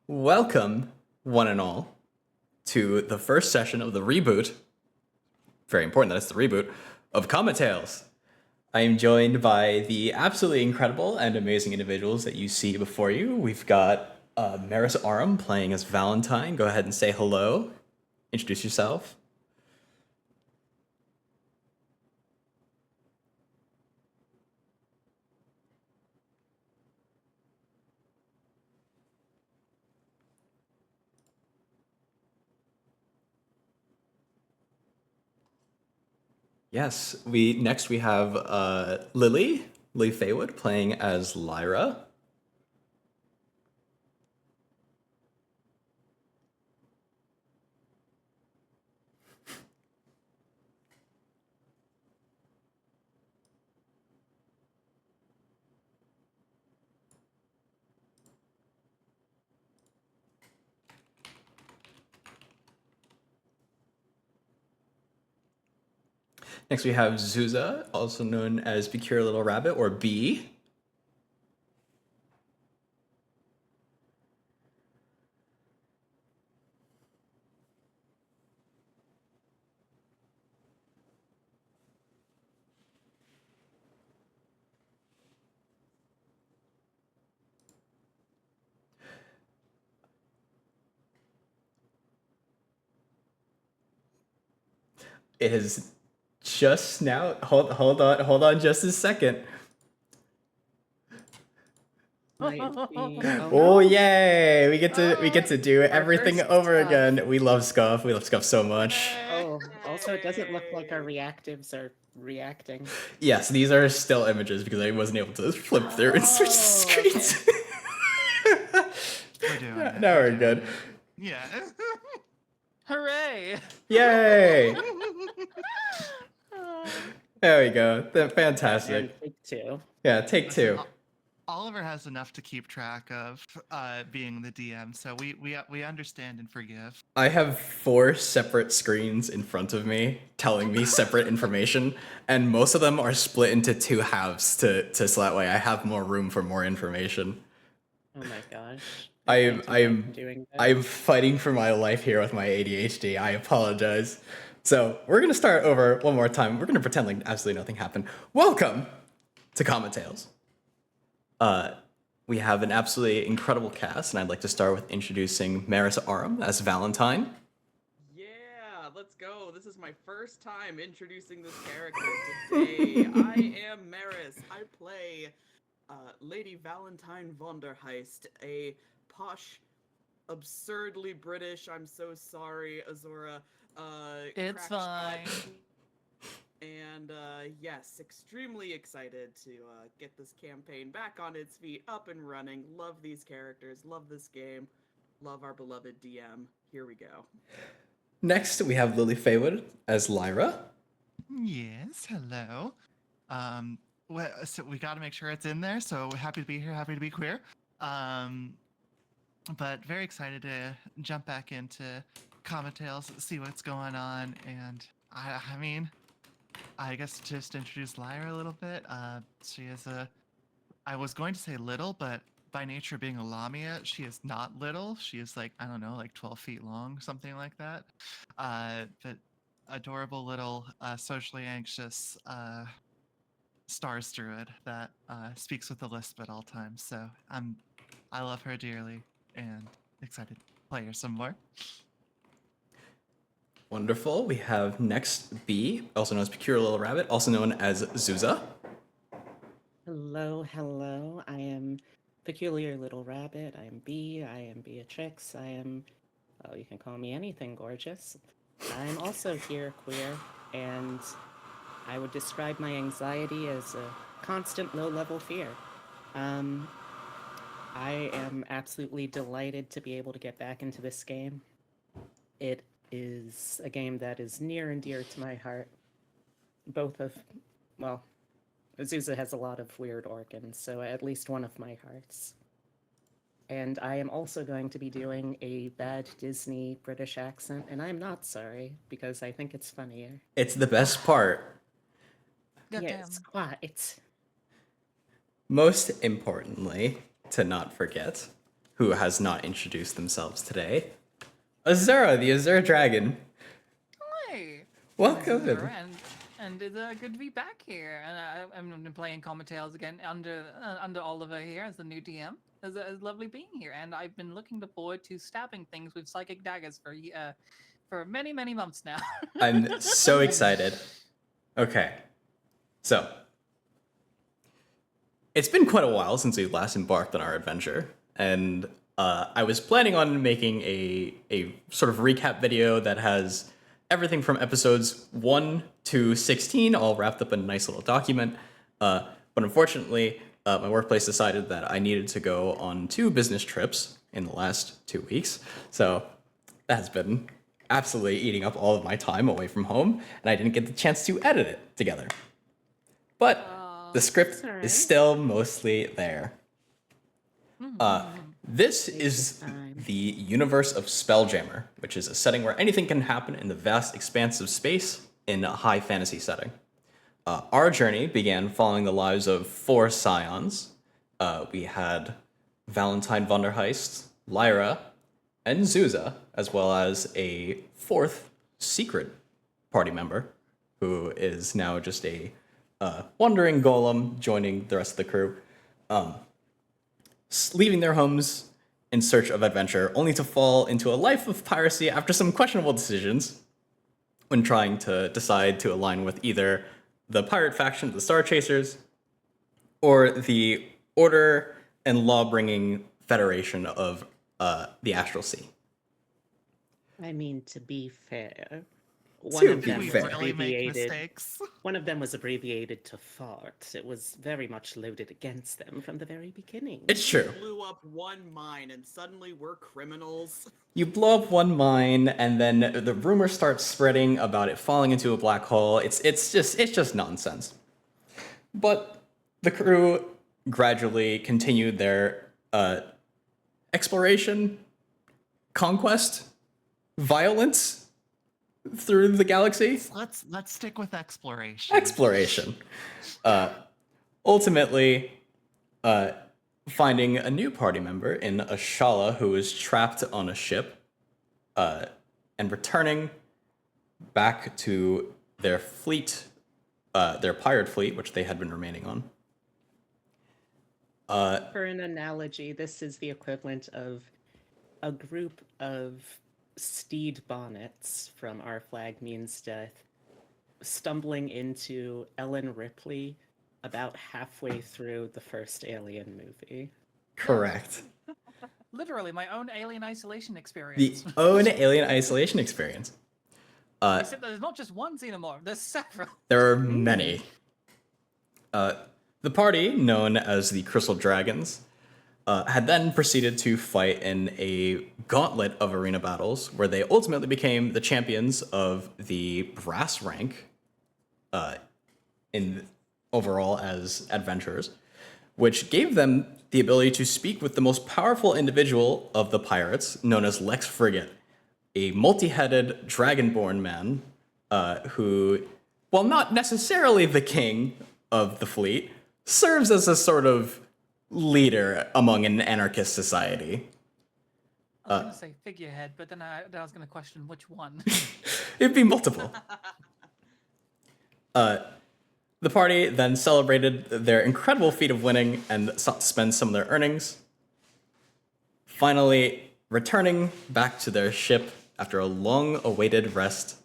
Welcome, one and all, to the first session of the reboot. Very important that it's the reboot of Comet Tales. I am joined by the absolutely incredible and amazing individuals that you see before you. We've got Maris Aram playing as Valentine. Go ahead and say hello. Introduce yourself. Yes, we have Lily Faywood playing as Lyra. Next we have Zuza, also known as Peculiar Little Rabbit or B. It is just now. Hold on just a second. Oh yay! We get to do everything over again. We love Scuff. We love Scuff so much. Oh, also it doesn't look like our reactives are reacting. Yes, these are still images because I wasn't able to flip through and switch screens. We're doing it. Now we're good. Yeah. Hooray! Yay! There we go. Fantastic. And take two. Yeah, take two. Oliver has enough to keep track of being the DM, so we understand and forgive. I have 4 separate screens in front of me telling me separate information, and most of them are split into 2 halves so that way I have more room for more information. Oh my gosh. I'm fighting for my life here with my ADHD. I apologize. So we're gonna start over one more time. We're gonna pretend like absolutely nothing happened. Welcome to Comet Tales. We have an absolutely incredible cast, and I'd like to start with introducing Maris Aram as Valentine. Yeah, let's go. This is my first time introducing this character today. I am Maris. I play Lady Valentine von der Heist, a posh, absurdly British, I'm so sorry, Azora. It's fine. And yes, extremely excited to get this campaign back on its feet, up and running. Love these characters, love this game, love our beloved DM. Here we go. Next, we have Lily Faywood as Lyra. Yes, hello. Well, so we got to make sure it's in there. So happy to be here, happy to be queer. But very excited to jump back into Comet Tales, see what's going on, and I mean, I guess just introduce Lyra a little bit. She is I was going to say little, but by nature being a Lamia, she is not little. She is like, I don't know, like 12 feet long, something like that. But adorable little socially anxious stars druid that speaks with a lisp at all times. So I love her dearly and excited to play her some more. Wonderful. We have next B, also known as Peculiar Little Rabbit, also known as Zuza. Hello, hello. I am Peculiar Little Rabbit. I am B. I am Beatrix. I am, you can call me anything gorgeous. I'm also here queer, and I would describe my anxiety as a constant low-level fear. I am absolutely delighted to be able to get back into this game. It is a game that is near and dear to my heart. Azusa has a lot of weird organs, so at least one of my hearts. And I am also going to be doing a bad Disney British accent, and I'm not sorry, because I think it's funnier. It's the best part. Yeah, it's Most importantly, to not forget, who has not introduced themselves today. Azura, the Azura Dragon. Hi. Welcome. Hello, and it's good to be back here. And I'm playing Comet Tales again under Oliver here as the new DM. It's lovely being here, and I've been looking forward to stabbing things with psychic daggers for many months now. I'm so excited. Okay, so it's been quite a while since we last embarked on our adventure, and I was planning on making a sort of recap video that has everything from episodes 1 to 16 all wrapped up in a nice little document. But unfortunately, my workplace decided that I needed to go on 2 business trips in the last 2 weeks. So that has been absolutely eating up all of my time away from home, and I didn't get the chance to edit it together. But the script alright. is still mostly there. This is the universe of Spelljammer, which is a setting where anything can happen in the vast expanse of space in a high fantasy setting. Our journey began following the lives of 4 scions. We had Valentine von der Heist, Lyra, and Zuza, as well as a 4th secret party member, who is now just a wandering golem joining the rest of the crew. Leaving their homes in search of adventure, only to fall into a life of piracy after some questionable decisions when trying to decide to align with either the pirate faction, the Star Chasers, or the order and law-bringing federation of the Astral Sea. I mean, to be fair, To one of be them we was fair. really make abbreviated. mistakes. One of them was abbreviated to fart. It was very much loaded against them from the very beginning. It's true. Blew up one mine and suddenly we're criminals. You blow up one mine, and then the rumor starts spreading about it falling into a black hole. It's just nonsense. But the crew gradually continued their exploration, conquest, violence through the galaxy. Let's stick with exploration. Exploration. Ultimately, finding a new party member in Ashala who is trapped on a ship, and returning back to their fleet, their pirate fleet, which they had been remaining on. For an analogy, this is the equivalent of a group of steed bonnets from Our Flag Means Death stumbling into Ellen Ripley about halfway through the first Alien movie. Correct. Literally, my own alien isolation The experience. own alien isolation experience. Except there's not just one xenomorph, there's several. There are many. The party, known as the Crystal Dragons, had then proceeded to fight in a gauntlet of arena battles where they ultimately became the champions of the brass rank in overall as adventurers, which gave them the ability to speak with the most powerful individual of the pirates, known as Lex Frigate, a multi-headed dragonborn man who, while not necessarily the king of the fleet, serves as a sort of leader among an anarchist society. I was going to say figurehead, but then I was going to question which one. It'd be multiple. The party then celebrated their incredible feat of winning and sought to spend some of their earnings, finally returning back to their ship after a long-awaited rest,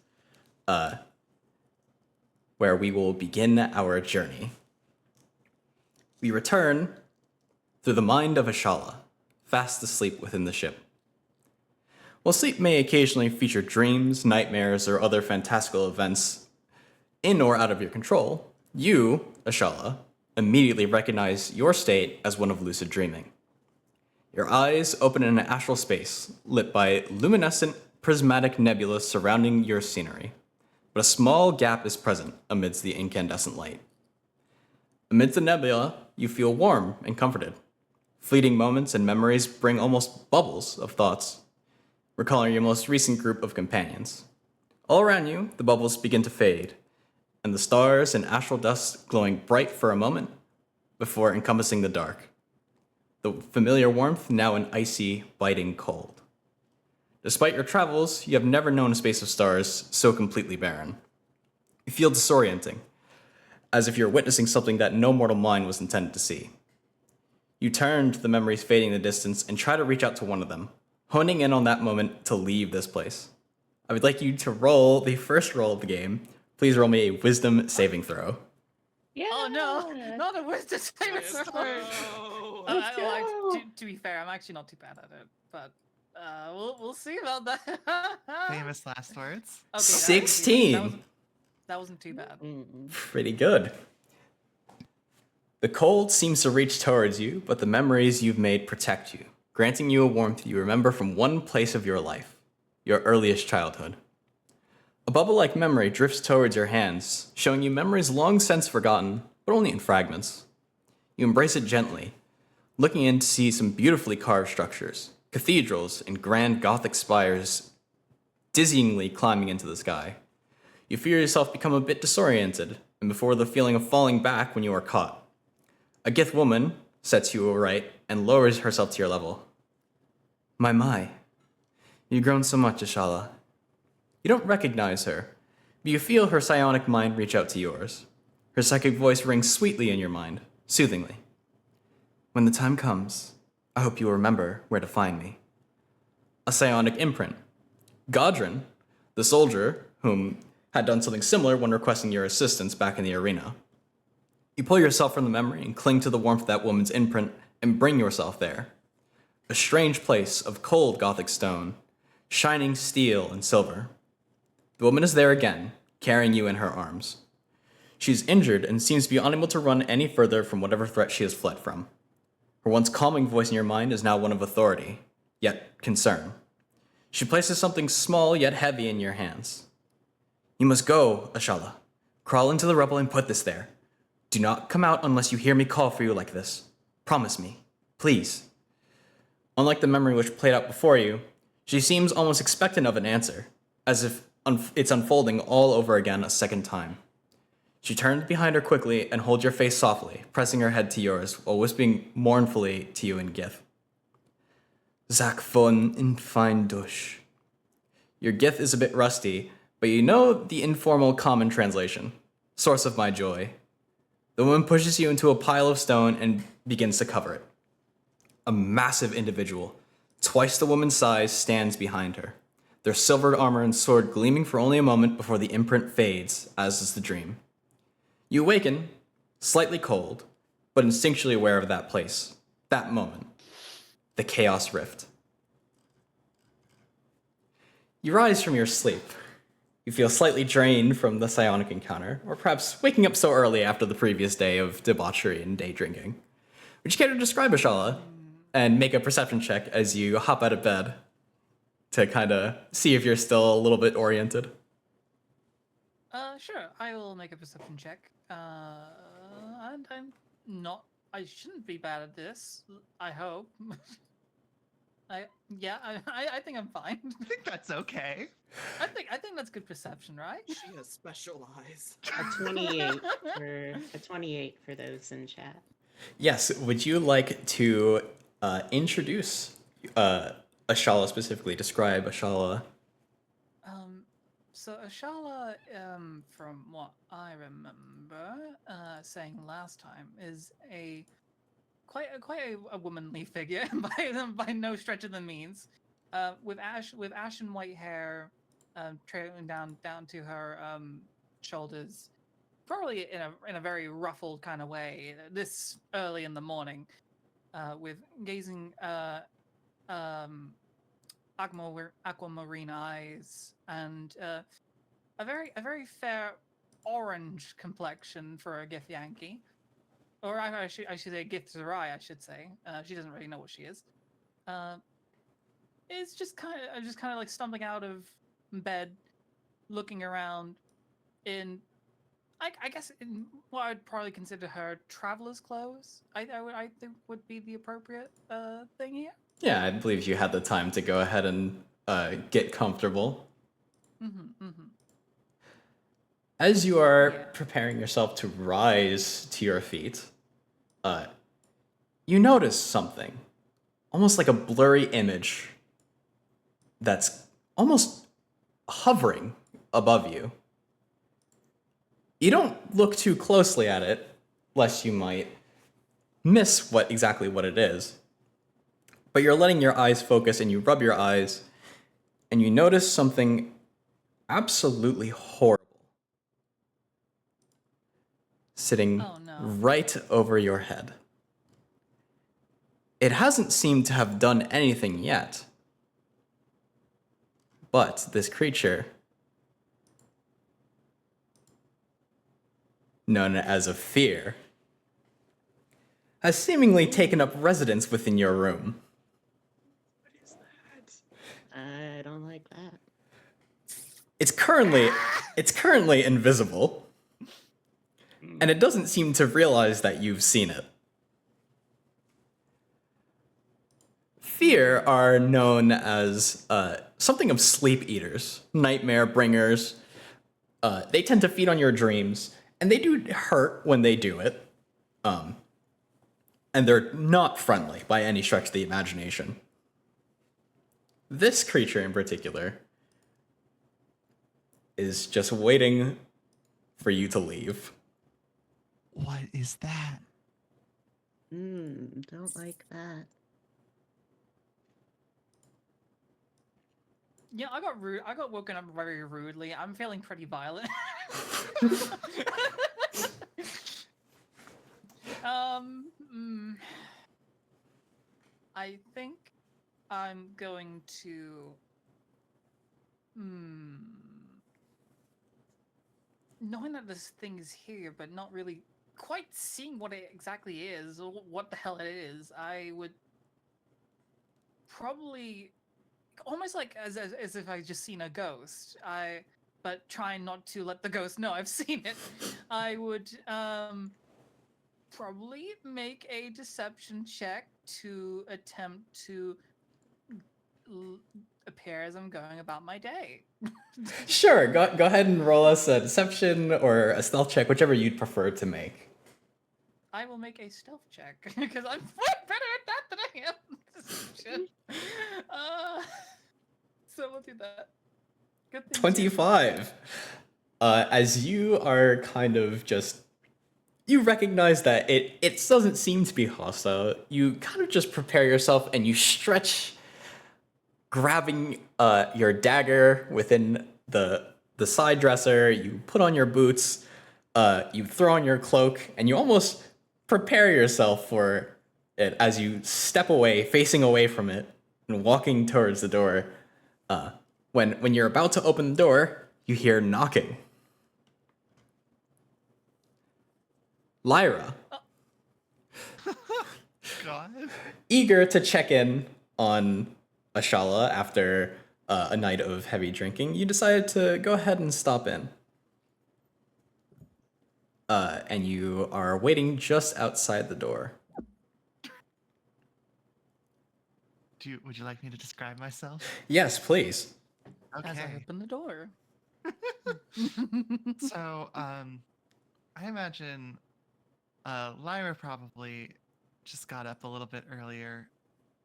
where we will begin our journey. We return through the mind of Ashala, fast asleep within the ship. While sleep may occasionally feature dreams, nightmares, or other fantastical events in or out of your control, you, Ashala, immediately recognize your state as one of lucid dreaming. Your eyes open in an astral space, lit by luminescent prismatic nebula surrounding your scenery, but a small gap is present amidst the incandescent light. Amidst the nebula, you feel warm and comforted. Fleeting moments and memories bring almost bubbles of thoughts, recalling your most recent group of companions. All around you, the bubbles begin to fade, and the stars and astral dust glowing bright for a moment before encompassing the dark. the familiar warmth now an icy, biting cold. Despite your travels, you have never known a space of stars so completely barren. You feel disorienting, as if you're witnessing something that no mortal mind was intended to see. You turn to the memories fading in the distance and try to reach out to one of them, honing in on that moment to leave this place. I would like you to roll the first roll of the game. Please roll me a wisdom saving throw. Yeah. Oh no, not a wisdom saving Let's throw. go. Let's go. To be fair, I'm actually not too bad at it, but we'll see about that. Famous last words. Okay, 16. That wasn't too bad. Mm-mm. Pretty good. The cold seems to reach towards you, but the memories you've made protect you, granting you a warmth you remember from one place of your life, your earliest childhood. A bubble-like memory drifts towards your hands, showing you memories long since forgotten, but only in fragments. You embrace it gently, looking in to see some beautifully carved structures, cathedrals and grand Gothic spires dizzyingly climbing into the sky. You feel yourself become a bit disoriented, and before the feeling of falling back when you are caught. A Gith woman sets you aright and lowers herself to your level. My, you've grown so much, Ashala. You don't recognize her, but you feel her psionic mind reach out to yours. Her psychic voice rings sweetly in your mind, soothingly. When the time comes, I hope you will remember where to find me. A psionic imprint. Godrin, the soldier, whom had done something similar when requesting your assistance back in the arena. You pull yourself from the memory and cling to the warmth of that woman's imprint and bring yourself there. A strange place of cold Gothic stone, shining steel and silver. The woman is there again, carrying you in her arms. She's injured and seems to be unable to run any further from whatever threat she has fled from. Her once calming voice in your mind is now one of authority, yet concern. She places something small yet heavy in your hands. You must go, Ashala. Crawl into the rubble and put this there. Do not come out unless you hear me call for you like this. Promise me, please. Unlike the memory which played out before you, she seems almost expectant of an answer, as if it's unfolding all over again a second time. She turns behind her quickly and holds your face softly, pressing her head to yours while whispering mournfully to you in Gith. Zak von in fine dush. Your Gith is a bit rusty, but you know the informal common translation. Source of my joy. The woman pushes you into a pile of stone and begins to cover it. A massive individual, twice the woman's size, stands behind her, their silvered armor and sword gleaming for only a moment before the imprint fades, as is the dream. You awaken, slightly cold, but instinctually aware of that place, that moment, the Chaos Rift. You rise from your sleep. You feel slightly drained from the psionic encounter, or perhaps waking up so early after the previous day of debauchery and day drinking. Would you care to describe Ashala and make a perception check as you hop out of bed to kind of see if you're still a little bit oriented? Sure. I will make a perception check. And I'm not. I shouldn't be bad at this. I hope. I think I'm fine. I think that's okay. I think that's good perception, right? She has special eyes. A 28 for those in chat. Yes, would you like to introduce Ashala specifically, describe Ashala? So Ashala, from what I remember saying last time, is quite a womanly figure by no stretch of the means, with ashen white hair, trailing down to her shoulders, probably in a very ruffled kind of way this early in the morning, with gazing aquamarine eyes and a very fair orange complexion for a Gith Yankee, or I should say Gith Zerai, I should say. She doesn't really know what she is. It's just kind of like stumbling out of bed, looking around in, I guess, in what I'd probably consider her traveler's clothes. I think would be the appropriate thing here. Yeah, I believe you had the time to go ahead and get comfortable. As you are preparing yourself to rise to your feet, you notice something, almost like a blurry image that's almost hovering above you. You don't look too closely at it, lest you might miss exactly what it is. But you're letting your eyes focus, and you rub your eyes, and you notice something absolutely horrible sitting Oh no. right over your head. It hasn't seemed to have done anything yet, but this creature, known as a fear, has seemingly taken up residence within your room. What is that? I don't like that. It's currently invisible, and it doesn't seem to realize that you've seen it. Fear are known as something of sleep eaters, nightmare bringers. They tend to feed on your dreams, and they do hurt when they do it. And they're not friendly by any stretch of the imagination. This creature in particular is just waiting for you to leave. What is that? Don't like that. Yeah, I got woken up very rudely. I'm feeling pretty violent. I think I'm going to. Knowing that this thing is here, but not really quite seeing what it exactly is or what the hell it is, I would probably almost like as if I just seen a ghost. But trying not to let the ghost know I've seen it. I would probably make a deception check to attempt to appear as I'm going about my day. Sure, go ahead and roll us a deception or a stealth check, whichever you'd prefer to make. I will make a stealth check because I'm way better at that than I am deception. So we'll do that. Good thing. 25. As you are kind of just, you recognize that it doesn't seem to be hostile. You kind of just prepare yourself and you stretch, grabbing your dagger within the side dresser. You put on your boots. You throw on your cloak, and you almost prepare yourself for it as you step away, facing away from it, and walking towards the door. When you're about to open the door, you hear knocking. Lyra, God. eager to check in on Ashala after a night of heavy drinking, you decided to go ahead and stop in. And you are waiting just outside the door. Would you like me to describe myself? Yes, please. As I Okay. open the door. So, I imagine Lyra probably just got up a little bit earlier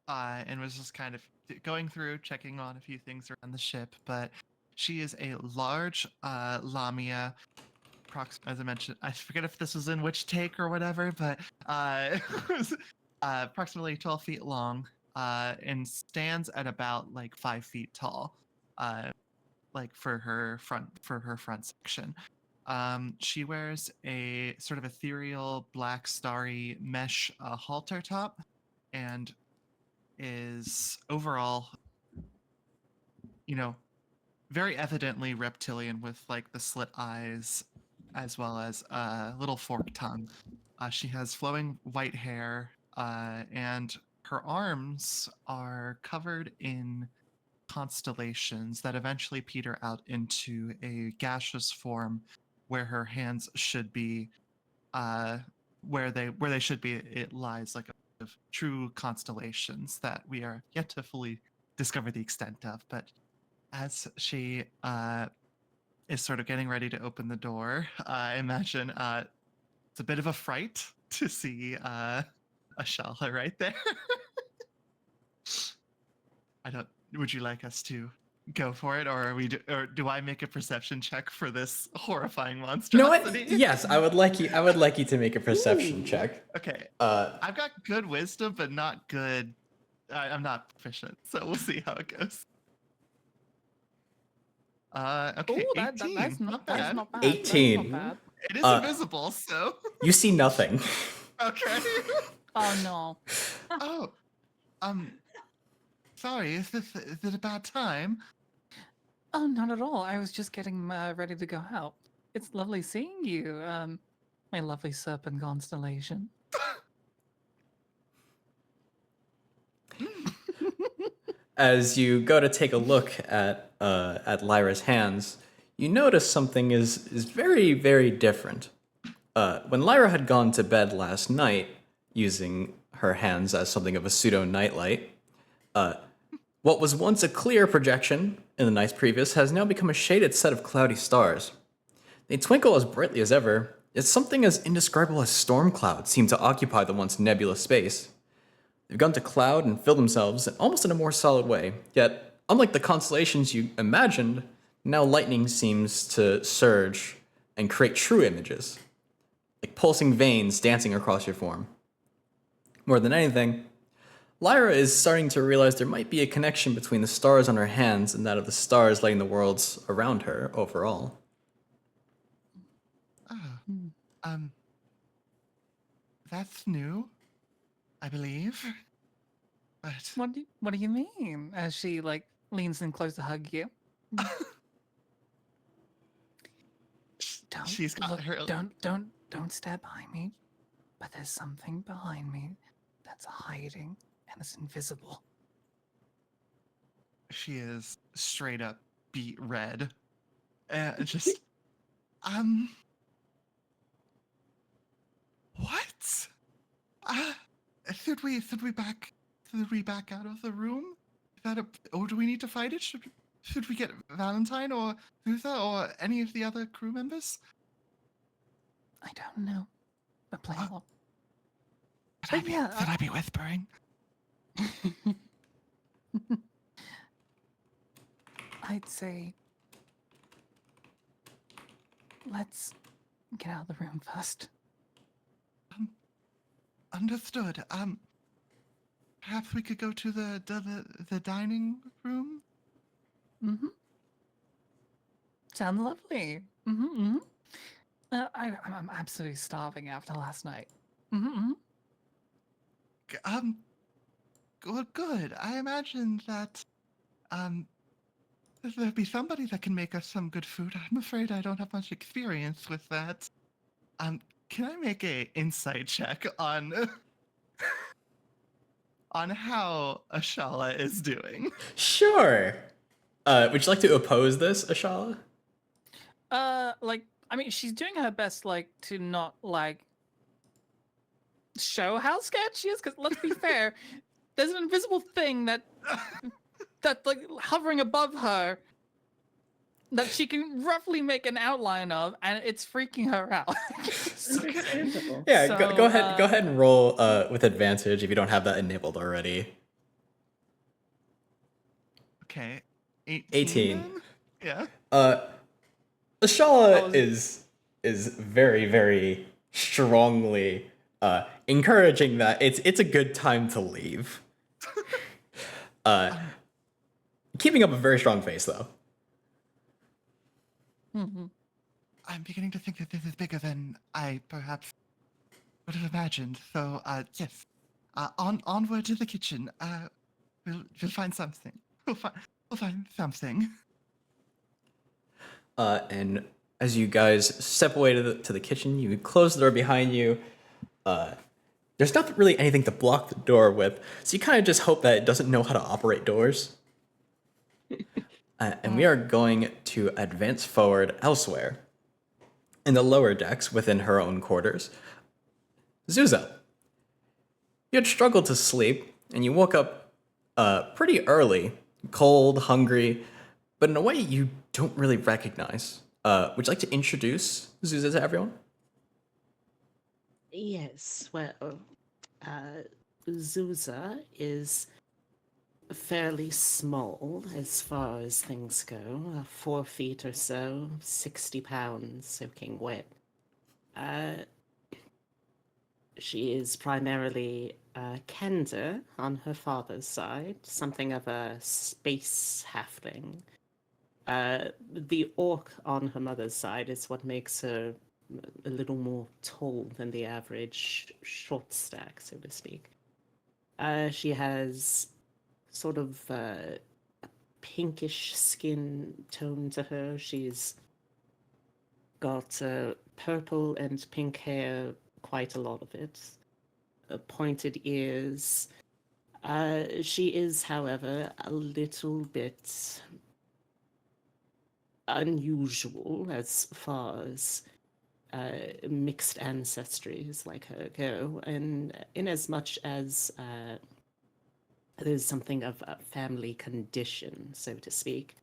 and was just kind of going through, checking on a few things around the ship. But she is a large lamia, as I mentioned. I forget if this was in which take or whatever, but approximately 12 feet long and stands at about like 5 feet tall. Like for her front section. She wears a sort of ethereal black starry mesh halter top and is overall, very evidently reptilian with like the slit eyes as well as a little forked tongue. She has flowing white hair and her arms are covered in constellations that eventually peter out into a gaseous form where her hands should be where they should be. It lies like a of true constellations that we are yet to fully discover the extent of. But as she is sort of getting ready to open the door, I imagine it's a bit of a fright to see Ashala right there. I don't. Would you like us to go for it, or or do I make a perception check for this horrifying You monstrosity? know what? Yes, I would like you. I would like you to make a perception Ooh. check. Okay. Uh, I've got good wisdom, but not good. I'm not proficient, so we'll see how it goes. Okay, Oh, 18. that's not that's bad. not bad. 18. That's not bad. It is Uh, invisible, so you see nothing. okay. Oh no. Oh, um, sorry. Is it a bad time? Oh, not at all. I was just getting ready to go out. It's lovely seeing you, my lovely serpent constellation. As you go to take a look at Lyra's hands, you notice something is very, very different. When Lyra had gone to bed last night, using her hands as something of a pseudo nightlight, what was once a clear projection in the nights previous has now become a shaded set of cloudy stars. They twinkle as brightly as ever, yet something as indescribable as storm clouds seem to occupy the once nebulous space. They've begun to cloud and fill themselves almost in a more solid way, yet, unlike the constellations you imagined, now lightning seems to surge and create true images, like pulsing veins dancing across your form. More than anything, Lyra is starting to realize there might be a connection between the stars on her hands and that of the stars lighting the worlds around her overall. Oh, Hmm. um, that's new, I believe. But What do you mean? As she like leans in close to hug you. Don't she's got look. her. Don't step behind me. But there's something behind me that's hiding and it's invisible. She is straight up beet red. Just, um, what? Uh, should we back out of the room? Is that or do we need to fight it? Should we get Valentine or Luther or any of the other crew members? I don't know. But play along. Should I be whispering? I'd say let's get out of the room first. Understood. Perhaps we could go to the dining room. Mm-hmm. Sounds lovely. Mm-hmm. I'm absolutely starving after last night. Mm-hmm. Good. I imagine that there'll be somebody that can make us some good food. I'm afraid I don't have much experience with that. Can I make a insight check on on how Ashala is doing? Sure. Would you like to oppose this, Ashala? Like, I mean, she's doing her best, like, to not, like, show how scared she is, because let's be fair, there's an invisible thing that's, like, hovering above her that she can roughly make an outline of, and it's freaking her out. Understandable. Yeah, So, go ahead. Go ahead and roll with advantage if you don't have that enabled already. Okay, 18. 18. Then? Yeah. Ashala is very, very strongly encouraging that it's a good time to leave. Keeping up a very strong face though. Mm-hmm. I'm beginning to think that this is bigger than I perhaps would have imagined. So, yes. Onward to the kitchen. We'll find something. We'll find something. And as you guys step away to the kitchen, you close the door behind you. There's not really anything to block the door with, so you kind of just hope that it doesn't know how to operate doors. And we are going to advance forward elsewhere. In the lower decks within her own quarters. Zuza, you had struggled to sleep, and you woke up pretty early, cold, hungry, but in a way you don't really recognize. Would you like to introduce Zuza to everyone? Yes, well, Zuza is fairly small as far as things go, 4 feet or so, 60 pounds soaking wet. She is primarily Kender on her father's side, something of a space halfling. The orc on her mother's side is what makes her a little more tall than the average short stack, so to speak. She has sort of a pinkish skin tone to her. She's got purple and pink hair, quite a lot of it, pointed ears. She is, however, a little bit unusual as far as mixed ancestries like her go, and in as much as there's something of a family condition, so to speak,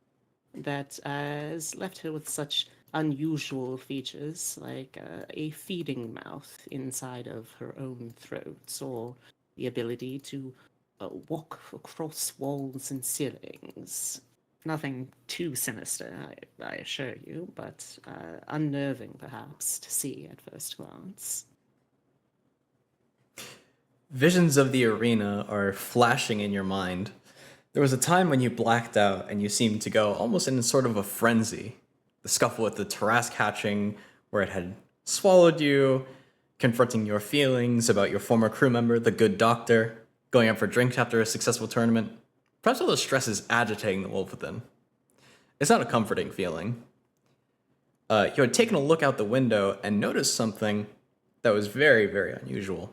that has left her with such unusual features like a feeding mouth inside of her own throat, or the ability to walk across walls and ceilings. Nothing too sinister, I assure you, but unnerving perhaps to see at first glance. Visions of the arena are flashing in your mind. There was a time when you blacked out and you seemed to go almost in sort of a frenzy. The scuffle with the Tarask hatching, where it had swallowed you, confronting your feelings about your former crew member, the good doctor, going out for drinks after a successful tournament. Perhaps all the stress is agitating the wolf within. It's not a comforting feeling. You had taken a look out the window and noticed something that was very, very unusual.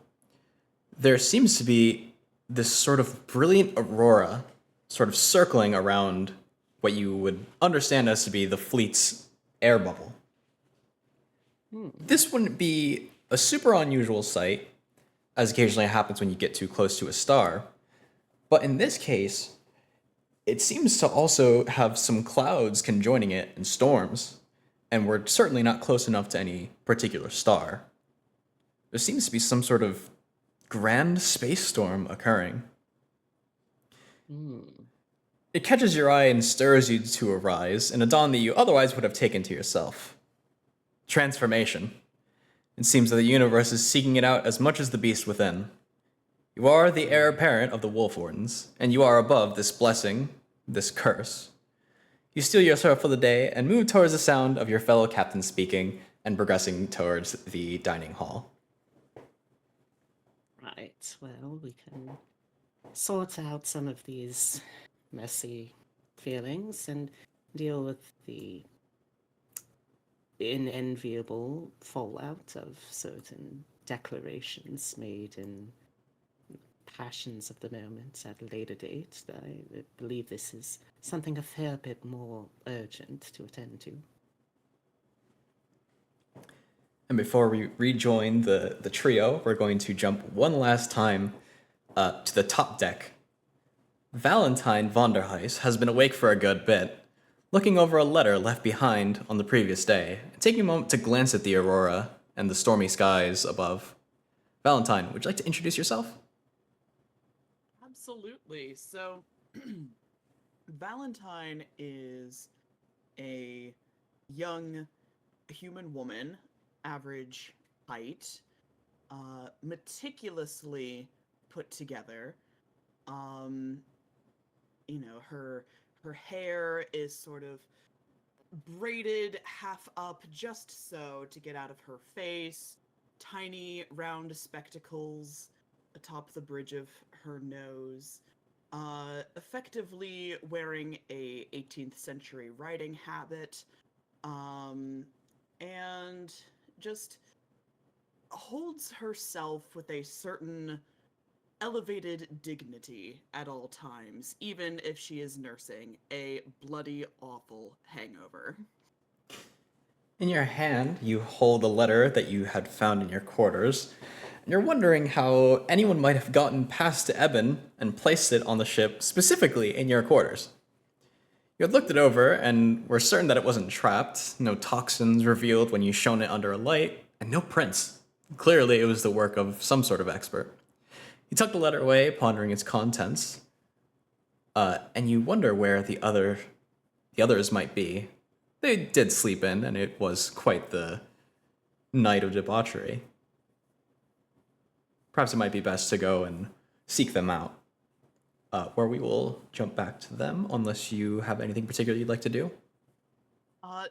There seems to be this sort of brilliant aurora sort of circling around what you would understand as to be the fleet's air bubble. This wouldn't be a super unusual sight, as occasionally happens when you get too close to a star, but in this case, it seems to also have some clouds conjoining it and storms, and we're certainly not close enough to any particular star. There seems to be some sort of grand space storm occurring. It catches your eye and stirs you to arise in a dawn that you otherwise would have taken to yourself. Transformation. It seems that the universe is seeking it out as much as the beast within. You are the heir apparent of the Wolf Wardens, and you are above this blessing, this curse. You steel yourself for the day and move towards the sound of your fellow captain speaking and progressing towards the dining hall. Right, well, we can sort out some of these messy feelings and deal with the unenviable fallout of certain declarations made in passions of the moment at a later date. I believe this is something a fair bit more urgent to attend to. And before we rejoin the trio, we're going to jump one last time to the top deck. Valentine Vonderheis has been awake for a good bit, looking over a letter left behind on the previous day, and taking a moment to glance at the aurora and the stormy skies above. Valentine, would you like to introduce yourself? Absolutely. So, Valentine is a young human woman, average height, meticulously put together. Her hair is sort of braided half up just so to get out of her face, tiny round spectacles atop the bridge of her nose, effectively wearing a 18th century riding habit, and just holds herself with a certain elevated dignity at all times, even if she is nursing a bloody awful hangover. In your hand, you hold a letter that you had found in your quarters, and you're wondering how anyone might have gotten past to Eben and placed it on the ship specifically in your quarters. You had looked it over and were certain that it wasn't trapped, no toxins revealed when you shone it under a light, and no prints. Clearly, it was the work of some sort of expert. You tuck the letter away, pondering its contents, and you wonder where the others might be. They did sleep in, and it was quite the night of debauchery. Perhaps it might be best to go and seek them out, where we will jump back to them, unless you have anything particular you'd like to do.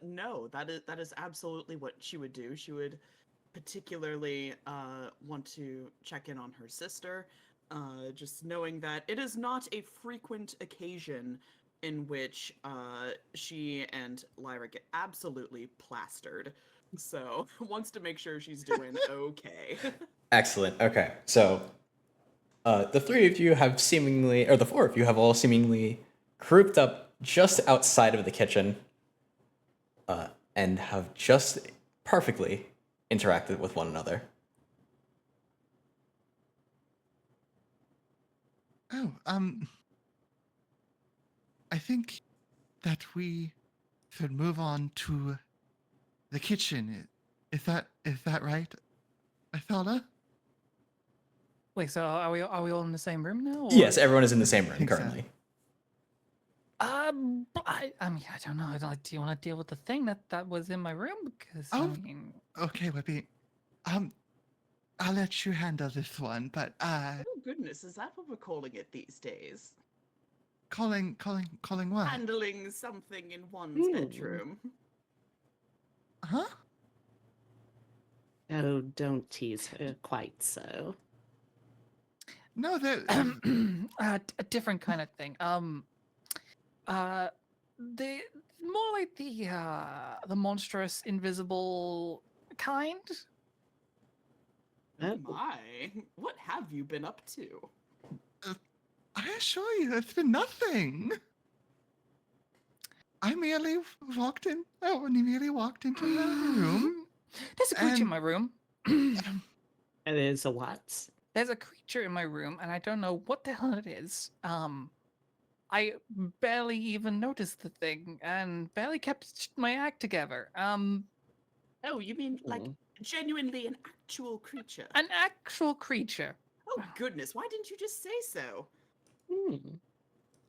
No, that is absolutely what she would do. She would particularly want to check in on her sister, just knowing that it is not a frequent occasion in which she and Lyra get absolutely plastered. So wants to make sure she's doing okay. Excellent. Okay, so the three of you have seemingly, or the four of you have all seemingly grouped up just outside of the kitchen, and have just perfectly interacted with one another. Oh, I think that we should move on to the kitchen. Is that right, Athala? Wait, so are we all in the same room now? Or? Yes, everyone is in the same I room think so. currently. I mean, I don't know. Like, do you want to deal with the thing that was in my room? Because Oh. I mean, Okay, Whippy. I'll let you handle this one, but Oh goodness, is that what we're calling it these days? calling what? Handling something in one's Hmm. bedroom. Huh? Oh, don't tease her quite so. No, that a different kind of thing. The more like the monstrous invisible kind. Oh Oh. my, what have you been up to? I assure you, it's been nothing. I merely walked in. I only merely walked into her room. There's a creature in And- my room. It is a what? There's a creature in my room, and I don't know what the hell it is. I barely even noticed the thing, and barely kept my act together. Oh, you mean like Hmm. genuinely an actual creature? An actual creature. Oh goodness, why didn't you just say so? Hmm.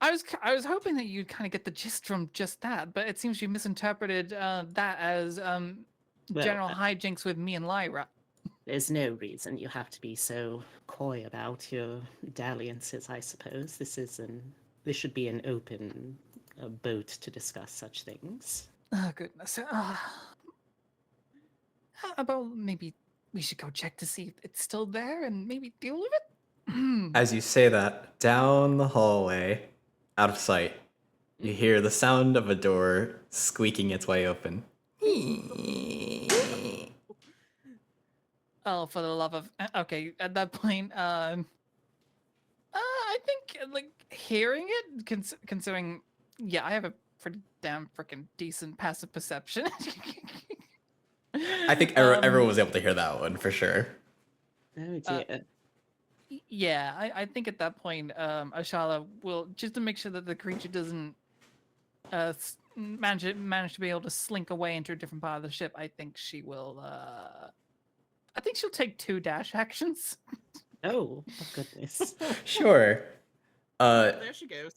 I was hoping that you'd kind of get the gist from just that, but it seems you misinterpreted that as Well, general hijinks with me and Lyra. There's no reason you have to be so coy about your dalliances, I suppose. This should be an open boat to discuss such things. Oh goodness. How about maybe we should go check to see if it's still there and maybe deal with it? As you say that, down the hallway, out of sight, you hear the sound of a door squeaking its way open. Oh, for the love of okay. At that point, I think like hearing it, considering, yeah, I have a pretty damn freaking decent passive perception. I think everyone was able to hear that one for sure. Oh dear. Yeah, I think at that point, Ashala will, just to make sure that the creature doesn't manage to be able to slink away into a different part of the ship. I think she will. I think she'll take 2 dash actions. Oh, goodness. Sure. There she goes.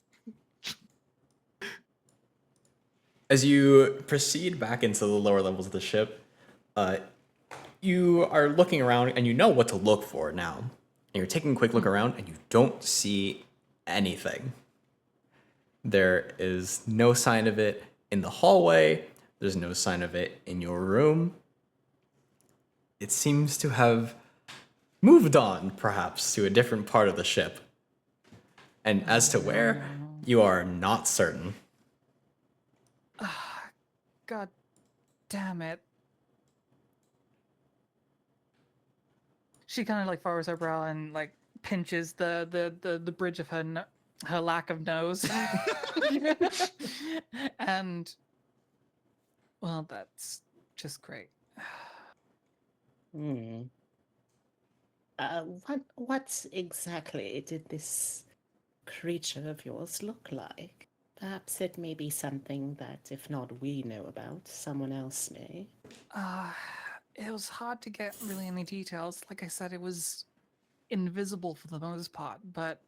As you proceed back into the lower levels of the ship, you are looking around and you know what to look for now. And you're taking a quick look around and you don't see anything. There is no sign of it in the hallway. There's no sign of it in your room. It seems to have moved on, perhaps, to a different part of the ship. And as to where, you are not certain. God damn it. She kind of like furrows her brow and like pinches the bridge of her lack of nose. And well, that's just great. Hmm. What exactly did this creature of yours look like? Perhaps it may be something that, if not we know about, someone else may. It was hard to get really any details. Like I said, it was invisible for the most part, but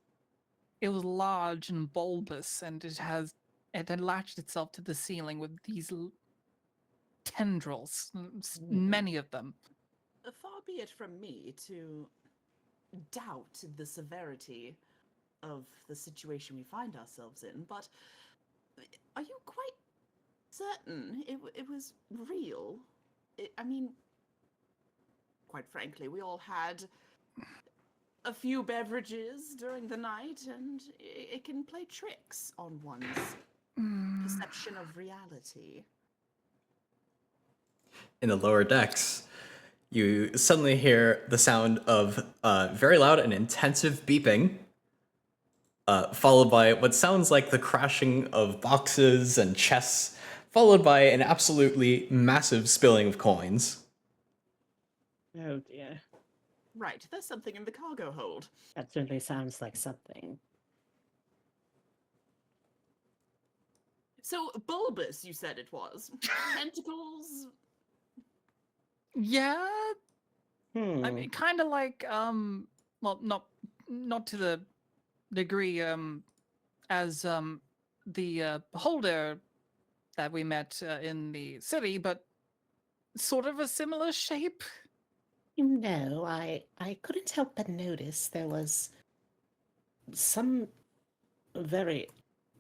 it was large and bulbous, and it had latched itself to the ceiling with these tendrils, many of them. Far be it from me to doubt the severity of the situation we find ourselves in, but are you quite certain it was real? I mean, quite frankly, we all had a few beverages during the night, and it can play tricks on one's perception of reality. In the lower decks, you suddenly hear the sound of very loud and intensive beeping, followed by what sounds like the crashing of boxes and chests, followed by an absolutely massive spilling of coins. Oh dear. Right, there's something in the cargo hold. That certainly sounds like something. So, bulbous, you said it was. Tentacles? Yeah, I Hmm. mean, kind of like well, not to the degree as the beholder that we met in the city, but sort of a similar shape. No, I couldn't help but notice there was some very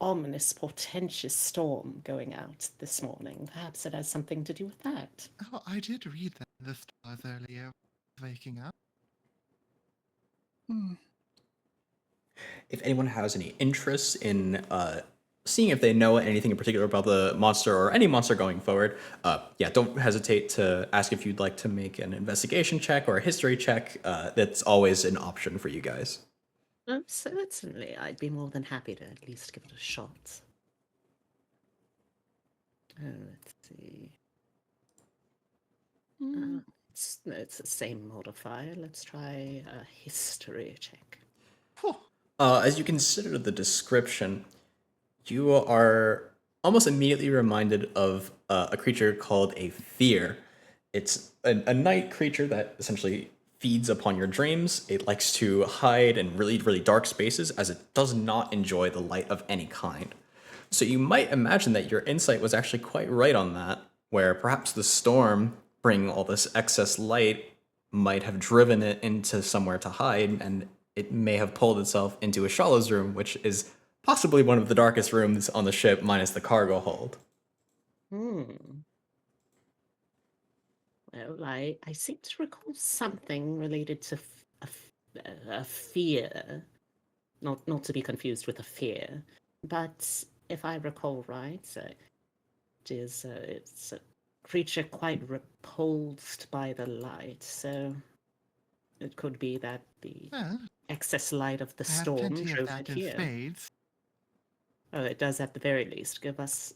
ominous, portentous storm going out this morning. Perhaps it has something to do with that. Oh, I did read that in the stars earlier. Waking up. Hmm. If anyone has any interest in seeing if they know anything in particular about the monster or any monster going forward, yeah, don't hesitate to ask if you'd like to make an investigation check or a history check. That's always an option for you guys. Certainly, I'd be more than happy to at least give it a shot. Let's see. Hmm. It's the same modifier. Let's try a history check. Phew. As you consider the description, you are almost immediately reminded of a creature called a fear. It's a night creature that essentially feeds upon your dreams. It likes to hide in really, really dark spaces as it does not enjoy the light of any kind. So you might imagine that your insight was actually quite right on that, where perhaps the storm bringing all this excess light might have driven it into somewhere to hide, and it may have pulled itself into a Shala's room, which is possibly one of the darkest rooms on the ship, minus the cargo hold. Hmm. Well, I seem to recall something related to a fear, not to be confused with a fear, but if I recall right, it's a creature quite repulsed by the light, so it could be that the Well, excess light of the I have storm plenty of drove that it in here. spades. Oh, it does at the very least give us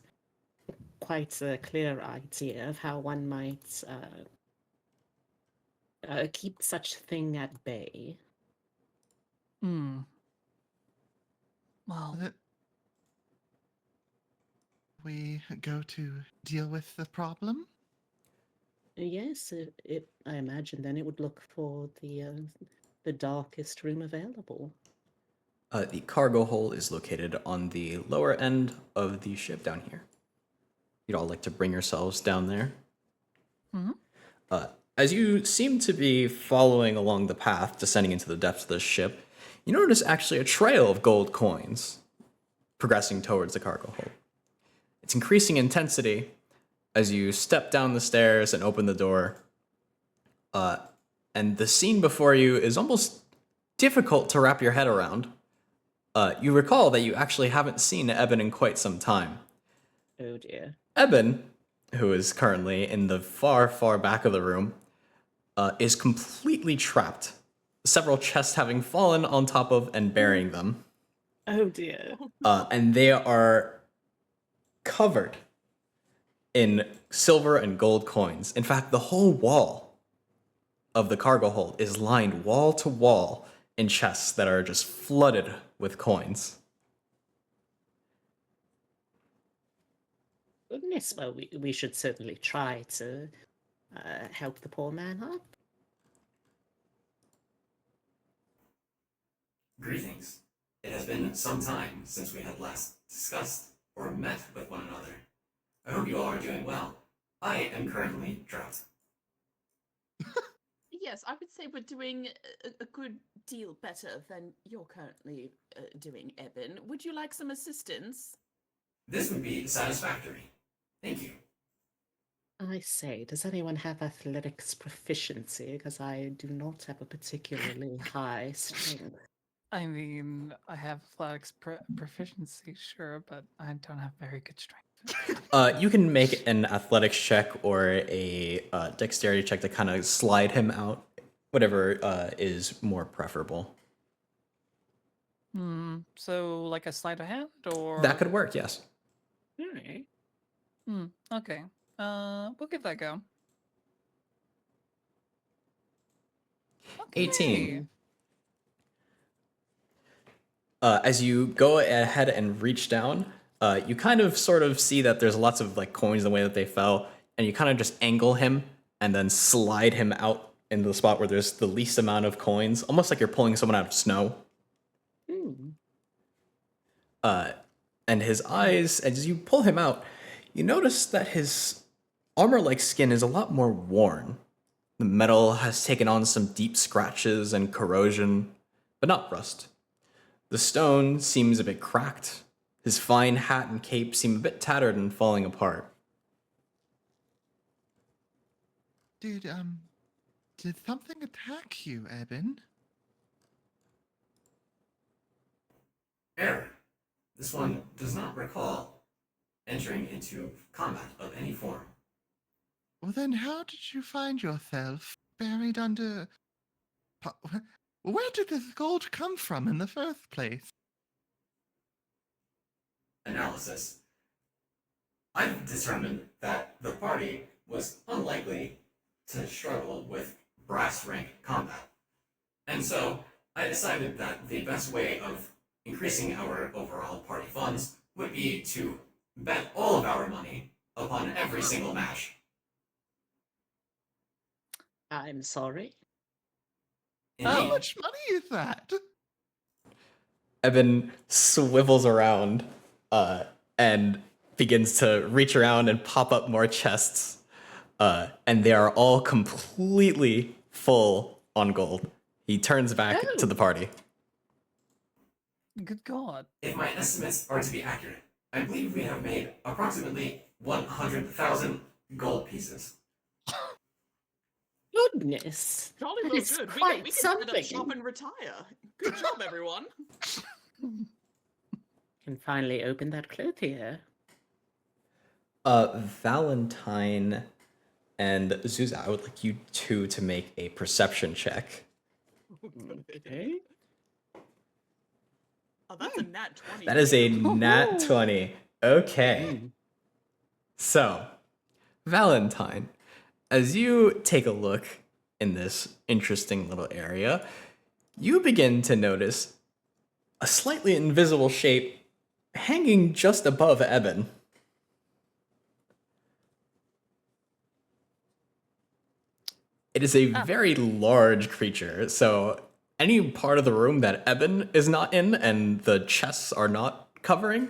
quite a clear idea of how one might keep such thing at bay. Hmm. Well, That we go to deal with the problem. Yes, I imagine then it would look for the darkest room available. The cargo hold is located on the lower end of the ship down here. You'd all like to bring yourselves down there. Mhm. As you seem to be following along the path, descending into the depths of the ship, you notice actually a trail of gold coins progressing towards the cargo hold. It's increasing intensity as you step down the stairs and open the door. And the scene before you is almost difficult to wrap your head around. You recall that you actually haven't seen Eben in quite some time. Oh dear. Eben, who is currently in the far, far back of the room, is completely trapped, several chests having fallen on top of and burying them. Oh dear. And they are covered in silver and gold coins. In fact, the whole wall of the cargo hold is lined wall to wall in chests that are just flooded with coins. Goodness, well, we should certainly try to help the poor man up. Greetings. It has been some time since we had last discussed or met with one another. I hope you all are doing well. I am currently drought. Yes, I would say we're doing a good deal better than you're currently doing, Eben. Would you like some assistance? This would be satisfactory. Thank you. I say, does anyone have athletics proficiency? Because I do not have a particularly high strength. I mean, I have athletics proficiency, sure, but I don't have very good strength. You can make an athletics check or a dexterity check to kind of slide him out, whatever is more preferable. So like a sleight of hand, or That could work, yes. Alright. Okay. We'll give that a go. 18. Okay. As you go ahead and reach down, you kind of sort of see that there's lots of like coins the way that they fell, and you kind of just angle him and then slide him out into the spot where there's the least amount of coins, almost like you're pulling someone out of snow. And his eyes, as you pull him out, you notice that his armor-like skin is a lot more worn. The metal has taken on some deep scratches and corrosion, but not rust. The stone seems a bit cracked. His fine hat and cape seem a bit tattered and falling apart. Did something attack you, Eben? Error. This one does not recall entering into combat of any form. Well, then how did you find yourself buried under... Where did this gold come from in the first place? Analysis. I've determined that the party was unlikely to struggle with brass rank combat. And so I decided that the best way of increasing our overall party funds would be to bet all of our money upon every single match. Hmm. I'm sorry. How Indeed. much money is that? Evan swivels around and begins to reach around and pop up more chests. And they are all completely full on gold. He turns back to the party. Good God. If my estimates are to be accurate, I believe we have made approximately 100,000 gold pieces. Goodness. Jolly That well is good. quite We can set up something. shop and retire. Good job, everyone. Can finally open that clothier. Valentine and Zuza, I would like you two to make a perception check. Okay. Oh, that's a nat 20. That is a too. nat 20. Okay. So, Valentine, as you take a look in this interesting little area, you begin to notice a slightly invisible shape hanging just above Eben. It is a very large creature, so any part of the room that Eben is not in and the chests are not covering,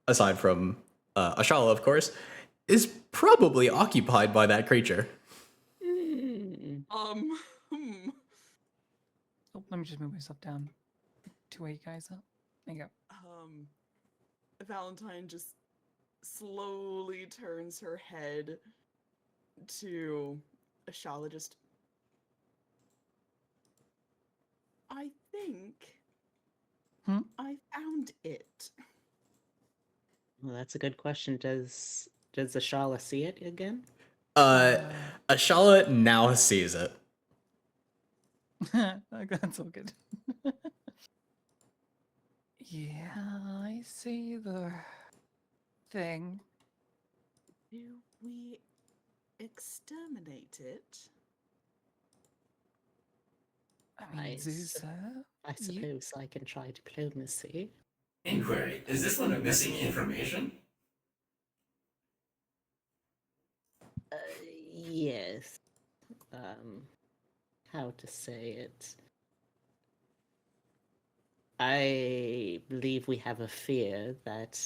aside from Ashala, of course, is probably occupied by that creature. Hmm. Hmm. Oh, let me just move myself down to where you guys are. There you go. Valentine just slowly turns her head to Ashala. Just, I think I found it. Well, that's a good question. Does Ashala see it again? Ashala now sees it. That's all good. Yeah, I see the thing. Do we exterminate it? I mean, I s- Zeus, I suppose I can try diplomacy. Inquiry. Is this one missing information? Yes. How to say it? I believe we have a fear that,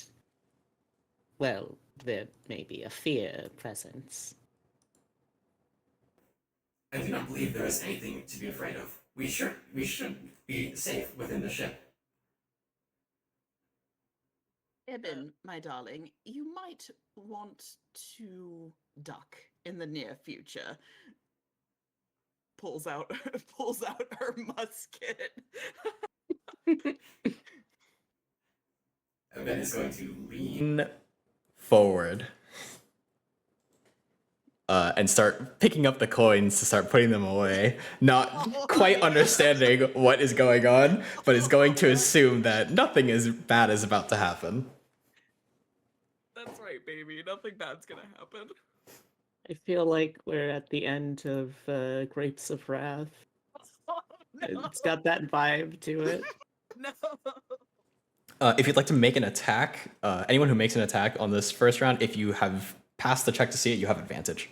well, there may be a fear presence. I do not believe there is anything to be afraid of. We should be safe within the ship. Eben, my darling, you might want to duck in the near future. Pulls out pulls out her musket. Evan is going to lean. Lean forward. And start picking up the coins to start putting them away, not quite understanding what is going on, but is going to assume that nothing as bad is about to happen. That's right, baby. Nothing bad's gonna happen. I feel like we're at the end of Grapes of Wrath. Oh, no. It's got that vibe to it. No. If you'd like to make an attack, anyone who makes an attack on this first round, if you have passed the check to see it, you have advantage.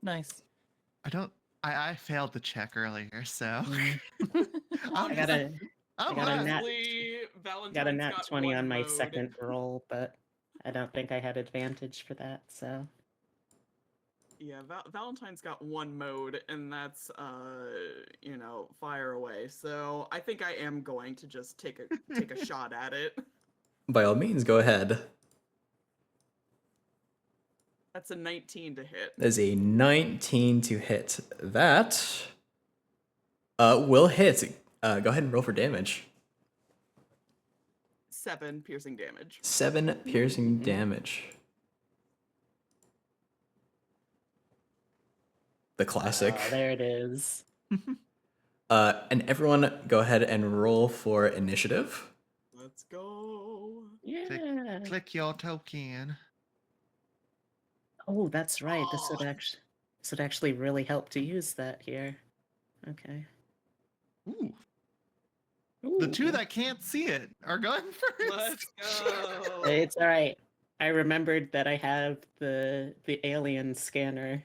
Nice. I failed the check earlier, so I got a I'm got a glad. nat- Honestly, Valentine's got a nat 20 one on my mode. second roll, but I don't think I had advantage for that, so. Yeah, Valentine's got one mode, and that's fire away. So I think I am going to just take a shot at it. By all means, go ahead. That's a 19 to hit. There's a 19 to hit. That will hit. Go ahead and roll for damage. 7 piercing damage. 7 piercing damage. The classic. There it is. And everyone go ahead and roll for initiative. Let's go. Yeah. Click your token. Oh, that's right. This Oh. would actually really help to use that here. Okay. Ooh. The two Ooh. that can't see it are going Let's first. go. It's all right. I remembered that I have the alien scanner.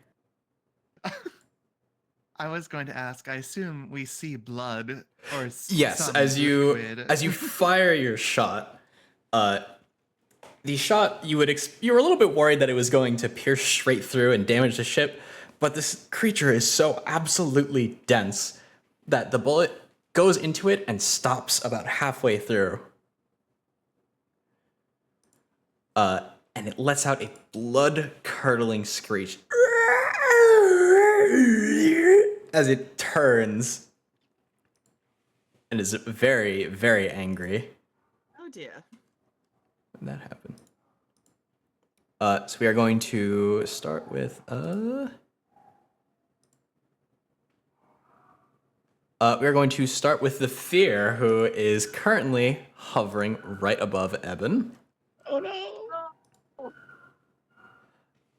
I was going to ask. I assume we see blood or Yes, some as you liquid. fire your shot, the shot you were a little bit worried that it was going to pierce straight through and damage the ship, but this creature is so absolutely dense that the bullet goes into it and stops about halfway through. And it lets out a blood-curdling screech as it turns and is very, very angry. Oh dear. When that happened. So we are going to start with we are going to start with the fear, who is currently hovering right above Eben. Oh no!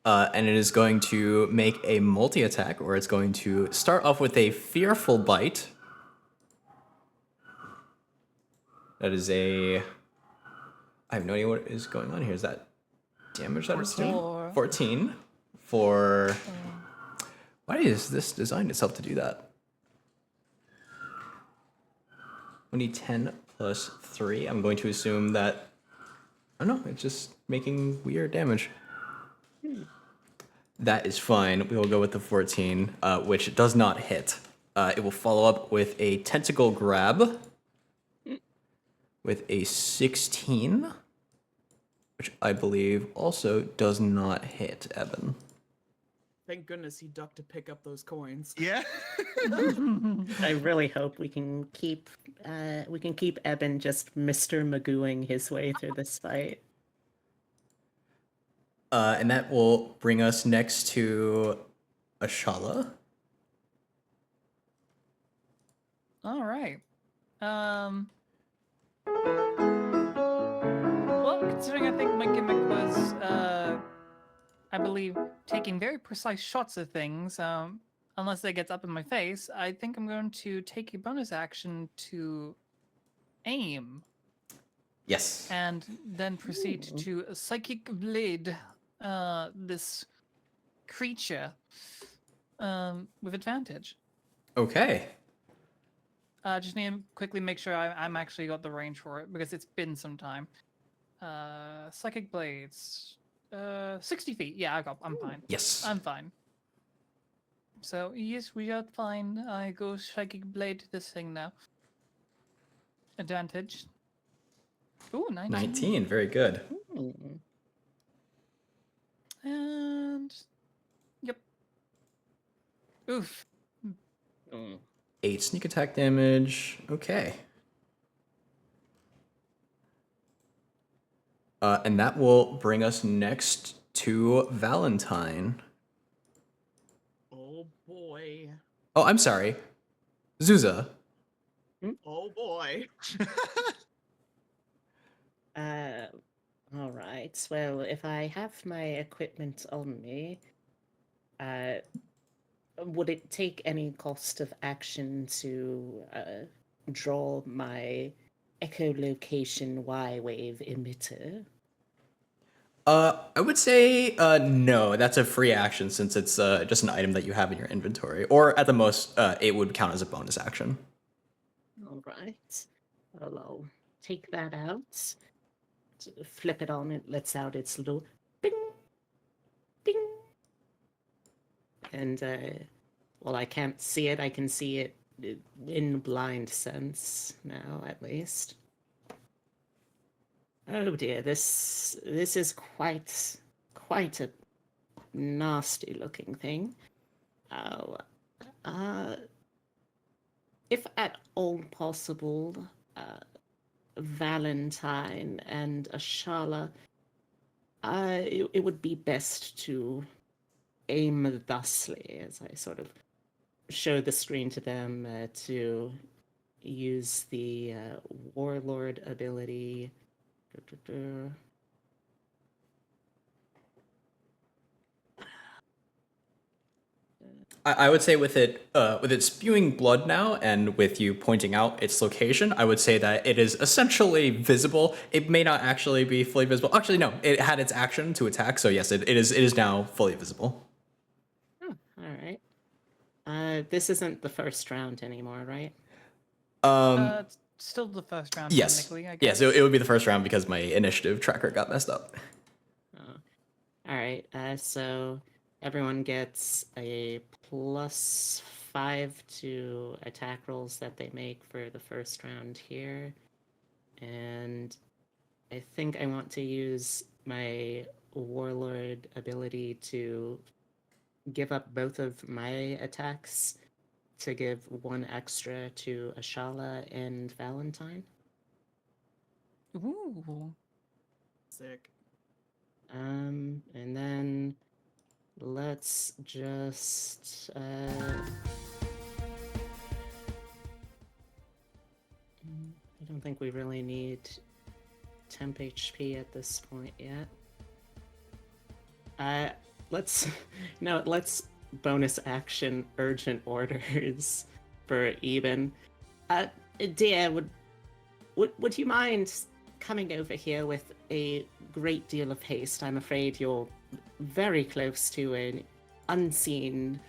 And it is going to make a multi-attack, or it's going to start off with a fearful bite. That is a... I have no idea what is going on here. Is that damage that it's doing? 14 for... Why is this designed itself to do that? 10 plus 3. I'm going to assume that... Oh no, it's just making weird damage. That is fine. We will go with the 14, which does not hit. It will follow up with a tentacle grab with a 16, which I believe also does not hit Eben. Thank goodness he ducked to pick up those coins. Yeah. I really hope we can keep Eben just Mr. Magooing his way through this fight. And that will bring us next to Ashala. All right. Well, considering I think my gimmick was, I believe, taking very precise shots of things, unless they get up in my face, I think I'm going to take a bonus action to aim Yes. and then proceed to psychic blade this creature with advantage. Okay. Just need to quickly make sure I'm actually got the range for it because it's been some time. Psychic blades. 60 feet. Yeah, I'm fine. Yes. I'm fine. So yes, we are fine. I go psychic blade this thing now. Advantage. Ooh, 19. 19. Very good. Hmm. And yep. Oof. Mm. 8 sneak attack damage. Okay. And that will bring us next to Valentine. Oh boy. Oh, I'm sorry. Zuza. Oh boy. All right. Well, if I have my equipment on me, would it take any cost of action to draw my echolocation Y-wave emitter? I would say no. That's a free action since it's just an item that you have in your inventory. Or at the most, it would count as a bonus action. All right. Well, I'll take that out. Flip it on. It lets out its little bing, bing. And, well, I can't see it. I can see it in blind sense now, at least. Oh dear, this is quite a nasty looking thing. Oh, uh, if at all possible, Valentine and Ashala, it would be best to aim thusly, as I sort of show the screen to them to use the Warlord ability. I would say with it spewing blood now, and with you pointing out its location, I would say that it is essentially visible. It may not actually be fully visible. Actually, no. It had its action to attack, so yes, it is now fully visible. Oh, all right. This isn't the first round anymore, right? It's still the first round Yes. technically, I guess. Yes, it would be the first round because my initiative tracker got messed up. Oh. All right. So everyone gets a +5 to attack rolls that they make for the first round here. And I think I want to use my Warlord ability to give up both of my attacks to give one extra to Ashala and Valentine. Ooh. Sick. And then let's just I don't think we really need temp HP at this point yet. Let's no, let's bonus action urgent orders for Eben. Dear, would you mind coming over here with a great deal of haste? I'm afraid you're very close to an unseen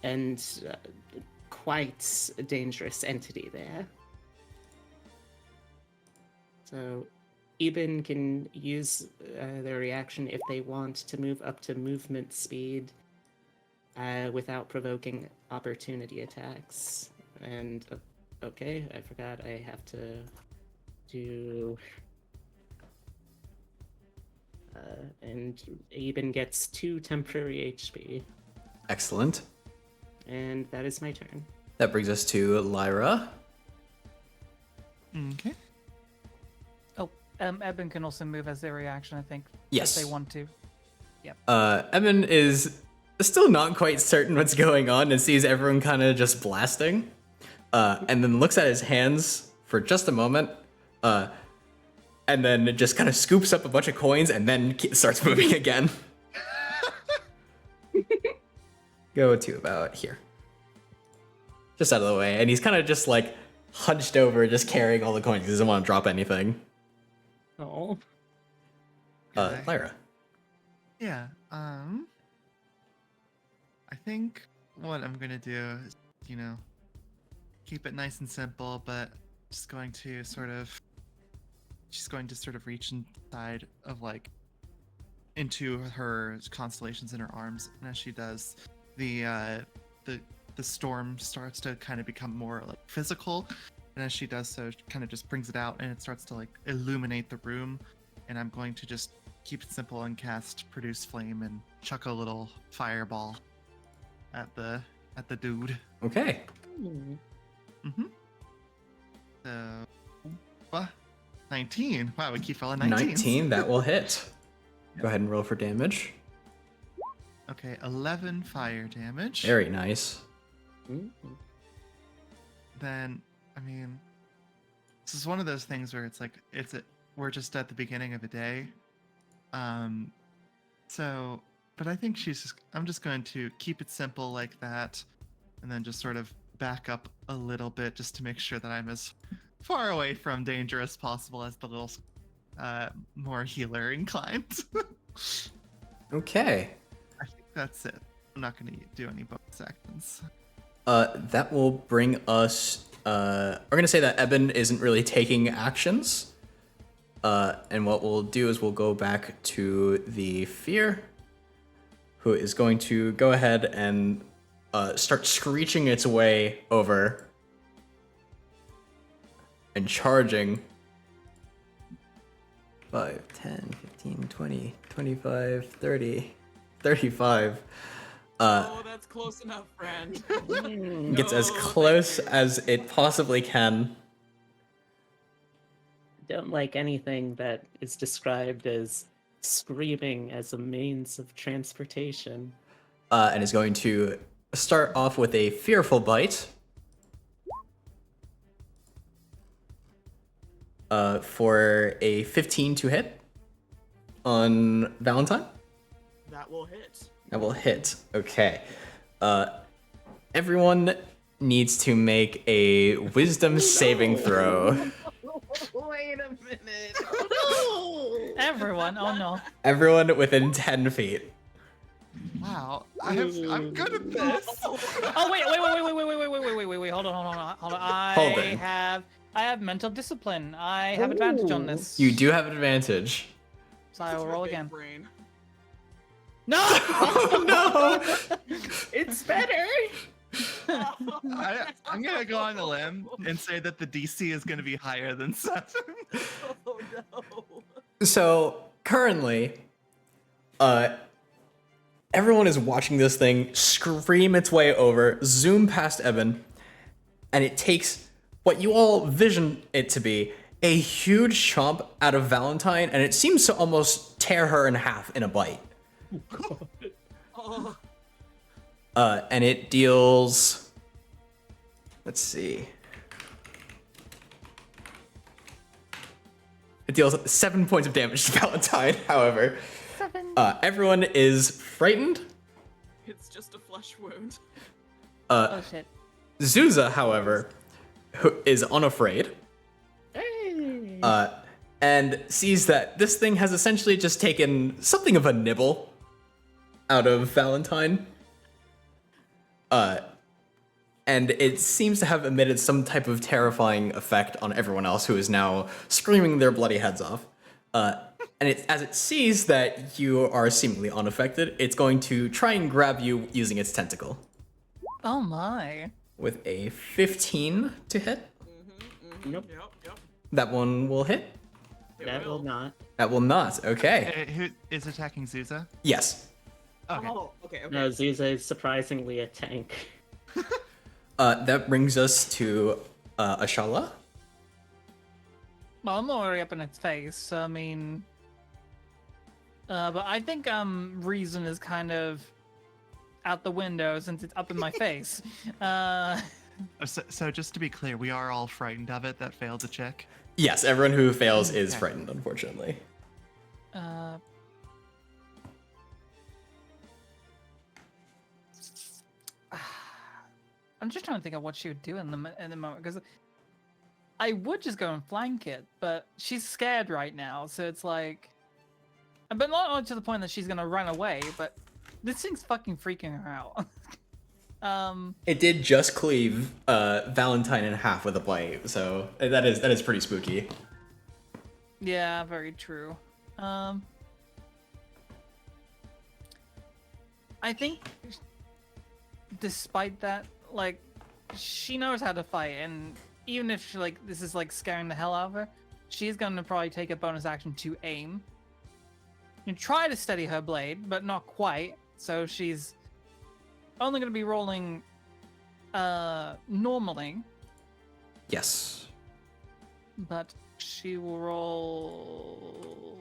and quite a dangerous entity there. So Eben can use their reaction if they want to move up to movement speed without provoking opportunity attacks. And okay, I forgot I have to do. And Eben gets 2 temporary HP. Excellent. And that is my turn. That brings us to Lyra. Okay. Oh, Eben can also move as their reaction, I think. Yes. If they want to. Evan is still not quite certain what's going on and sees everyone kind of just blasting. And then looks at his hands for just a moment. And then it just kind of scoops up a bunch of coins and then starts moving again. Go to about here. Just out of the way. And he's kind of just like hunched over, just carrying all the coins. He doesn't want to drop anything. Oh. Lyra. Yeah. I think what I'm gonna do is, keep it nice and simple, but just going to sort of she's going to sort of reach inside of like into her constellations in her arms, and as she does, the storm starts to kind of become more like physical, and as she does so, she kind of just brings it out, and it starts to like illuminate the room. And I'm going to just keep it simple and cast Produce Flame and chuck a little fireball at the dude. Okay. Hmm. Mm-hmm. So, what? 19. Wow, we keep rolling 19s. 19, that will hit. Go ahead and roll for damage. Okay, 11 fire damage. Very nice. Then, I mean, this is one of those things where it's like we're just at the beginning of a day. So, but I think I'm just going to keep it simple like that, and then just sort of back up a little bit just to make sure that I'm as far away from danger as possible as the little more healer inclined. Okay. I think that's it. I'm not going to do any bonus actions. That will bring us. We're gonna say that Eben isn't really taking actions. And what we'll do is we'll go back to the Fear, who is going to go ahead and start screeching its way over and charging. 5, 10, 15, 20, 25, 30, 35. Oh, that's close enough, friend. Gets as No, close thank you. as it possibly can. Don't like anything that is described as screaming as a means of transportation. And is going to start off with a fearful bite. For a 15 to hit on Valentine. That will hit. That will hit. Okay. Everyone needs to make a wisdom saving throw. Wait a minute. Everyone, oh no. Everyone within 10 feet. Wow, I'm good at this. Oh wait, hold on. Holding. I have mental discipline. I have advantage on this. You do have advantage. So I will roll again. Brain. No! Oh no! It's better! I'm gonna go on a limb and say that the DC is gonna be higher than 7. Oh no. So currently, everyone is watching this thing scream its way over, zoom past Eben, and it takes what you all vision it to be a huge chomp out of Valentine, and it seems to almost tear her in half in a bite. Oh. And it deals. Let's see. It deals 7 points of damage to Valentine, however. 7. Everyone is frightened. It's just a flesh wound. Oh shit. Zuza, however, who is unafraid, Hey! and sees that this thing has essentially just taken something of a nibble out of Valentine. And it seems to have emitted some type of terrifying effect on everyone else who is now screaming their bloody heads off. And as it sees that you are seemingly unaffected, it's going to try and grab you using its tentacle. Oh my. With a 15 to hit. Nope. Yep. That one will hit. It That will not. That will not. Okay. Who is attacking Zuza? Yes. Okay. Oh, okay. No, Zuza is surprisingly a tank. That brings us to Ashala. Well, I'm already up in its face. I mean, but I think reason is kind of out the window since it's up in my face. So just to be clear, we are all frightened of it that failed to check. Yes, everyone who fails is Okay. frightened, unfortunately. I'm just trying to think of what she would do in the moment because I would just go and flank it, but she's scared right now, so it's like, but not to the point that she's gonna run away. But this thing's fucking freaking her out. It did just cleave Valentine in half with a bite, so that is pretty spooky. Yeah, very true. I think, despite that, like, she knows how to fight, and even if she, like, this is like scaring the hell out of her, she's gonna probably take a bonus action to aim and try to steady her blade, but not quite. So she's only gonna be rolling normally, Yes. but she will roll.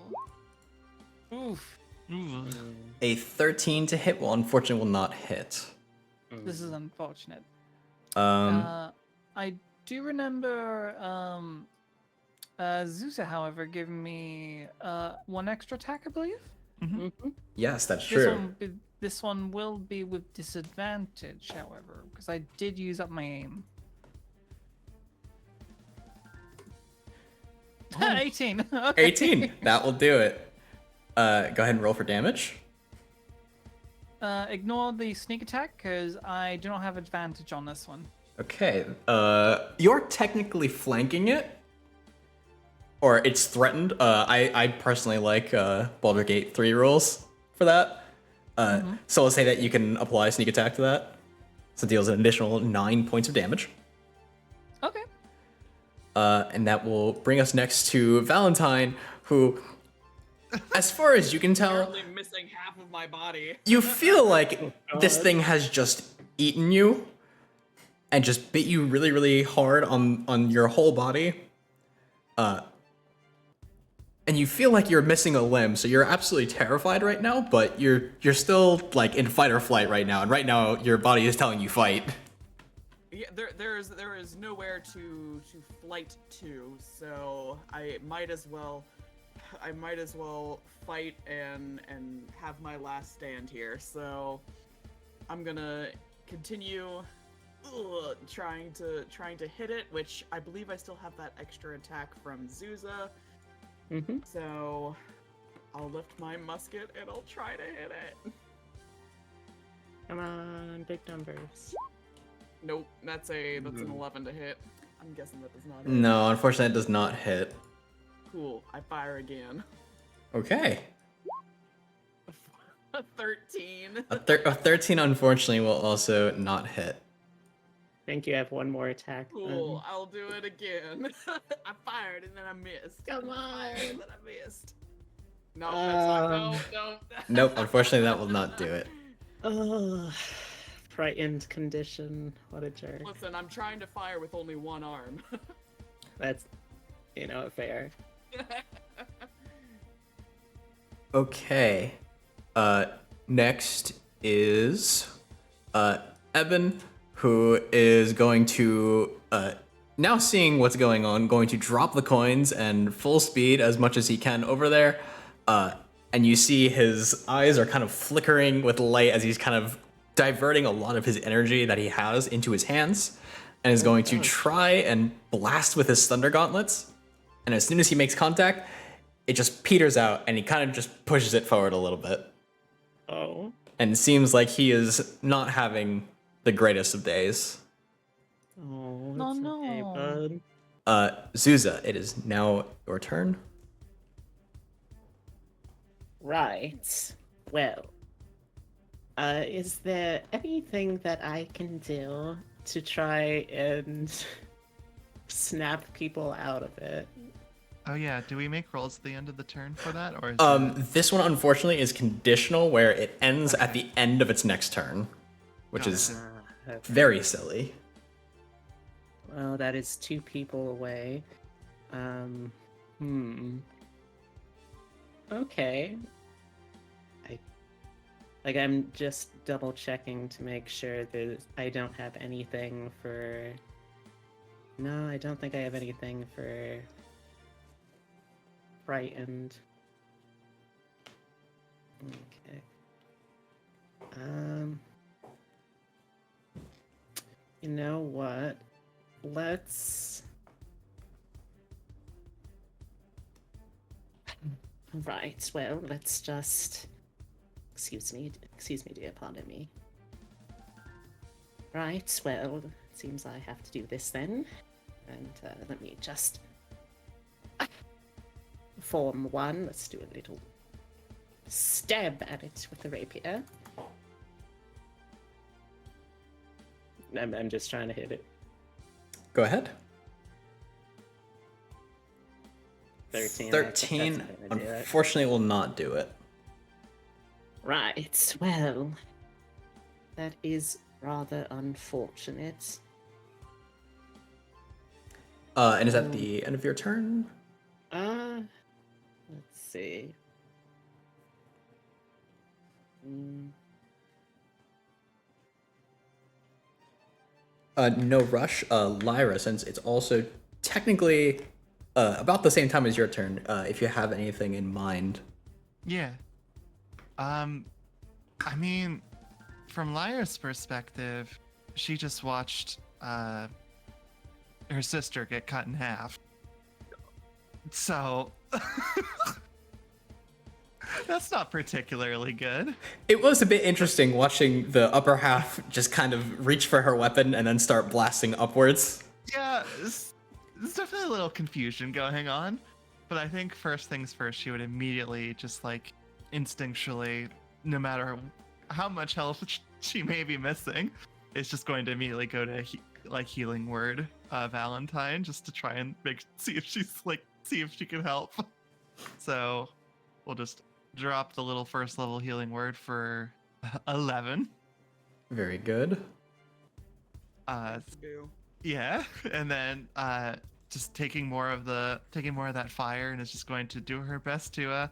Oof. Ooh. A 13 to hit will unfortunately will not hit. This is unfortunate. I do remember Zusa, however, giving me one extra attack, I believe. Yes, that's This true. one, this one will be with disadvantage, however, because I did use up my aim. 18. Okay. 18. That will do it. Go ahead and roll for damage. Ignore the sneak attack because I do not have advantage on this one. Okay. You're technically flanking it, or it's threatened. I personally like Baldur's Gate 3 rules for that. So let's say that you can apply sneak attack to that. So it deals an additional 9 points of damage. Okay. And that will bring us next to Valentine, who, as far as you can tell, Apparently missing half of my body. you feel like this thing has just eaten you and just bit you really, really hard on your whole body. And you feel like you're missing a limb, so you're absolutely terrified right now, but you're still like in fight or flight right now, and right now your body is telling you fight. Yeah, there is nowhere to flight to, so I might as well fight and have my last stand here. So I'm gonna continue trying to hit it, which I believe I still have that extra attack from Zuza. So I'll lift my musket and I'll try to hit it. Come on, big numbers. Nope, that's an 11 to hit. I'm guessing that does not hit. No, unfortunately, it does not hit. Cool, I fire again. Okay. A 13. A 13, unfortunately, will also not hit. I think you have one more attack. Cool, I'll do it again. I fired and then I missed. Come I fired on. and then I missed. No, that's not. No. Nope, unfortunately, that will not do it. Oh, frightened condition. What a jerk. Listen, I'm trying to fire with only one arm. That's, fair. Okay. Next is Eben, who is going to now seeing what's going on, going to drop the coins and full speed as much as he can over there. And you see his eyes are kind of flickering with light as he's kind of diverting a lot of his energy that he has into his hands, and is going to try and blast with his thunder gauntlets. And as soon as he makes contact, it just peters out, and he kind of just pushes it forward a little bit. Oh. And it seems like he is not having the greatest of days. Oh, Oh, it's okay, no. bud. Zuza, it is now your turn. Right. Well, is there anything that I can do to try and snap people out of it? Oh yeah, do we make rolls at the end of the turn for that, or is This one unfortunately is conditional, where it ends at the end of its next turn, which is Okay. very silly. Well, that is 2 people away. Okay. I'm just double checking to make sure that I don't have anything for... No, I don't think I have anything for... frightened. Okay. You know what? Let's... Right, well, let's just... Excuse me, dear, pardon me. Right, well, it seems I have to do this then. And let me just form one. Let's do a little stab at it with the rapier. I'm just trying to hit it. Go ahead. 13. 13, That's gonna do it. unfortunately, will not do it. Right, well, that is rather unfortunate. And is that the end of your turn? Let's see. No rush. Lyra, since it's also technically about the same time as your turn, if you have anything in mind. Yeah. I mean, from Lyra's perspective, she just watched her sister get cut in half. So that's not particularly good. It was a bit interesting watching the upper half just kind of reach for her weapon and then start blasting upwards. Yeah, there's definitely a little confusion going on. But I think first things first, she would immediately just like instinctually, no matter how much health she may be missing, it's just going to immediately go to healing word Valentine just to try and see if she can help. So we'll just drop the little first level healing word for 11. Very good. Boo. Yeah, and then just taking more of that fire, and is just going to do her best to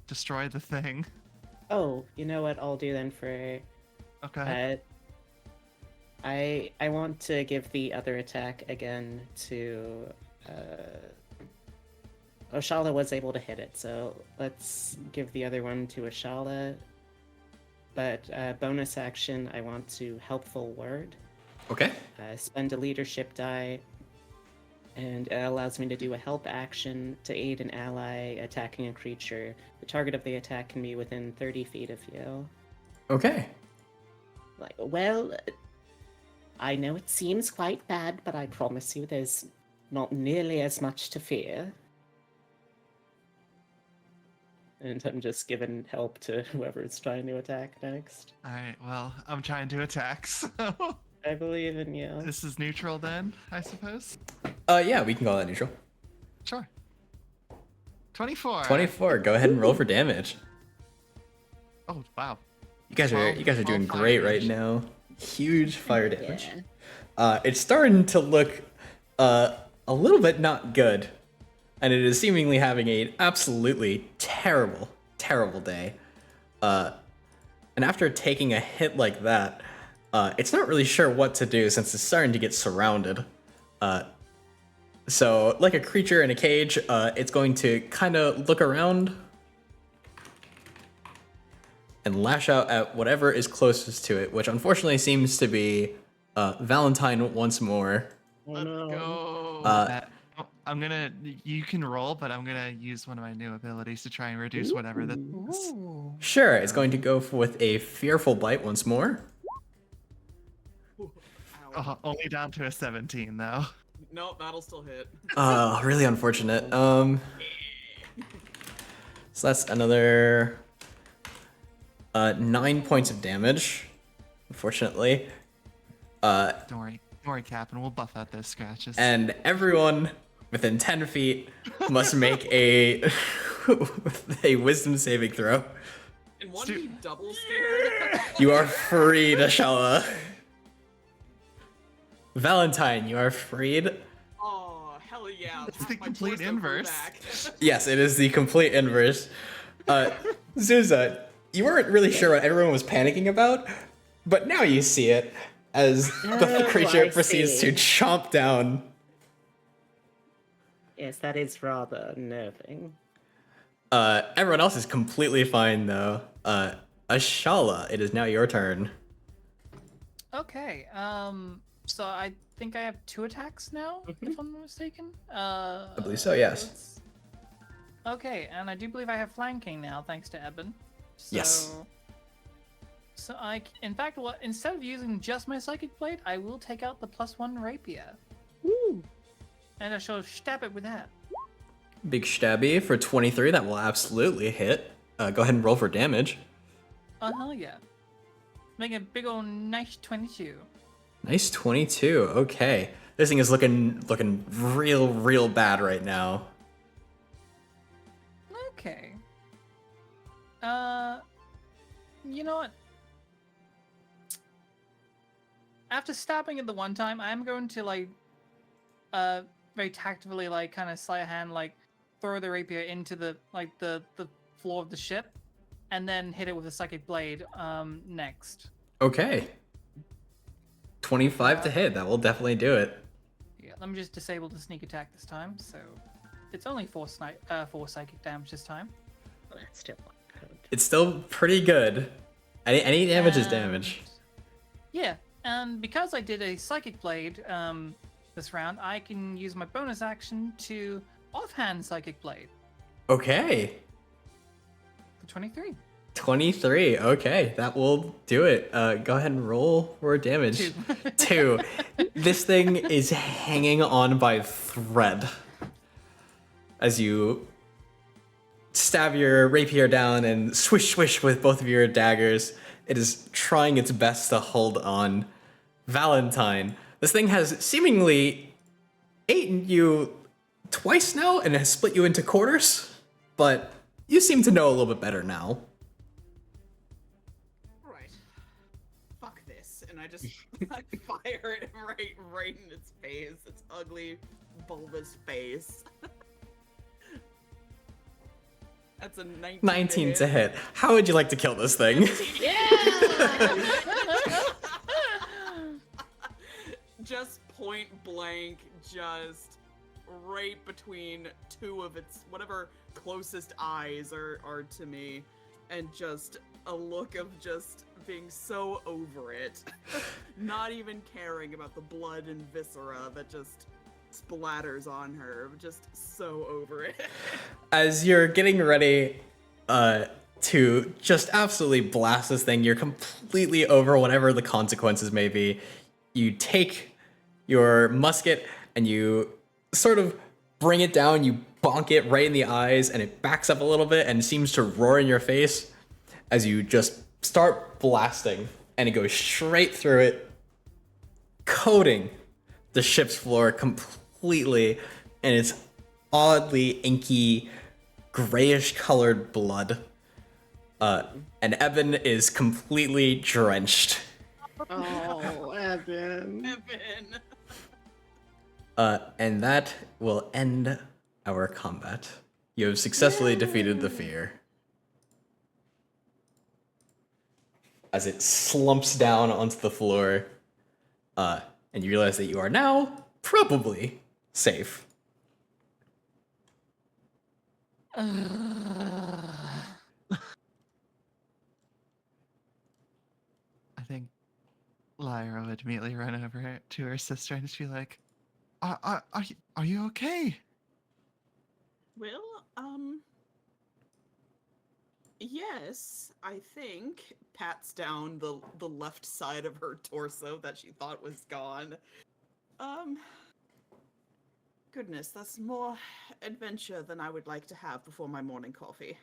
destroy the thing. Oh, you know what I'll do then for Okay. I want to give the other attack again to Oshala was able to hit it, so let's give the other one to Oshala. But bonus action, I want to helpful word. Okay. Spend a leadership die, and it allows me to do a help action to aid an ally attacking a creature. The target of the attack can be within 30 feet of you. Okay. Like, well, I know it seems quite bad, but I promise you there's not nearly as much to fear. And I'm just giving help to whoever's trying to attack next. All right. Well, I'm trying to attack, so I believe in you. this is neutral then, I suppose. Yeah, we can call that neutral. Sure. 24. 24. Go ahead and roll for damage. Oh wow. You guys are 12 doing fire great right damage. now. Huge fire damage. Yeah. It's starting to look a little bit not good, and it is seemingly having an absolutely terrible, terrible day. And after taking a hit like that, it's not really sure what to do since it's starting to get surrounded. So, like a creature in a cage, it's going to kind of look around and lash out at whatever is closest to it, which unfortunately seems to be Valentine once more. Oh, Let's no. go. You can roll, but I'm gonna use one of my new abilities to try and reduce whatever this is. Sure, it's going to go with a fearful bite once more. Ooh, ow. Only down to a 17 though. Nope, that'll still hit. Really unfortunate. So that's another 9 points of damage, unfortunately. Don't worry, Captain. We'll buff out those scratches. And everyone within 10 feet must make a a wisdom saving throw. And one be double scared. You are freed, Ashala. Valentine, you are freed. Oh, hell yeah. It's Pat the my complete torso grew inverse. back. Yes, it is the complete inverse. Zuza, you weren't really sure what everyone was panicking about, but now you see it as the Oh, creature I proceeds see. to chomp down. Yes, that is rather unnerving. Everyone else is completely fine though. Ashala, it is now your turn. Okay. So I think I have 2 attacks now, if I'm not mistaken. I believe so, yes. Okay, and I do believe I have flanking now, thanks to Eben. So, Yes. So in fact, instead of using just my psychic blade, I will take out the +1 rapier, Ooh. and I shall stab it with that. Big stabby for 23. That will absolutely hit. Go ahead and roll for damage. Oh hell yeah! Make a big old nice 22. Nice 22. Okay. This thing is looking real bad right now. Okay. You know what? After stabbing it the one time, I'm going to like, very tactfully like kind of sleight of hand like throw the rapier into the floor of the ship, and then hit it with a psychic blade next. Okay. 25 to hit. That will definitely do it. Yeah, let me just disable the sneak attack this time. So it's only 4 psychic damage this time. Well, that's still not good. It's still pretty good. Any damage is damage. Yeah, and because I did a psychic blade this round, I can use my bonus action to offhand psychic blade Okay. for 23. 23. Okay, that will do it. Go ahead and roll for damage. 2. 2. This thing is hanging on by thread as you stab your rapier down and swish swish with both of your daggers. It is trying its best to hold on. Valentine, this thing has seemingly eaten you twice now and has split you into quarters, but you seem to know a little bit better now. Right. Fuck this. And I just I fire it right in its face. Its ugly, bulbous face. That's a 19. 19 to hit. How would you like to kill this thing? Just point blank, just right between two of its whatever closest eyes are to me, and just a look of just being so over it, not even caring about the blood and viscera that just splatters on her, just so over it. As you're getting ready to just absolutely blast this thing, you're completely over whatever the consequences may be. You take your musket and you sort of bring it down, you bonk it right in the eyes, and it backs up a little bit and seems to roar in your face as you just start blasting, and it goes straight through it, coating the ship's floor completely in its oddly inky, grayish colored blood. And Evan is completely drenched. Oh, Evan. Evan. And that will end our combat. You have successfully defeated the fear. As it slumps down onto the floor, and you realize that you are now probably safe. I think Lyra would immediately run over to her sister and just be like, are you okay? Well, yes, I think. Pats down the left side of her torso that she thought was gone. Goodness, that's more adventure than I would like to have before my morning coffee.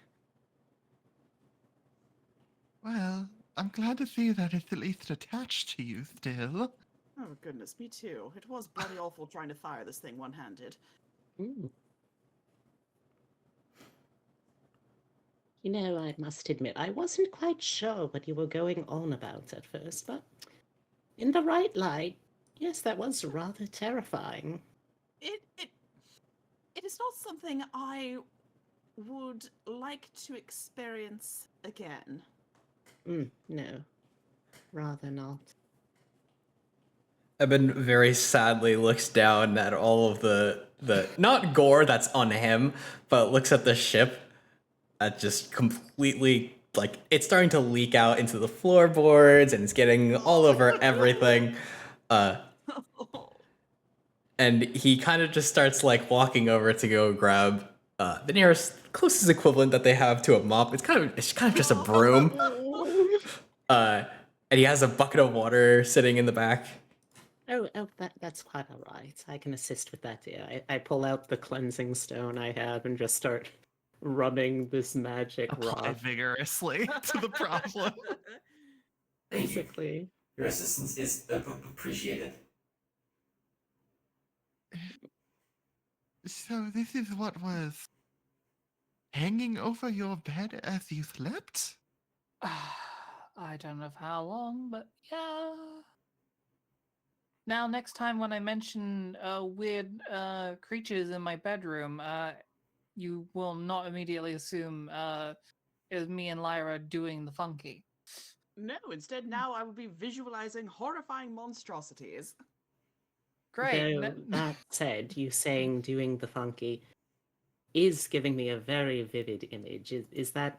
Well, I'm glad to see that it's at least attached to you still. Oh goodness, me too. It was bloody awful trying to fire this thing one-handed. Ooh. You know, I must admit, I wasn't quite sure what you were going on about at first, but in the right light, yes, that was rather terrifying. It is not something I would like to experience again. No, rather not. Eben very sadly looks down at all of the not gore that's on him, but looks at the ship at just completely, like, it's starting to leak out into the floorboards and it's getting all over everything. And he kind of just starts like walking over to go grab the nearest closest equivalent that they have to a mop. It's kind of just a broom. And he has a bucket of water sitting in the back. Oh, that's quite all right. I can assist with that, dear. I pull out the cleansing stone I have and just start rubbing this magic Apply rock. vigorously to the problem. Thank you. Basically. Your assistance is appreciated. So this is what was hanging over your bed as you slept? I don't know for how long, but yeah. Now, next time when I mention weird creatures in my bedroom, you will not immediately assume it was me and Lyra doing the funky. No, instead now I will be visualizing horrifying monstrosities. Great. Though that said, you saying doing the funky is giving me a very vivid image. Is that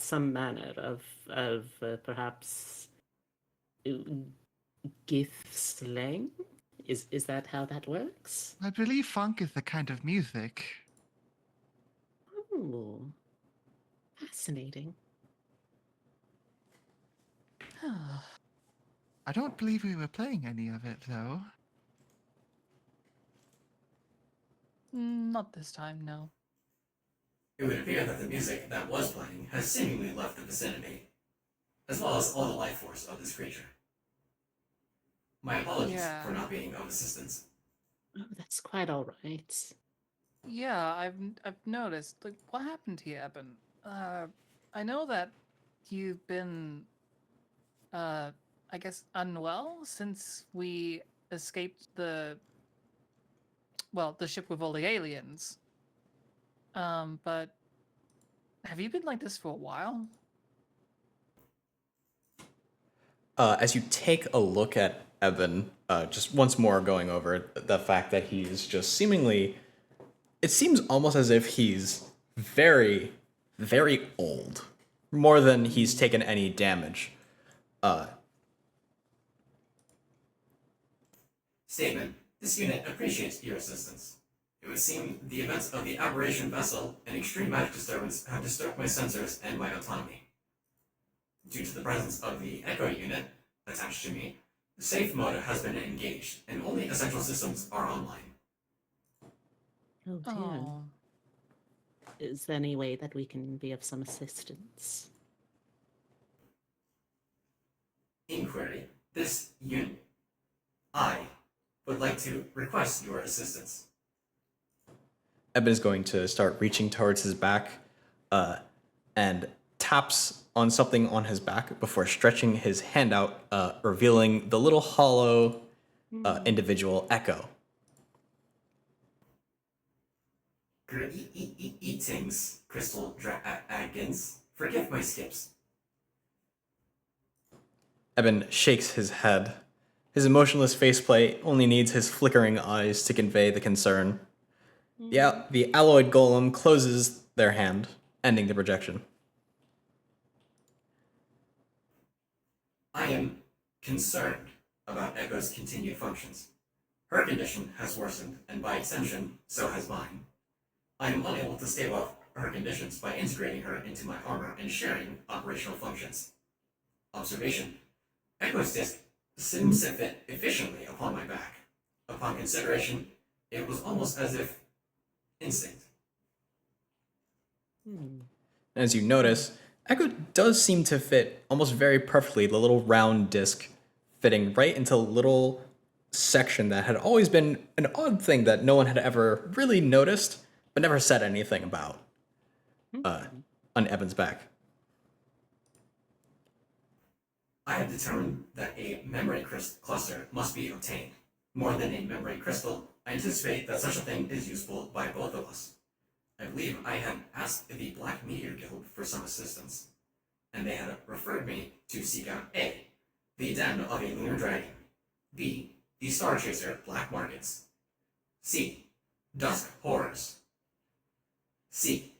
some manner of perhaps gift slang? Is that how that works? I believe funk is the kind of music. Oh, fascinating. I don't believe we were playing any of it, though. Not this time, no. It would appear that the music that was playing has seemingly left the vicinity, as well as all the life force of this creature. My apologies Yeah. for not being of assistance. Oh, that's quite all right. Yeah, I've noticed. Like, what happened here, Eben? I know that you've been, I guess, unwell since we escaped the ship with all the aliens. But have you been like this for a while? As you take a look at Evan, just once more going over the fact that he's just seemingly, it seems almost as if he's very, very old, more than he's taken any damage. Statement. This unit appreciates your assistance. It would seem the events of the aberration vessel and extreme magic disturbance have disturbed my sensors and my autonomy. Due to the presence of the Echo unit attached to me, the safe mode has been engaged, and only essential systems are online. Oh dear. Oh, Is there any way that we can be of some assistance? Inquiry. This unit. I would like to request your assistance. Eben is going to start reaching towards his back and taps on something on his back before stretching his hand out, revealing the little hollow individual Echo. Greetings, crystal dragons. Forgive my skips. Eben shakes his head. His emotionless faceplate only needs his flickering eyes to convey the concern. Yeah, the alloyed golem closes their hand, ending the projection. I am concerned about Echo's continued functions. Her condition has worsened, and by extension, so has mine. I am unable to stave off her conditions by integrating her into my armor and sharing operational functions. Observation. Echo's disc seems to fit efficiently upon my back. Upon consideration, it was almost as if instinct. As you notice, Echo does seem to fit almost very perfectly, the little round disc fitting right into a little section that had always been an odd thing that no one had ever really noticed, but never said anything about on Evan's back. I have determined that a memory cluster must be obtained. More than a memory crystal, I anticipate that such a thing is useful by both of us. I believe I had asked the Black Meteor Guild for some assistance, and they had referred me to seek out A, the den of a lunar dragon, B, the Star Chaser black markets, C, dusk horrors, C,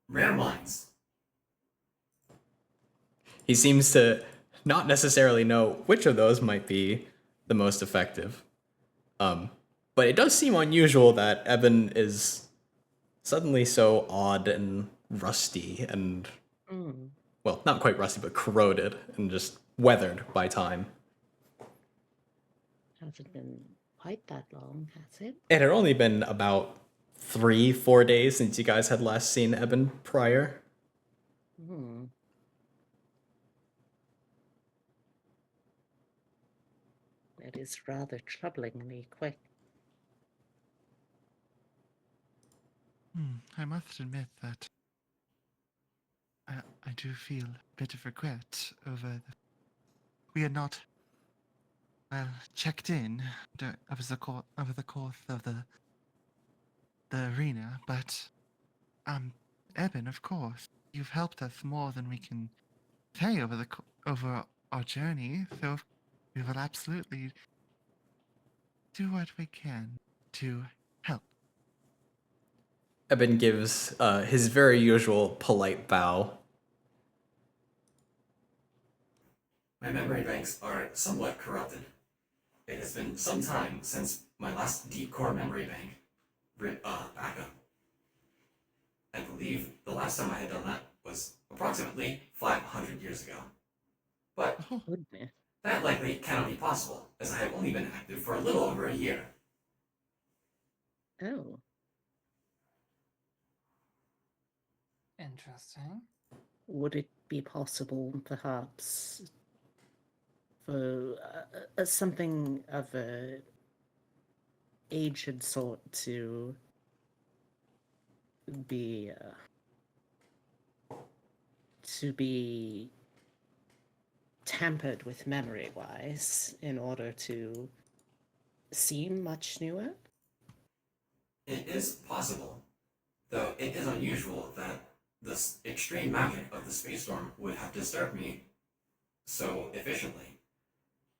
rare mines. He seems to not necessarily know which of those might be the most effective. But it does seem unusual that Evan is suddenly so odd and rusty and, well, not quite rusty, but corroded and just weathered by time. Hasn't been quite that long, has it? It had only been about 3-4 days since you guys had last seen Eben prior. Hmm. That is rather troublingly quick. I must admit that I do feel a bit of regret over the. We had not checked in over the course of the arena, but Eben, of course, you've helped us more than we can pay over our journey, so we will absolutely do what we can to help. Eben gives his very usual polite bow. My memory banks are somewhat corrupted. It has been some time since my last deep core memory bank backup. I believe the last time I had done that was approximately 500 years ago. But Goodness. that likely cannot be possible, as I have only been active for a little over a year. Oh. Interesting. Would it be possible, perhaps, for something of a aged sort to be tampered with memory-wise in order to seem much newer? It is possible, though it is unusual that the extreme magic of the space storm would have disturbed me so efficiently.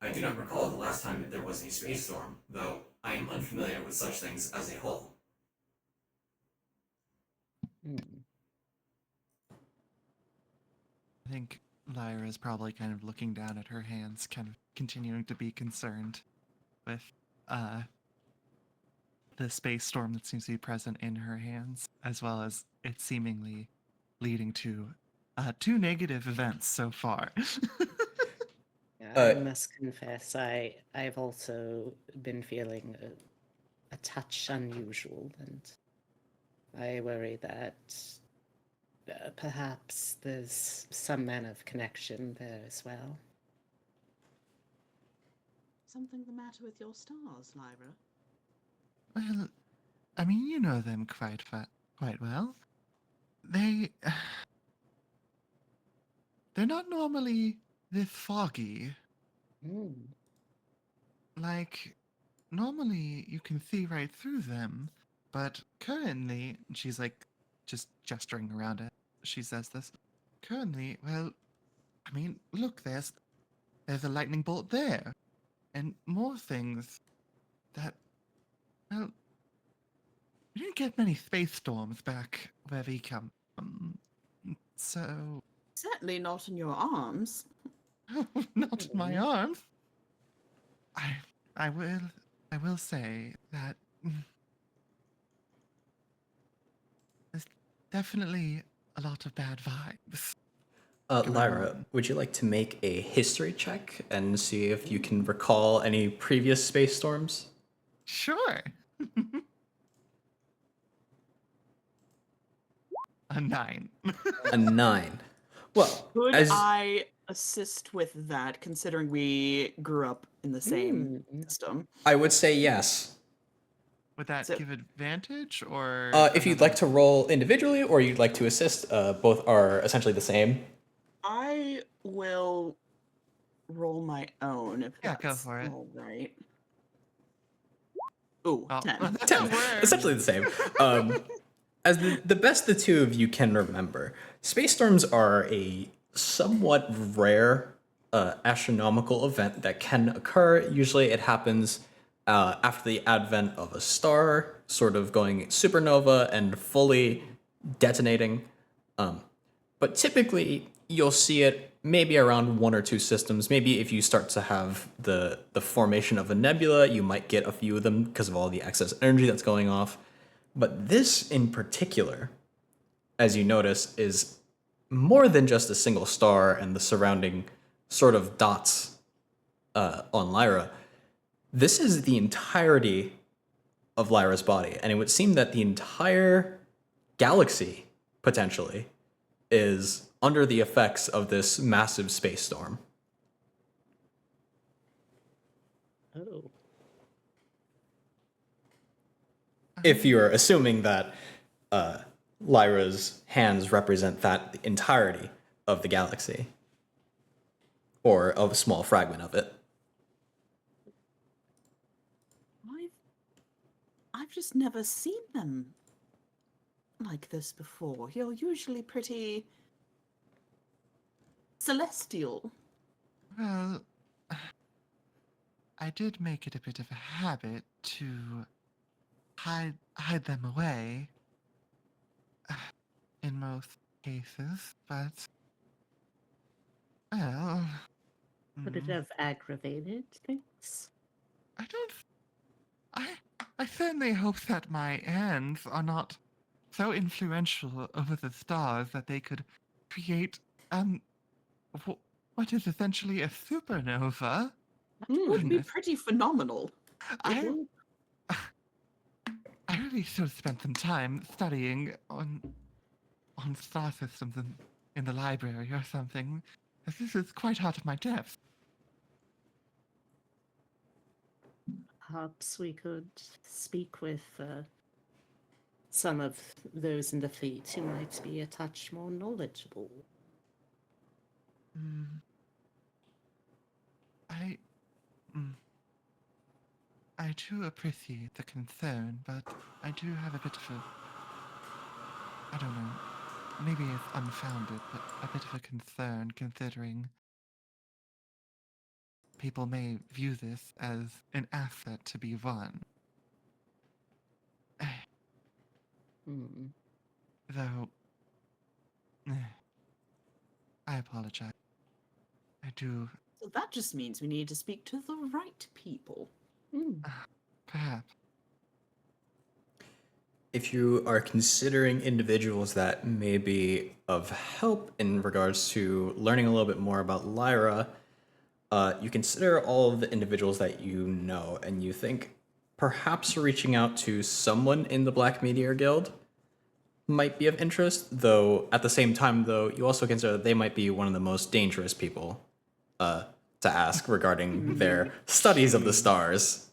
I do not recall the last time there was a space storm, though I am unfamiliar with such things as a whole. Hmm. I think Lyra is probably kind of looking down at her hands, kind of continuing to be concerned with the space storm that seems to be present in her hands, as well as it seemingly leading to 2 negative events so far. I must confess, I've also been feeling a touch unusual, and I worry that perhaps there's some manner of connection there as well. Something the matter with your stars, Lyra? Well, I mean, you know them quite well. They're not normally this foggy. Hmm. Like, normally you can see right through them, but currently, she's like just gesturing around it. She says this. Currently, well, I mean, look, there's a lightning bolt there, and more things that, well, we didn't get many space storms back where we come from. So, Certainly not in your arms. not in my arms. I I will say that there's definitely a lot of bad vibes. going Lyra, on. would you like to make a history check and see if you can recall any previous space storms? Sure. A 9. A 9. Well, Could as I assist with that, considering we grew up in the same system? I would say yes. Would that So- give advantage or? If you'd like to roll individually or you'd like to assist, both are essentially the same. I will roll my own if Yeah, that's go for it. all right. Ooh, Oh. 10. 10, Word. essentially the same. As the best the two of you can remember, space storms are a somewhat rare astronomical event that can occur. Usually it happens after the advent of a star, sort of going supernova and fully detonating. But typically, you'll see it maybe around 1 or 2 systems. Maybe if you start to have the formation of a nebula, you might get a few of them because of all the excess energy that's going off. But this in particular, as you notice, is more than just a single star and the surrounding sort of dots on Lyra, this is the entirety of Lyra's body, and it would seem that the entire galaxy, potentially, is under the effects of this massive space storm. Oh. If you're assuming that Lyra's hands represent that entirety of the galaxy, or of a small fragment of it. I've just never seen them like this before. You're usually pretty celestial. Well, I did make it a bit of a habit to hide them away in most cases, but well, Would it have aggravated things? I don't. I certainly hope that my hands are not so influential over the stars that they could create what is essentially a supernova. That would be Goodness. pretty phenomenal. I I really should have spent some time studying on star systems in the library or something, as this is quite out of my depth. Perhaps we could speak with some of those in the fleet who might be a touch more knowledgeable. I I do appreciate the concern, but I do have a bit of a, I don't know, maybe it's unfounded, but a bit of a concern considering people may view this as an asset to be won. Hmm. Though, I apologize. I do, So that just means we need to speak to the right people. Hmm. perhaps. If you are considering individuals that may be of help in regards to learning a little bit more about Lyra, you consider all of the individuals that you know, and you think perhaps reaching out to someone in the Black Meteor Guild might be of interest, though at the same time, though, you also consider that they might be one of the most dangerous people to ask regarding their studies of the stars.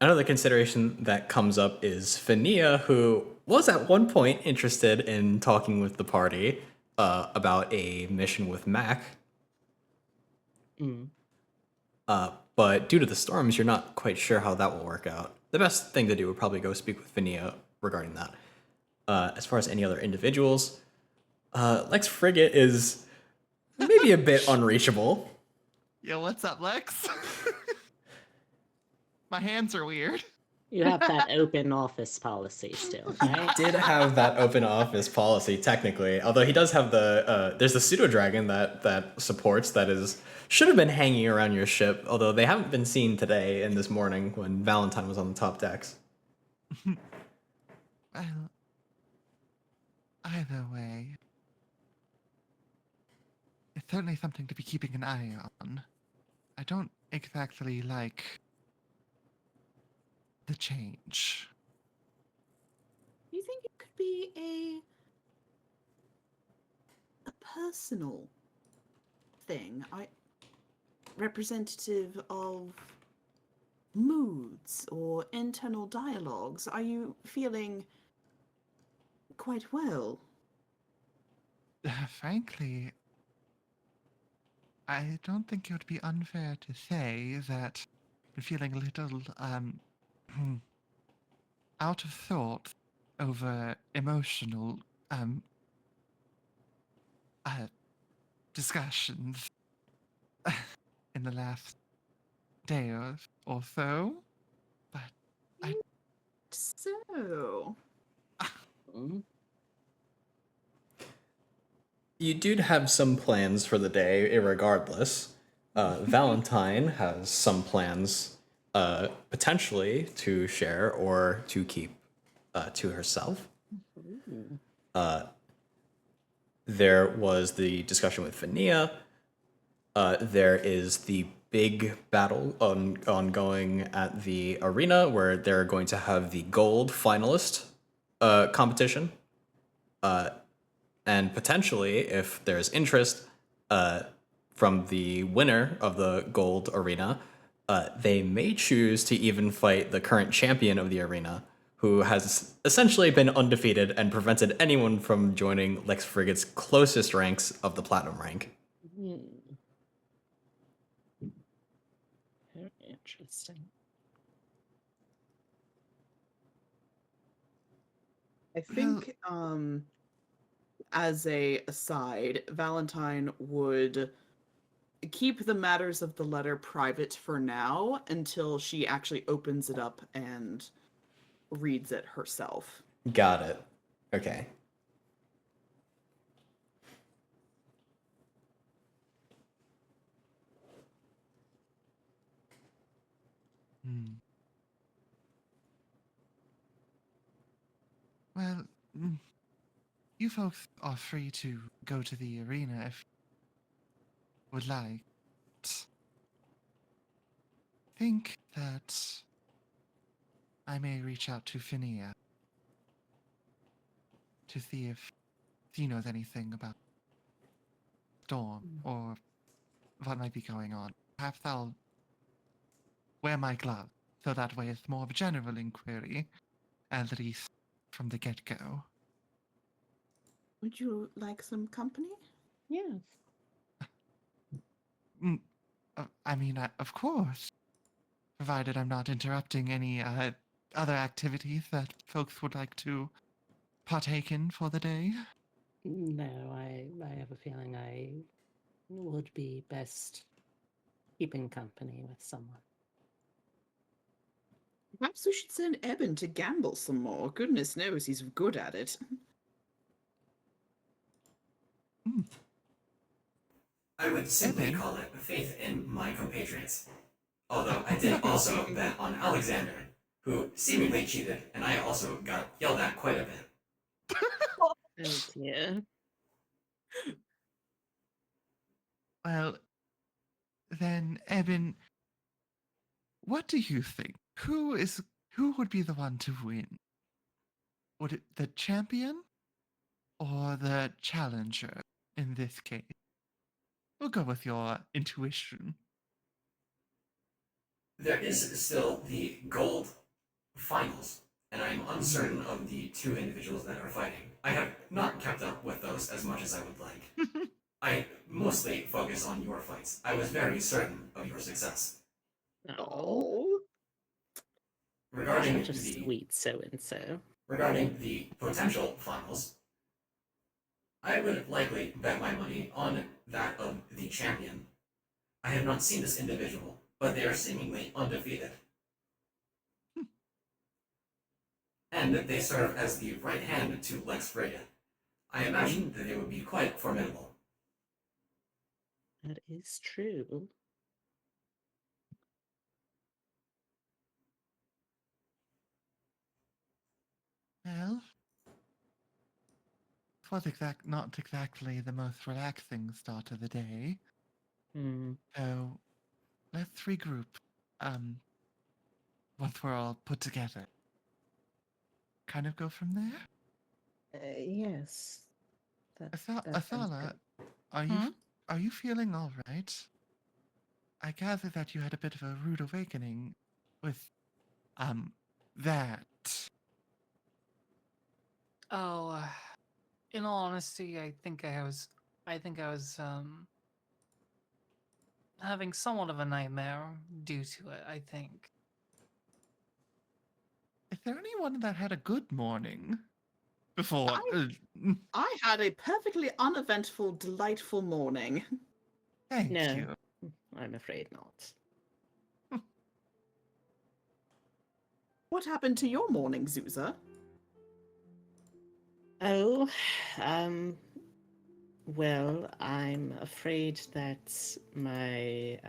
Another consideration that comes up is Fania, who was at one point interested in talking with the party about a mission with Mac. Hmm. But due to the storms, you're not quite sure how that will work out. The best thing to do would probably go speak with Fania regarding that. As far as any other individuals, Lex Frigate is maybe a bit unreachable. Yo, what's up, Lex? My hands are weird. You have that open office policy still, right? Did have that open office policy technically, although he does have the there's the pseudo dragon that supports that is should have been hanging around your ship, although they haven't been seen today and this morning when Valentine was on the top decks. Well, either way, it's certainly something to be keeping an eye on. I don't exactly like the change. Do you think it could be a personal thing? Representative of moods or internal dialogues? Are you feeling quite well? Frankly, I don't think it would be unfair to say that I'm feeling a little out of sorts over emotional discussions in the last day or so. But I So, Hmm. You do have some plans for the day, irregardless. Valentine has some plans, potentially to share or to keep to herself. Ooh. There was the discussion with Fania. there is the big battle ongoing at the arena where they're going to have the gold finalist competition. And potentially, if there's interest from the winner of the gold arena, they may choose to even fight the current champion of the arena, who has essentially been undefeated and prevented anyone from joining Lex Frigate's closest ranks of the platinum rank. Hmm. Very interesting. I think, as a aside, Valentine would keep the matters of the letter private for now until she actually opens it up and reads it herself. Got it. Okay. Hmm. Well, you folks are free to go to the arena if you would like. Think that I may reach out to Phinia to see if he knows anything about Storm or what might be going on. Perhaps I'll wear my glove so that way it's more of a general inquiry, at least from the get-go. Would you like some company? Yeah. I mean, of course, provided I'm not interrupting any other activities that folks would like to partake in for the day. No, I have a feeling I would be best keeping company with someone. Perhaps we should send Eben to gamble some more. Goodness knows he's good at it. I would simply Eben? call it faith in my compatriots. Although I did also bet on Alexander, who seemingly cheated, and I also got yelled at quite a bit. Oh dear. Well, then, Eben, what do you think? Who would be the one to win? Would it the champion or the challenger in this case? We'll go with your intuition. There is still the gold finals, and I'm uncertain of the two individuals that are fighting. I have not kept up with those as much as I would like. I mostly focus on your fights. I was very certain of your success. Oh, Regarding such a the sweet so and so. regarding the potential finals, I would likely bet my money on that of the champion. I have not seen this individual, but they are seemingly undefeated. And they serve as the right hand to Lex Freyja. I imagine that they would be quite formidable. That is true. Well, it was not exactly the most relaxing start of the day. Hmm. So let's regroup. Once we're all put together. Kind of go from there? Yes. That sounds Asala, good. are you feeling all right? I gather that you had a bit of a rude awakening with that. Oh, in all honesty, I think I was having somewhat of a nightmare due to it, I think. Is there anyone that had a good morning before? I had a perfectly uneventful, delightful morning. Thank No. you. I'm afraid not. What happened to your morning, Zuza? Oh, well, I'm afraid that my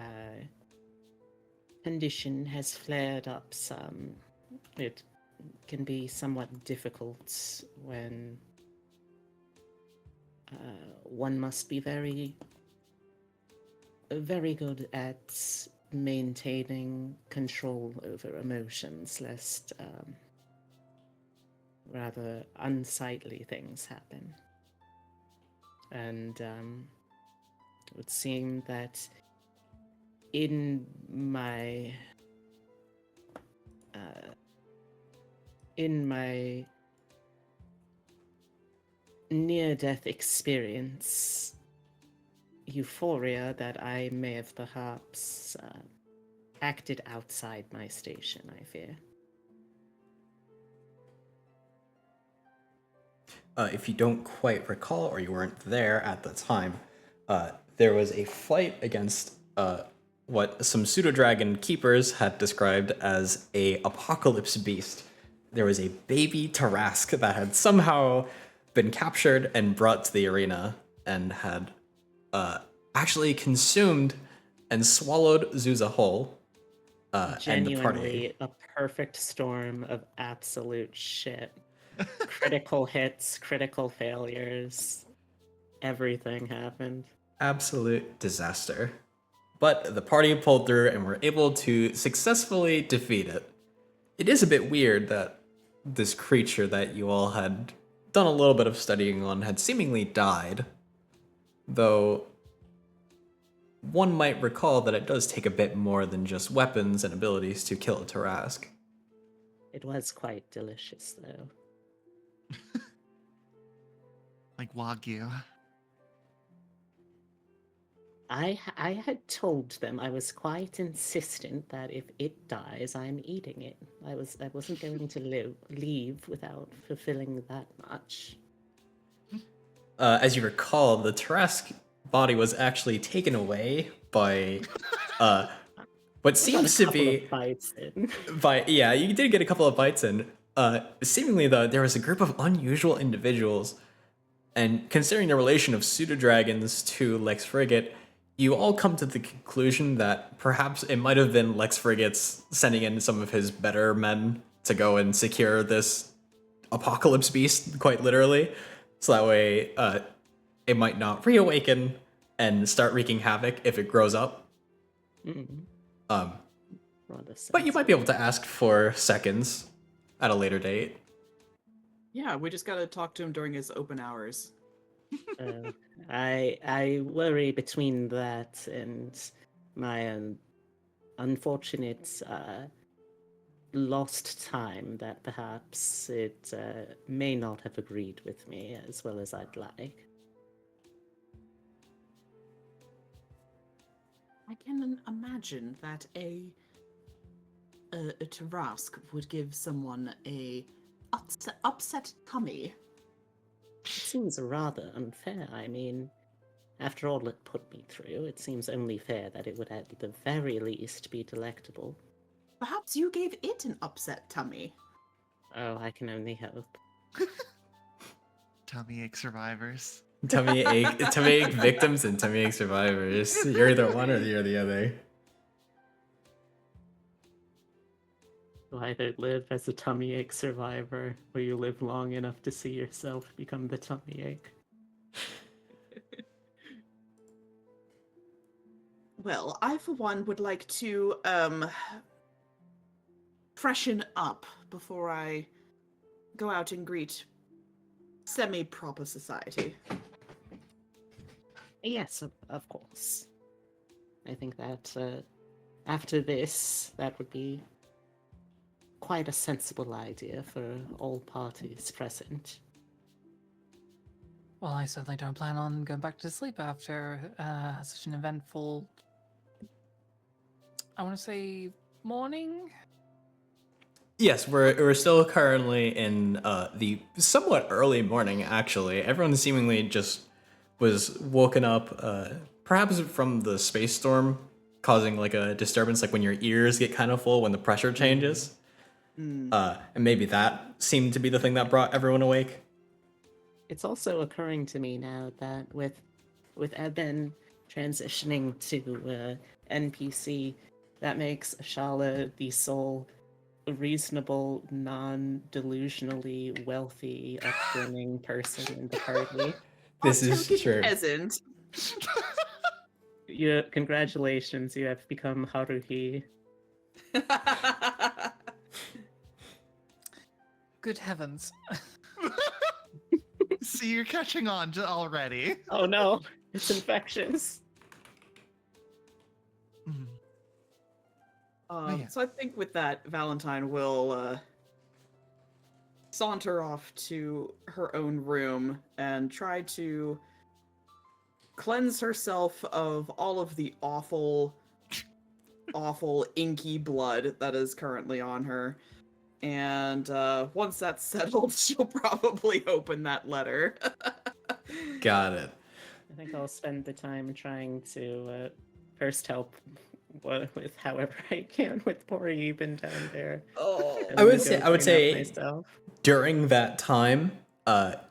condition has flared up some. It can be somewhat difficult when one must be very very good at maintaining control over emotions, lest rather unsightly things happen. And it would seem that in my near-death experience, euphoria, that I may have perhaps acted outside my station, I fear. If you don't quite recall or you weren't there at the time, there was a fight against what some pseudo-dragon keepers had described as a apocalypse beast. There was a baby Tarask that had somehow been captured and brought to the arena and had actually consumed and swallowed Zuza whole. And the party. Genuinely a perfect storm of absolute shit. Critical hits, critical failures, everything happened. Absolute disaster. But the party pulled through and were able to successfully defeat it. It is a bit weird that this creature that you all had done a little bit of studying on had seemingly died, though one might recall that it does take a bit more than just weapons and abilities to kill a Tarask. It was quite delicious, though. Like Wagyu. I had told them I was quite insistent that if it dies, I'm eating it. I wasn't going to leave without fulfilling that much. As you recall, the Tarask body was actually taken away by what seems to be Bites in. yeah, you did get a couple of bites in. Seemingly though, there was a group of unusual individuals, and considering the relation of pseudo-dragons to Lex Frigate, you all come to the conclusion that perhaps it might have been Lex Frigate's sending in some of his better men to go and secure this apocalypse beast, quite literally, so that way it might not reawaken and start wreaking havoc if it grows up. Mm. But you might be able to ask for seconds at a later date. Yeah, we just gotta talk to him during his open hours. I worry between that and my unfortunate lost time that perhaps it may not have agreed with me as well as I'd like. I can imagine that a Tarask would give someone a upset tummy. It seems rather unfair. I mean, after all it put me through, it seems only fair that it would at the very least be delectable. Perhaps you gave it an upset tummy. Oh, I can only hope. Tummy ache survivors. Tummy ache victims and tummy ache survivors. You're either one or you're the other. You either live as a tummy ache survivor, or you live long enough to see yourself become the tummy ache. Well, I for one would like to freshen up before I go out and greet semi-proper society. Yes, of course. I think that after this, that would be quite a sensible idea for all parties present. Well, I certainly don't plan on going back to sleep after such an eventful, I want to say, morning? Yes, we're still currently in the somewhat early morning, actually. Everyone seemingly just was woken up, perhaps from the space storm, causing like a disturbance, like when your ears get kind of full when the pressure changes. And maybe that seemed to be the thing that brought everyone awake. It's also occurring to me now that with Eben transitioning to NPC, that makes Shala the sole reasonable, non-delusionally wealthy, upbringing person in the party. This is Token true. peasant. Congratulations, you have become Haruhi. Good heavens. See, you're catching on already. Oh no, it's infectious. Mhm. Yeah. So I think with that, Valentine will saunter off to her own room and try to cleanse herself of all of the awful, awful inky blood that is currently on her. And once that's settled, she'll probably open that letter. Got it. I think I'll spend the time trying to first help with however I can with poor Eben down there. Oh, and I would then say- go I would clean up say- myself. During that time,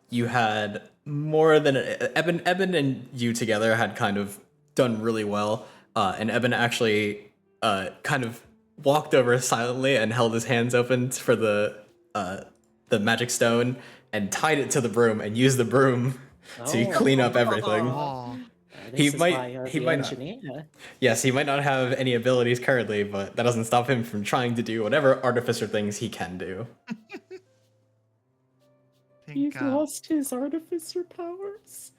you had more than Eben and you together had kind of done really well, and Eben actually kind of walked over silently and held his hands open for the magic stone and tied it to the broom and used the broom to Oh. clean up everything. Oh, This He is might- why you're he the might not. engineer. Yes, he might not have any abilities currently, but that doesn't stop him from trying to do whatever artificer things he can do. I He's think, lost his artificer powers.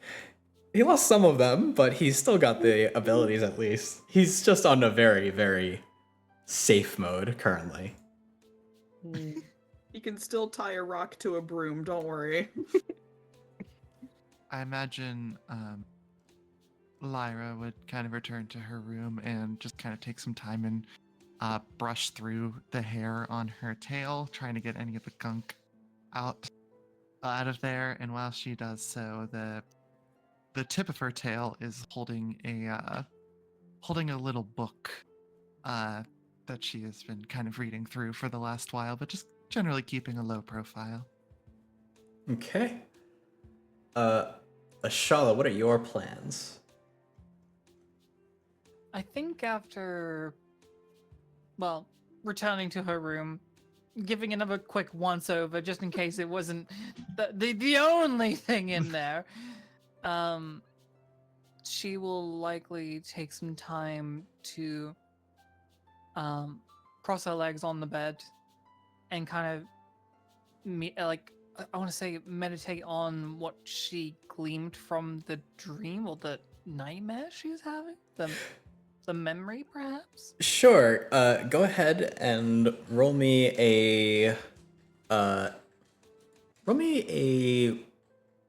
He lost some of them, but he's still got the abilities at least. He's just on a very, very safe mode currently. Hmm. you can still tie a rock to a broom, don't worry. I imagine Lyra would kind of return to her room and just kind of take some time and brush through the hair on her tail, trying to get any of the gunk out of there. And while she does so, the tip of her tail is holding a little book that she has been kind of reading through for the last while, but just generally keeping a low profile. Okay. Ashala, what are your plans? I think after, well, returning to her room, giving another quick once over just in case it wasn't the only thing in there, she will likely take some time to cross her legs on the bed and kind of I want to say meditate on what she gleamed from the dream or the nightmare she was having, the memory perhaps. Sure. Go ahead and roll me a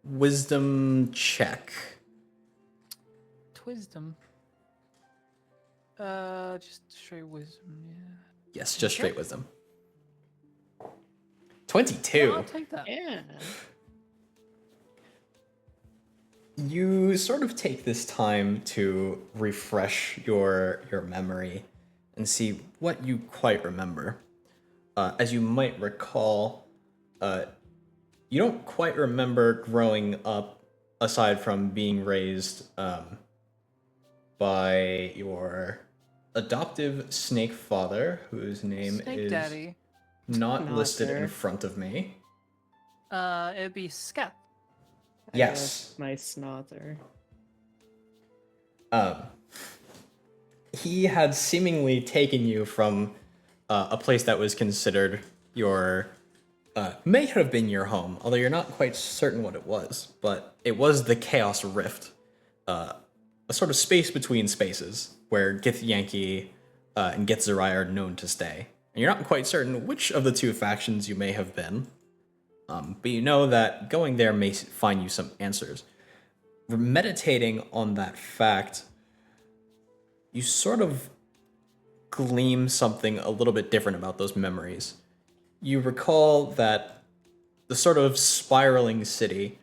wisdom check. Wisdom. Just straight wisdom, yeah. Yes, just Okay. straight wisdom. Yeah, 22. I'll take that. Yeah. You sort of take this time to refresh your memory and see what you quite remember. As you might recall, you don't quite remember growing up, aside from being raised by your adoptive snake father, whose name Snake is Daddy. not Not listed in there. front of me. It'd be Skep. I Yes. lost my snother. He had seemingly taken you from a place that was considered your may have been your home, although you're not quite certain what it was. But it was the Chaos Rift, a sort of space between spaces where Githyanki and Githzerai are known to stay. And you're not quite certain which of the two factions you may have been, but you know that going there may find you some answers. Meditating on that fact, you sort of gleam something a little bit different about those memories. You recall that the sort of spiraling city,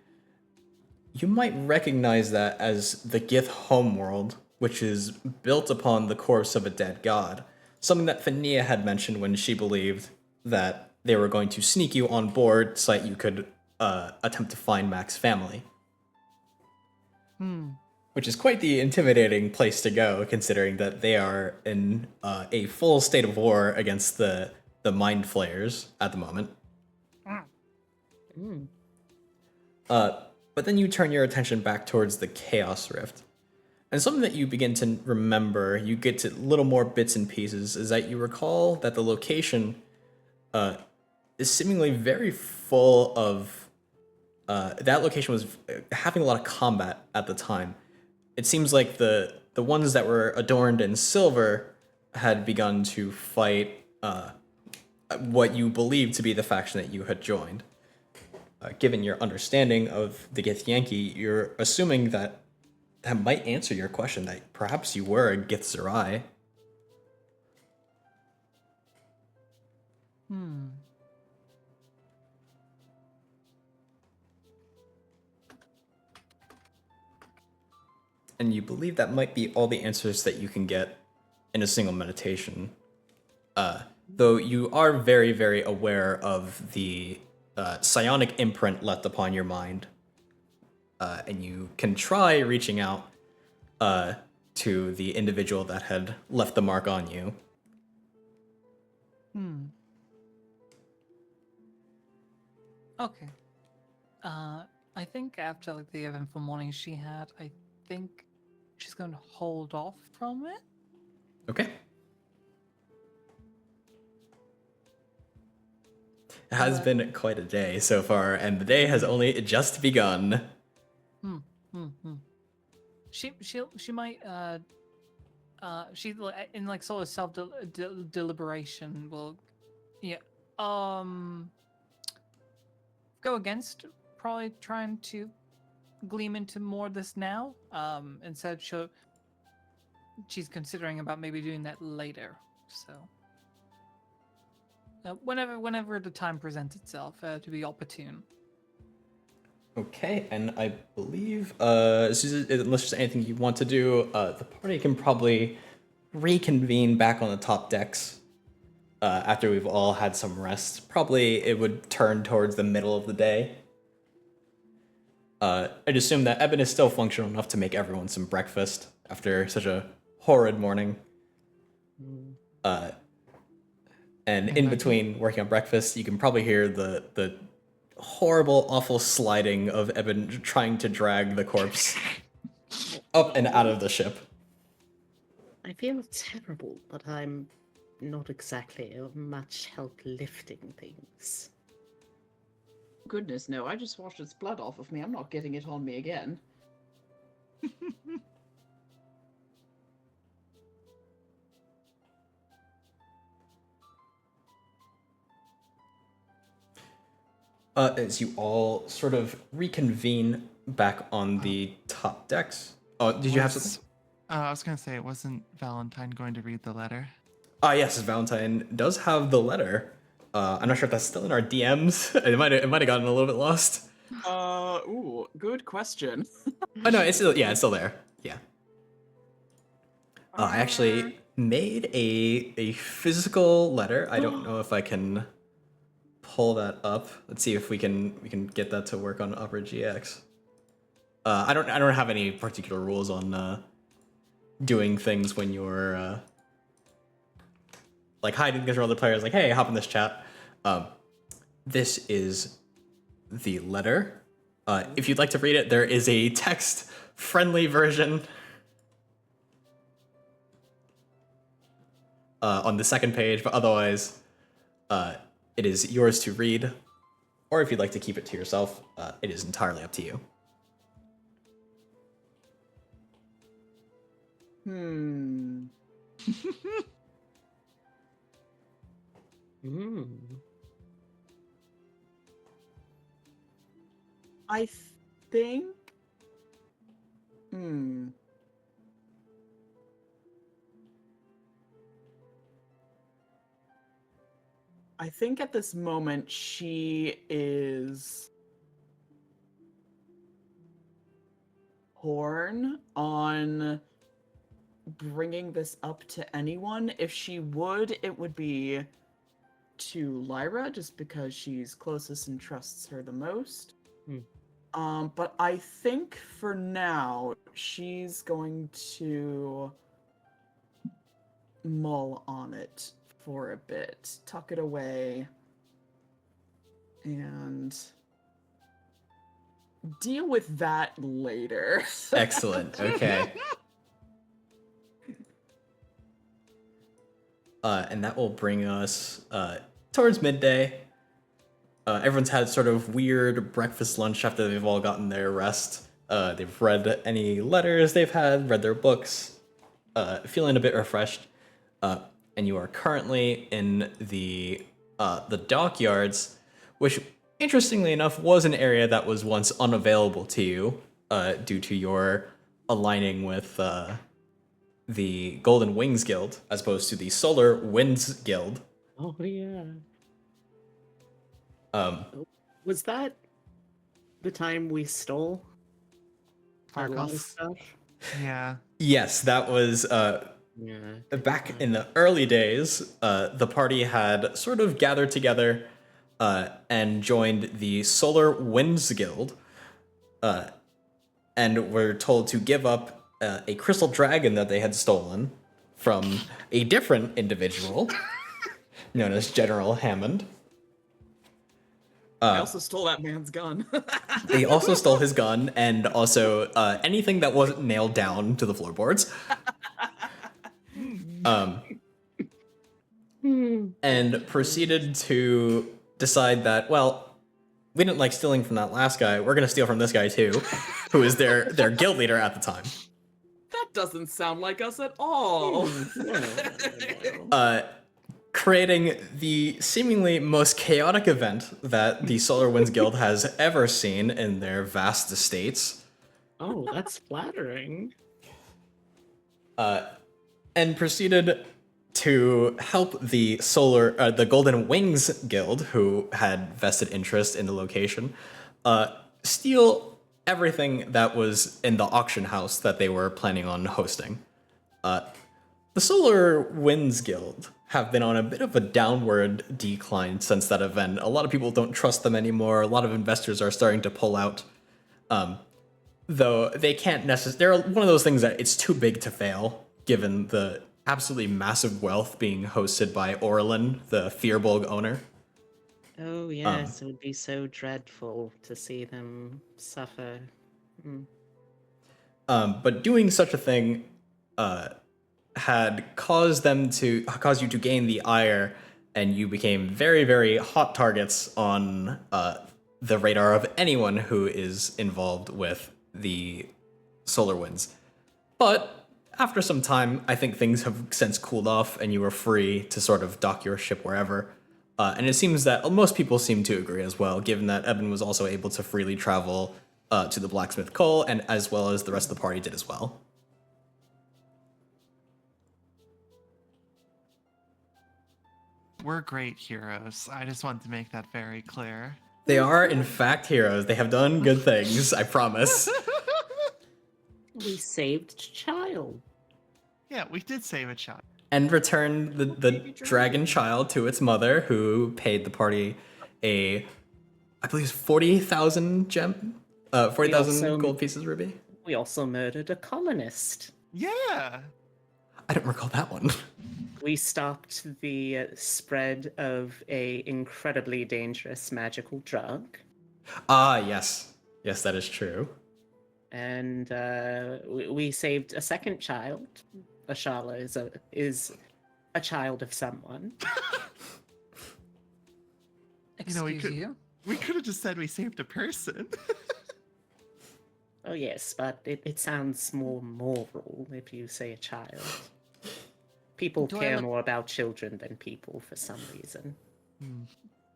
you might recognize that as the Gith homeworld, which is built upon the corpse of a dead god, something that Fania had mentioned when she believed that they were going to sneak you on board so that you could attempt to find Mac's family. Which is quite the intimidating place to go, considering that they are in a full state of war against the Mind Flayers at the moment. Mm. But then you turn your attention back towards the Chaos Rift. And something that you begin to remember, you get to little more bits and pieces, is that you recall that the location is seemingly very full of. That location was having a lot of combat at the time. It seems like the ones that were adorned in silver had begun to fight what you believed to be the faction that you had joined. Given your understanding of the Githyanki, you're assuming that that might answer your question, that perhaps you were a Githzerai. Hmm. And you believe that might be all the answers that you can get in a single meditation. Though you are very, very aware of the psionic imprint left upon your mind. And you can try reaching out to the individual that had left the mark on you. Okay. I think after like the eventful morning she had, I think she's going to hold off from it. Okay. It has been quite a day so far, and the day has only just begun. She might she in like sort of self deliberation will go against probably trying to gleam into more of this now. Instead she's considering about maybe doing that later. So whenever the time presents itself to be opportune. Okay, and I believe, Susan, unless there's anything you want to do, the party can probably reconvene back on the top decks after we've all had some rest. Probably it would turn towards the middle of the day. I'd assume that Eben is still functional enough to make everyone some breakfast after such a horrid morning. And in between working on breakfast, you can probably hear the horrible, awful sliding of Eben trying to drag the corpse up and out of the ship. I feel terrible, but I'm not exactly of much help lifting things. Goodness, no, I just washed its blood off of me. I'm not getting it on me again. As you all sort of reconvene back on the top decks. Oh, did you have something? I was gonna say, wasn't Valentine going to read the letter? Yes, Valentine does have the letter. I'm not sure if that's still in our DMs. It might have gotten a little bit lost. Ooh, good question. Oh no, it's still there. Yeah. I actually made a physical letter. I don't know if I can pull that up. Let's see if we can get that to work on Opera GX. I don't have any particular rules on doing things when you're like hiding things from other players. Like, hey, hop in this chat. This is the letter. If you'd like to read it, there is a text-friendly version on the second page, but otherwise, it is yours to read. Or if you'd like to keep it to yourself, it is entirely up to you. I think. I think at this moment she is torn on bringing this up to anyone. If she would, it would be to Lyra, just because she's closest and trusts her the most. But I think for now she's going to mull on it for a bit, tuck it away, and deal with that later. Excellent. Okay. and that will bring us towards midday. Everyone's had sort of weird breakfast lunch after they've all gotten their rest. They've read any letters they've had, read their books, feeling a bit refreshed. And you are currently in the dockyards, which, interestingly enough, was an area that was once unavailable to you due to your aligning with the Golden Wings Guild as opposed to the Solar Winds Guild. Oh yeah. Um, Was that the time we stole a lot of Sparkles. stuff? Yeah. yes, that was Yeah. back in the early days. The party had sort of gathered together and joined the Solar Winds Guild, and were told to give up a crystal dragon that they had stolen from a different individual known as General Hammond. I also stole that man's gun. They also stole his gun and also anything that wasn't nailed down to the floorboards. And proceeded to decide that, well, we didn't like stealing from that last guy. We're going to steal from this guy too, who is their guild leader at the time. That doesn't sound like us at all. Creating the seemingly most chaotic event that the Solar Winds Guild has ever seen in their vast estates. Oh, that's flattering. And proceeded to help the the Golden Wings Guild, who had vested interest in the location, steal everything that was in the auction house that they were planning on hosting. The Solar Winds Guild have been on a bit of a downward decline since that event. A lot of people don't trust them anymore. A lot of investors are starting to pull out. Though they can't necessarily... They're one of those things that it's too big to fail, given the absolutely massive wealth being hosted by Orlin, the Fearbolg owner. Oh yes, it would be so dreadful to see them suffer. But doing such a thing had caused you to gain the ire, and you became very, very hot targets on the radar of anyone who is involved with the Solar Winds. But after some time, I think things have since cooled off, and you were free to sort of dock your ship wherever. And it seems that most people seem to agree as well, given that Eben was also able to freely travel to the Blacksmith Call, and as well as the rest of the party did as well. We're great heroes. I just want to make that very clear. They are, in fact, heroes. They have done good things, I promise. We saved child. Yeah, we did save a child. And returned the dragon child to its mother, who paid the party I believe, 40,000 gold pieces ruby. We also murdered a colonist. Yeah. I don't recall that one. We stopped the spread of a incredibly dangerous magical drug, Ah, yes. Yes, that is true. and we saved a second child. Ashala is a child of someone. Excuse you? We could have just said we saved a person. Oh yes, but it sounds more moral if you say a child. People Do I care look- more about children than people for some reason.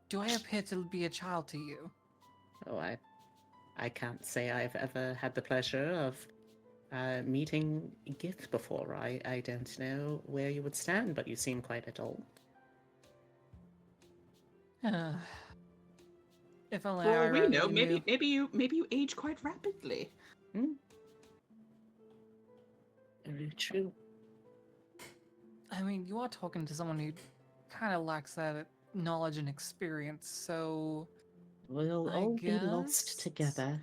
Do I appear to be a child to you? Oh, I can't say I've ever had the pleasure of meeting Gith before. I don't know where you would stand, but you seem quite adult. If only For I all we know, really knew. maybe you age quite rapidly. Very true. I mean, you are talking to someone who kind of lacks that knowledge and experience, so We'll I all be lost guess- together.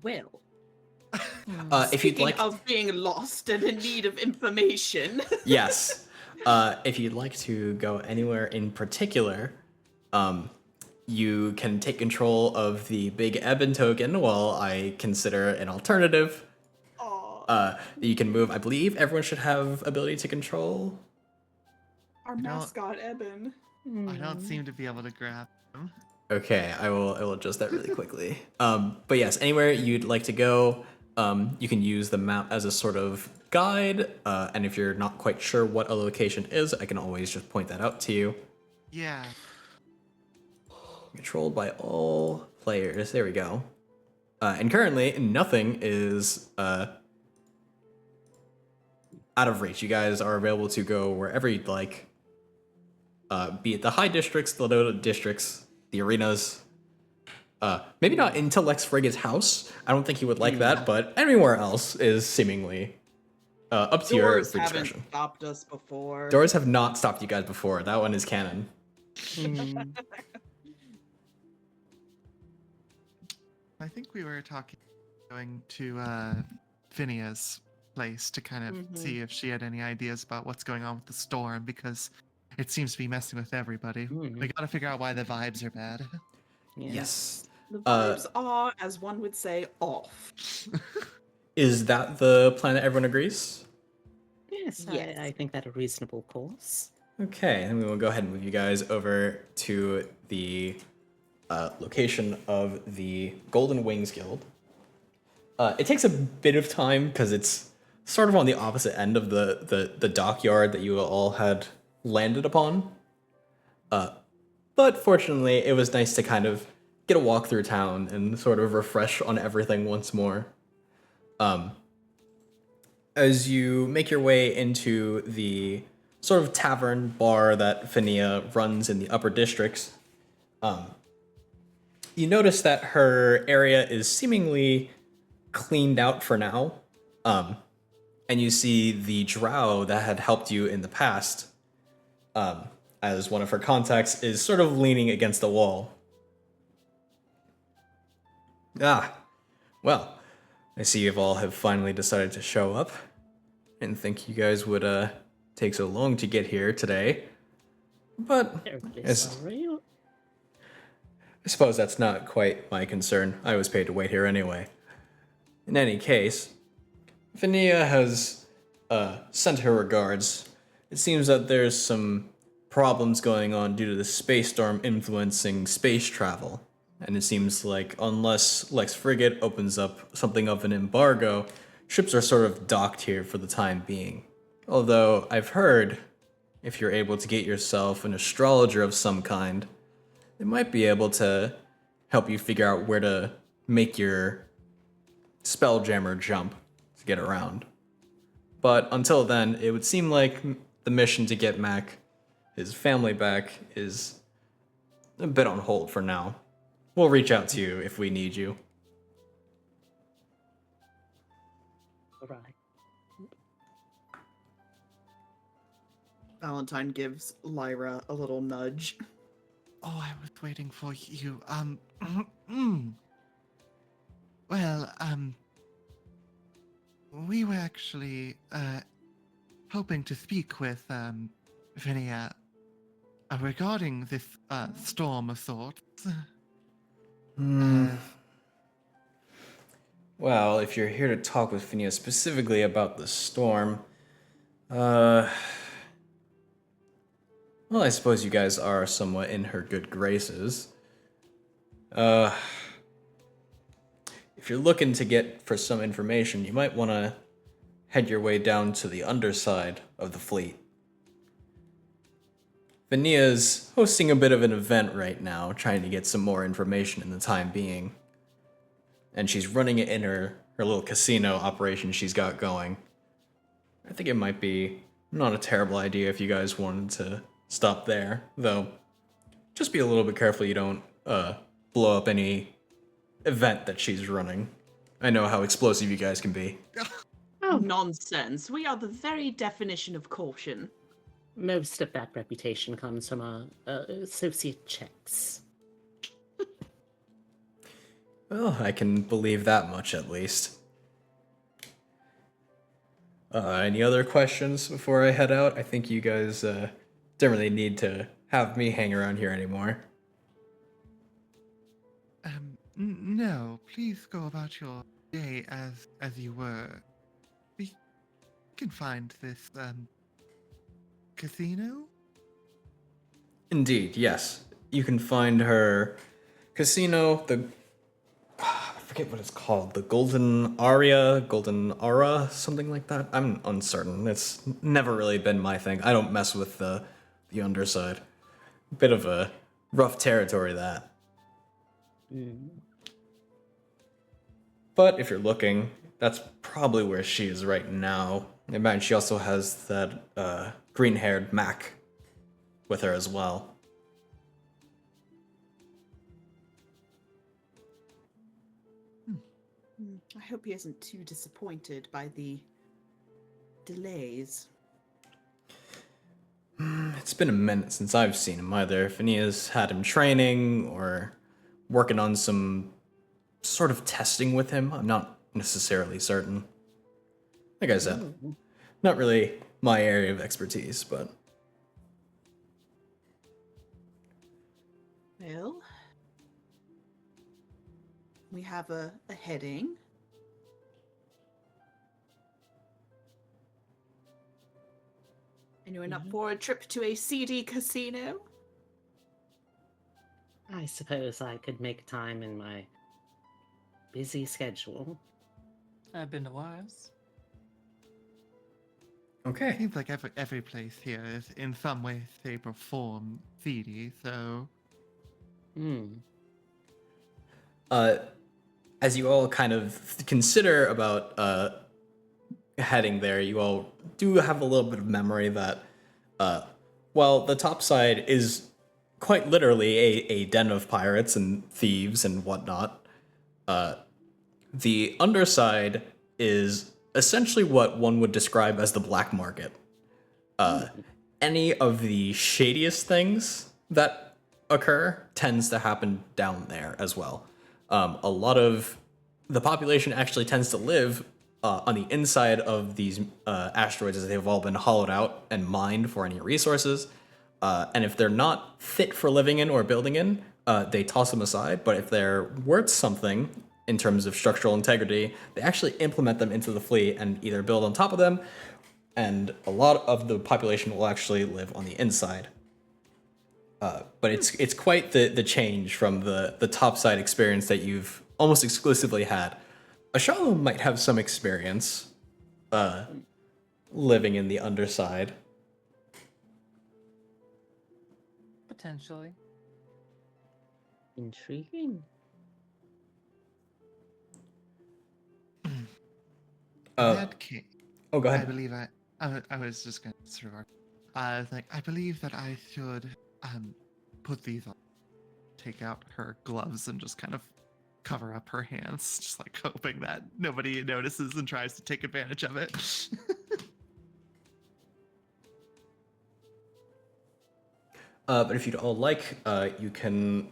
Well, If you'd Speaking like, of being lost and in need of information. yes. If you'd like to go anywhere in particular, you can take control of the Big Eben token while I consider an alternative. Aw, You can move. I believe everyone should have ability to control. our don't- mascot, Eben. I don't seem to be able to grab him. Okay, I will adjust that really quickly. But yes, anywhere you'd like to go, you can use the map as a sort of guide. And if you're not quite sure what a location is, I can always just point that out to you. Yeah. Controlled by all players. There we go. And currently, nothing is out of reach. You guys are available to go wherever you'd like. Be it the high districts, the low districts, the arenas. Maybe not into Lex Friga's house. I don't think he would like that, but anywhere else is seemingly up to your Doors free haven't discretion. stopped us before. Doors have not stopped you guys before. That one is canon. I think we were going to Phinea's place to kind of see if she had any ideas about what's going on with the storm, because it seems to be messing with everybody. We gotta figure out why the vibes are bad. Yes. The vibes are, as one would say, off. Is that the plan that everyone agrees? Yes, Yes. I think that a reasonable course. Okay, then we will go ahead and move you guys over to the location of the Golden Wings Guild. It takes a bit of time because it's sort of on the opposite end of the dockyard that you all had landed upon. But fortunately, it was nice to kind of get a walk through town and sort of refresh on everything once more. As you make your way into the sort of tavern bar that Phinia runs in the upper districts, you notice that her area is seemingly cleaned out for now. And you see the drow that had helped you in the past, as one of her contacts is sort of leaning against the wall. Ah, well, I see you all have finally decided to show up. Didn't think you guys would take so long to get here today. But Terribly Yes. sorry. I suppose that's not quite my concern. I was paid to wait here anyway. In any case, Phinia has sent her regards. It seems that there's some problems going on due to the space storm influencing space travel. And it seems like unless Lex Frigate opens up something of an embargo, ships are sort of docked here for the time being. Although I've heard if you're able to get yourself an astrologer of some kind, they might be able to help you figure out where to make your spelljammer jump to get around. But until then, it would seem like the mission to get Mac, his family back, is a bit on hold for now. We'll reach out to you if we need you. Right. Valentine gives Lyra a little nudge. Oh, I was waiting for you. Well, we were actually hoping to speak with Phinia regarding this storm of sorts. Well, if you're here to talk with Phineas specifically about the storm, well, I suppose you guys are somewhat in her good graces. If you're looking to get for some information, you might want to head your way down to the underside of the fleet. Vania's hosting a bit of an event right now, trying to get some more information in the time being. And she's running it in her little casino operation she's got going. I think it might be not a terrible idea if you guys wanted to stop there, though just be a little bit careful you don't blow up any event that she's running. I know how explosive you guys can be. Oh, nonsense. We are the very definition of caution. Most of that reputation comes from our associate checks. Well, I can believe that much at least. Any other questions before I head out? I think you guys don't really need to have me hang around here anymore. No, please go about your day as you were. We can find this casino. Indeed, yes. You can find her casino, I forget what it's called, the Golden Aura, something like that. I'm uncertain. It's never really been my thing. I don't mess with the underside. Bit of a rough territory, that. Mm. But if you're looking, that's probably where she is right now. I imagine she also has that green-haired Mac with her as well. I hope he isn't too disappointed by the delays. It's been a minute since I've seen him either. Phineas had him training or working on some sort of testing with him. I'm not necessarily certain. Like I said, not really my area of expertise, but Well, we have a heading. Anyone up for a trip to a seedy casino? I suppose I could make time in my busy schedule. I've been to worse. okay. Seems like every place here is in some way, shape, or form seedy. So Hmm. As you all kind of consider about heading there, you all do have a little bit of memory that, while the top side is quite literally a den of pirates and thieves and whatnot, the underside is essentially what one would describe as the black market. Any of the shadiest things that occur tends to happen down there as well. A lot of the population actually tends to live on the inside of these asteroids, as they've all been hollowed out and mined for any resources. And if they're not fit for living in or building in, they toss them aside. But if they're worth something in terms of structural integrity, they actually implement them into the fleet and either build on top of them, and a lot of the population will actually live on the inside. But it's quite the change from the topside experience that you've almost exclusively had. Ashalo might have some experience living in the underside. Potentially. Intriguing. in Uh, that case, oh, go I ahead. believe I was just gonna sort of like I believe that I should put these on, take out her gloves and just kind of cover up her hands, just like hoping that nobody notices and tries to take advantage of it. But if you'd all like, you can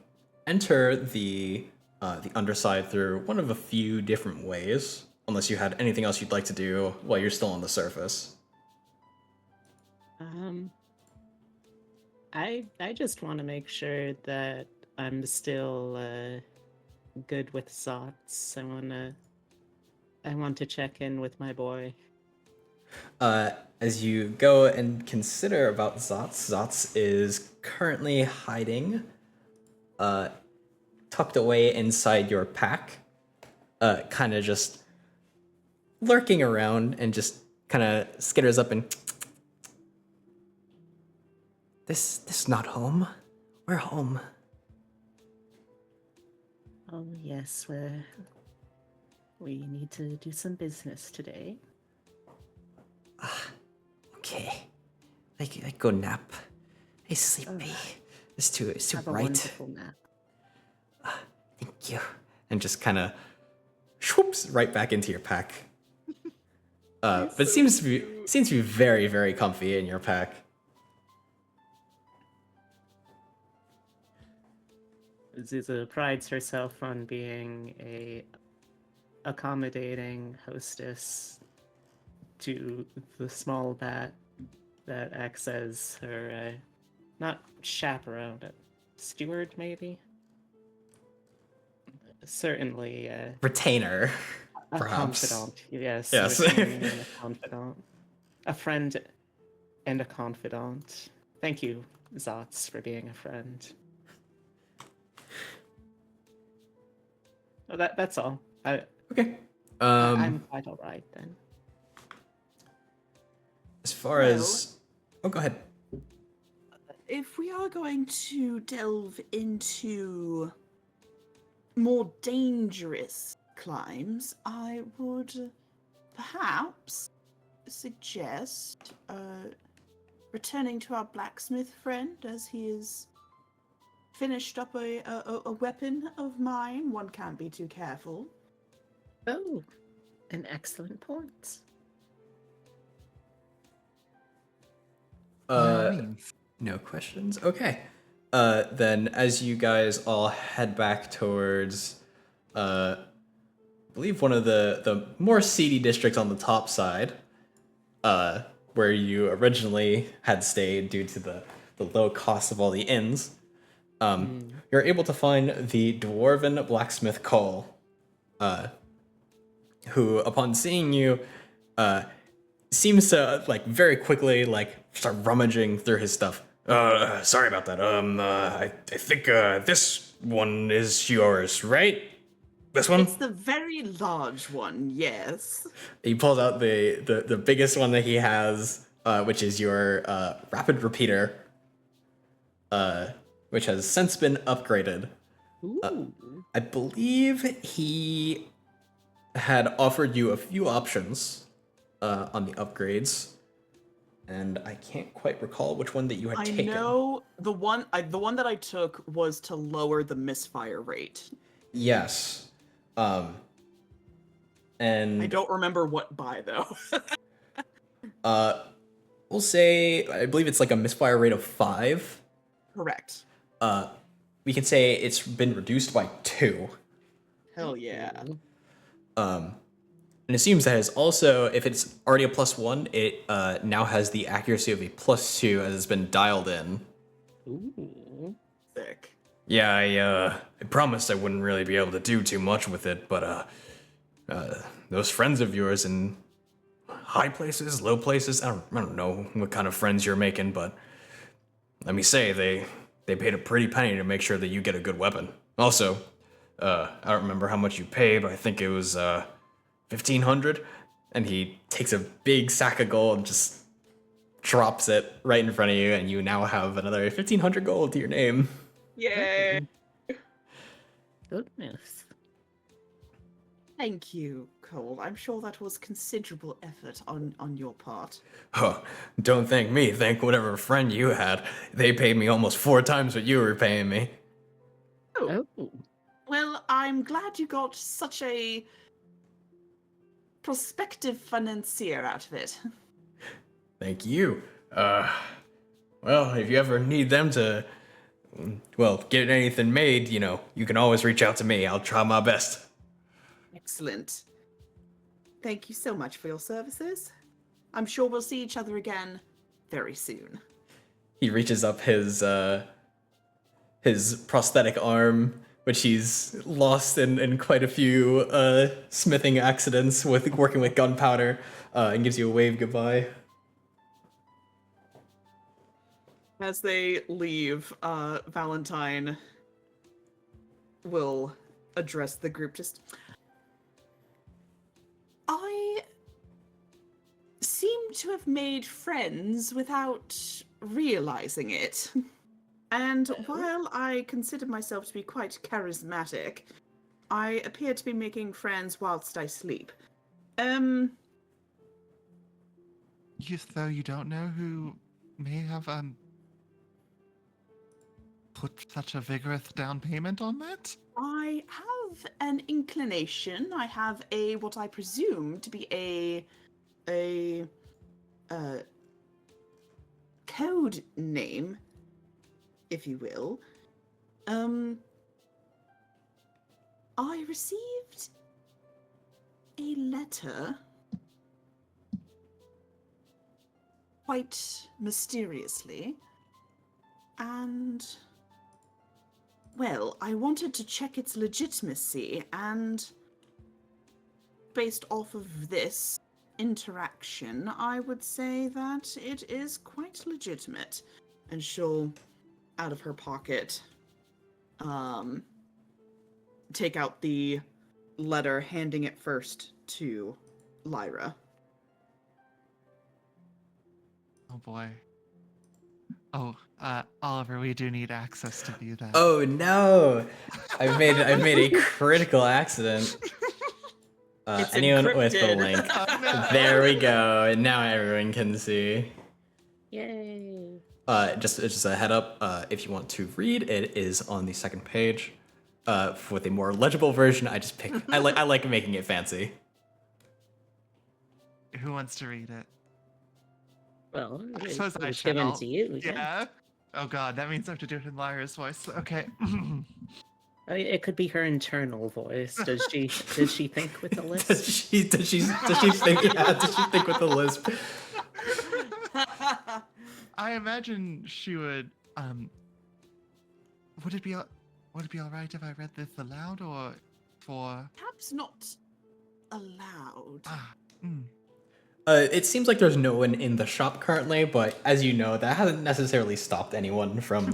enter the underside through one of a few different ways, unless you had anything else you'd like to do while you're still on the surface. I just want to make sure that I'm still good with Zots. I want to check in with my boy. As you go and consider about Zots, Zots is currently hiding, tucked away inside your pack, kind of just lurking around and just kind of skitters up and. This not home. We're home. Oh yes, we need to do some business today. Okay. I go nap. I sleepy. It's too Have a bright. wonderful nap. Thank you. And just kind of whoops right back into your pack. But it seems to be very, very comfy in your pack. Zuzu prides herself on being a accommodating hostess to the small bat that acts as her not chaperone, but steward maybe. certainly Retainer, a perhaps. confidant. Yes, Yes. a retainer and a confidant. A friend and a confidant. Thank you, Zots, for being a friend. Oh, that's all. Okay. I'm quite all right then. As far Well- as... Oh, go ahead. If we are going to delve into more dangerous climbs, I would perhaps suggest returning to our blacksmith friend as he has finished up a weapon of mine. One can't be too careful. Oh, an excellent point. No questions? Okay. Then as you guys all head back towards, I believe one of the more seedy districts on the top side, where you originally had stayed due to the low cost of all the inns, you're able to find the dwarven blacksmith Cole, who, upon seeing you, seems to like very quickly like start rummaging through his stuff. Sorry about that. I think this one is yours, right? This one? It's the very large one, yes. He pulls out the biggest one that he has, which is your rapid repeater, which has since been upgraded. Ooh. I believe he had offered you a few options on the upgrades, and I can't quite recall which one that you had I taken. know the one that I took was to lower the misfire rate. Yes. And I don't remember what by though. we'll say I believe it's like a misfire rate of 5. Correct. We can say it's been reduced by 2. Hell yeah. And it seems that it's also, if it's already a +1, it now has the accuracy of a +2 as it's been dialed in. Ooh. Sick. Yeah, I promised I wouldn't really be able to do too much with it, but those friends of yours in high places, low places, I don't know what kind of friends you're making, but let me say they paid a pretty penny to make sure that you get a good weapon. Also, I don't remember how much you paid, but I think it was 1,500, and he takes a big sack of gold and just drops it right in front of you, and you now have another 1,500 gold to your name. Yay. Goodness. Thank you, Cole. I'm sure that was considerable effort on your part. Oh, don't thank me, thank whatever friend you had. They paid me almost 4 times what you were paying me. Oh, Oh. well, I'm glad you got such a prospective financier out of it. Thank you. Well, if you ever need them to, well, get anything made, you can always reach out to me. I'll try my best. Excellent. Thank you so much for your services. I'm sure we'll see each other again very soon. He reaches up his prosthetic arm, which he's lost in quite a few smithing accidents with working with gunpowder, and gives you a wave goodbye. As they leave, Valentine will address the group. I seem to have made friends without realizing it. And while I consider myself to be quite charismatic, I appear to be making friends whilst I sleep. Though you don't know who may have put such a vigorous down payment on that? I have an inclination. I have what I presume to be a code name, if you will. I received a letter quite mysteriously, and Well, I wanted to check its legitimacy, and based off of this interaction, I would say that it is quite legitimate. And she'll, out of her pocket, take out the letter, handing it first to Lyra. Oh boy. Oh, Oliver, we do need access to view that. Oh no! I've made a critical accident. It's Anyone with the encrypted. link? Oh, no. There we go. And now everyone can see. Yay. Just a head up. If you want to read, it is on the second page. With a more legible version, I like making it fancy. Who wants to read it? Well, I suppose I it's should. given to you. Yeah. Oh god, that means I have to do it in Lyra's voice. Okay. I mean, it could be her internal voice. Did she think with the list? Does she think? Yeah, does she think with the lisp? I imagine she would. Would it be all right if I read this aloud or for? Perhaps not allowed. Mm. It seems like there's no one in the shop currently, but as you know, that hasn't necessarily stopped anyone from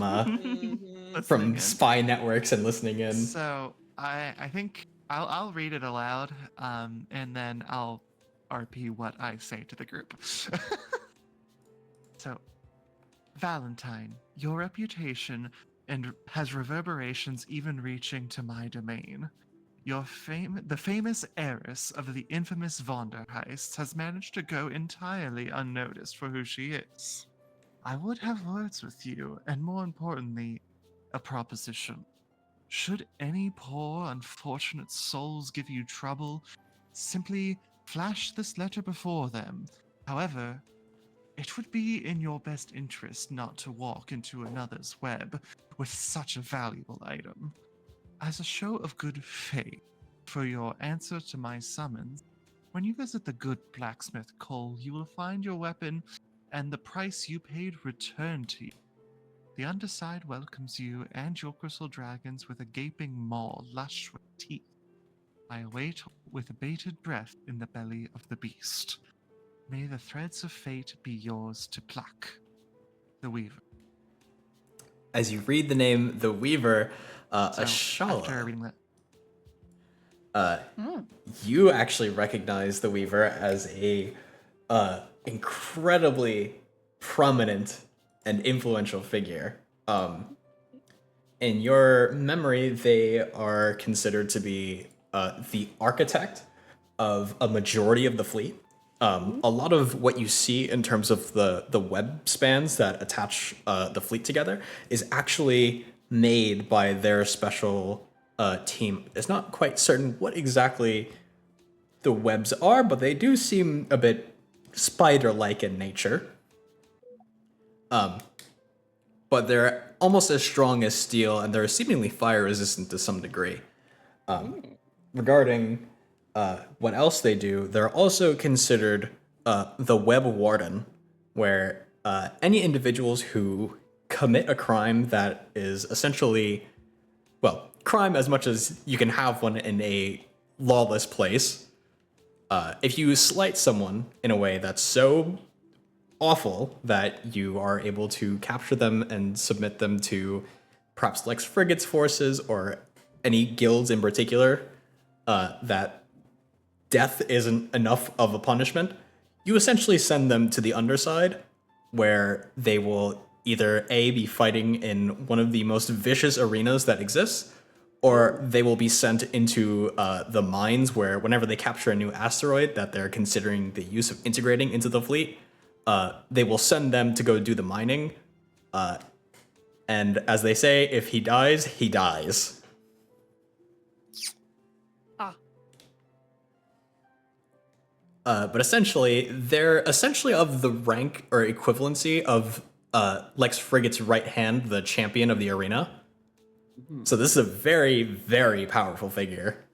Listening in. spy networks and listening in. So I think I'll read it aloud, and then I'll RP what I say to the group. So, Valentine, your reputation and has reverberations even reaching to my domain. The famous heiress of the infamous Vonder heists has managed to go entirely unnoticed for who she is. I would have words with you, and more importantly, a proposition. Should any poor, unfortunate souls give you trouble, simply flash this letter before them. However, it would be in your best interest not to walk into another's web with such a valuable item. As a show of good faith, for your answer to my summons, when you visit the good blacksmith Cole, you will find your weapon and the price you paid returned to you. The underside welcomes you and your crystal dragons with a gaping maw lush with teeth. I await with bated breath in the belly of the beast. May the threads of fate be yours to pluck. The Weaver. As you read the name, the Weaver, So, after Ashala, reading that, you actually recognize the Weaver as a incredibly prominent and influential figure. In your memory, they are considered to be the architect of a majority of the fleet. A lot of what you see in terms of the web spans that attach the fleet together is actually made by their special team. It's not quite certain what exactly the webs are, but they do seem a bit spider-like in nature. But they're almost as strong as steel, and they're seemingly fire-resistant to some degree. Regarding what else they do, they're also considered the Web Warden, where any individuals who commit a crime that is essentially, well, crime as much as you can have one in a lawless place. If you slight someone in a way that's so awful that you are able to capture them and submit them to perhaps Lex Frigate's forces or any guilds in particular, that death isn't enough of a punishment, you essentially send them to the underside, where they will either A, be fighting in one of the most vicious arenas that exists, or they will be sent into the mines, where whenever they capture a new asteroid that they're considering the use of integrating into the fleet, they will send them to go do the mining. And as they say, if he dies, he dies. But essentially, they're essentially of the rank or equivalency of Lex Frigate's right hand, the champion of the arena. So this is a very, very powerful figure.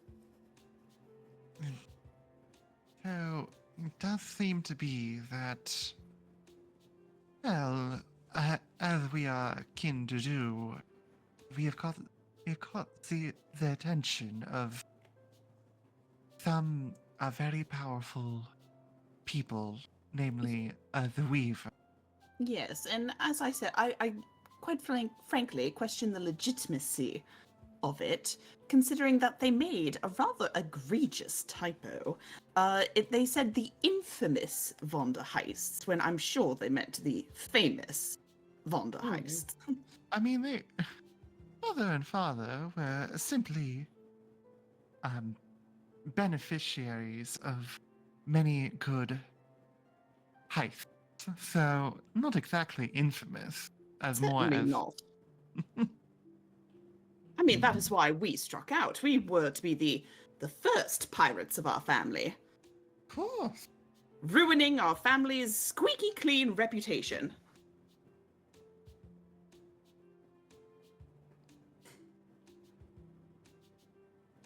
so it does seem to be that, well, as we are kin to do, we have got it caught the attention of some very powerful people, namely the Weaver. Yes, and as I said, I quite frankly question the legitimacy of it, considering that they made a rather egregious typo. They said the infamous Vonda heists, when I'm sure they meant the famous Vonda heists. I mean, mother and father were simply beneficiaries of many good heists, so not exactly infamous, as more Certainly as not. I mean, that is why we struck out. We were to be the first pirates of our family, Of course. ruining our family's squeaky clean reputation.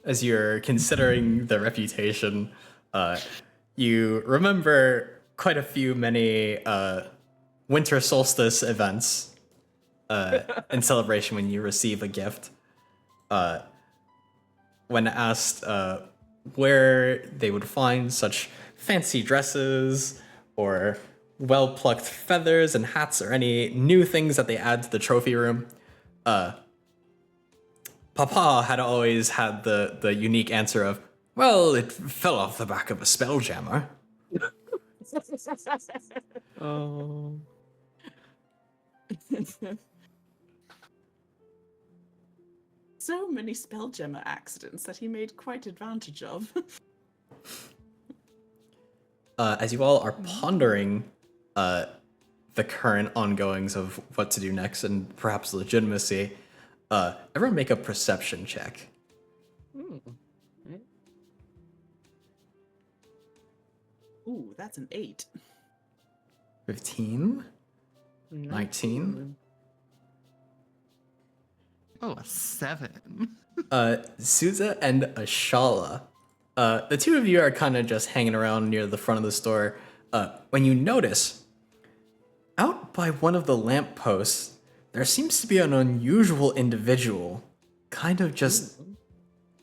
As you're considering the reputation, you remember quite a few many winter solstice events in celebration when you receive a gift. When asked where they would find such fancy dresses or well-plucked feathers and hats or any new things that they add to the trophy room, Papa had always had the unique answer of, well, it fell off the back of a spelljammer. Oh. So many spelljammer accidents that he made quite advantage of. As you all are pondering the current ongoings of what to do next and perhaps legitimacy, everyone make a perception check. Ooh, that's an 8. 15? 19? Oh, a 7. Souza and Ashala. The two of you are kind of just hanging around near the front of the store when you notice, out by one of the lampposts, there seems to be an unusual individual kind of just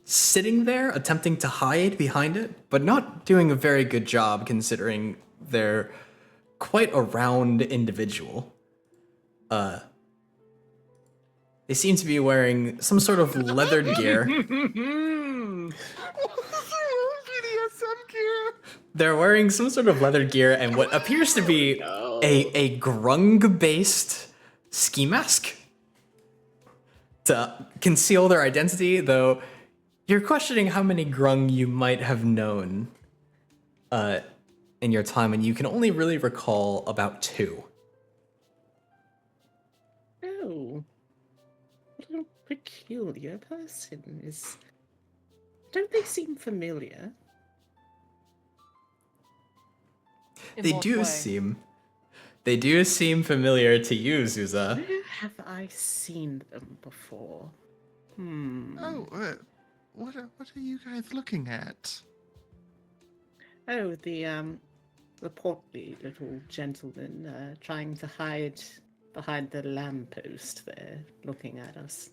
sitting there attempting to hide behind it, but not doing a very good job considering they're quite a round individual. They seem to be wearing some sort of leathered gear. They're wearing some sort of leather gear and what appears to be a grung-based ski mask to conceal their identity, though you're questioning how many grung you might have known in your time, and you can only really recall about 2. Oh. What a peculiar person is. Don't they seem familiar? In They what do way? seem familiar to you, Zuza. Where have I seen them before? Oh, what are you guys looking at? Oh, the portly little gentleman trying to hide behind the lamppost there, looking at us.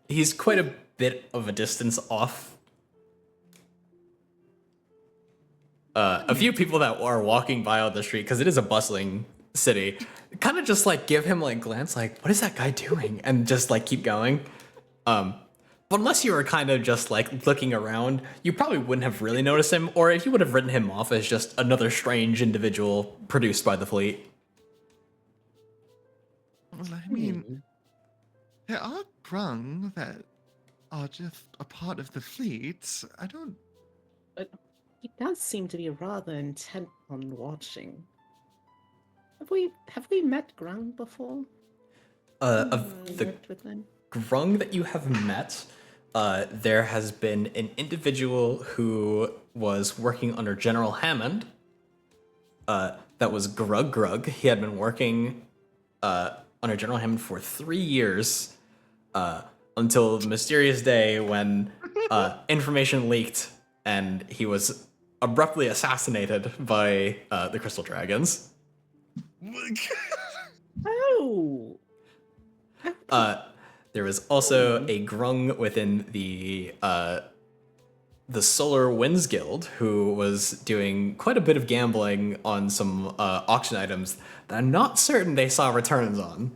He's quite a bit of a distance off. A few people that are walking by on the street, because it is a bustling city, kind of just like give him like glance, like, what is that guy doing? And just like keep going. But unless you were kind of just like looking around, you probably wouldn't have really noticed him, or if you would have written him off as just another strange individual produced by the fleet. Well, I mean, there are grung that are just a part of the fleet. I don't. He does seem to be rather intent on watching. Have we met Grung before? Of the Worked with them? grung that you have met, there has been an individual who was working under General Hammond. That was Grug Grug. He had been working under General Hammond for 3 years until the mysterious day when information leaked and he was abruptly assassinated by the Crystal Dragons. Oh! There was also a grung within the Solar Winds Guild, who was doing quite a bit of gambling on some auction items that I'm not certain they saw returns on.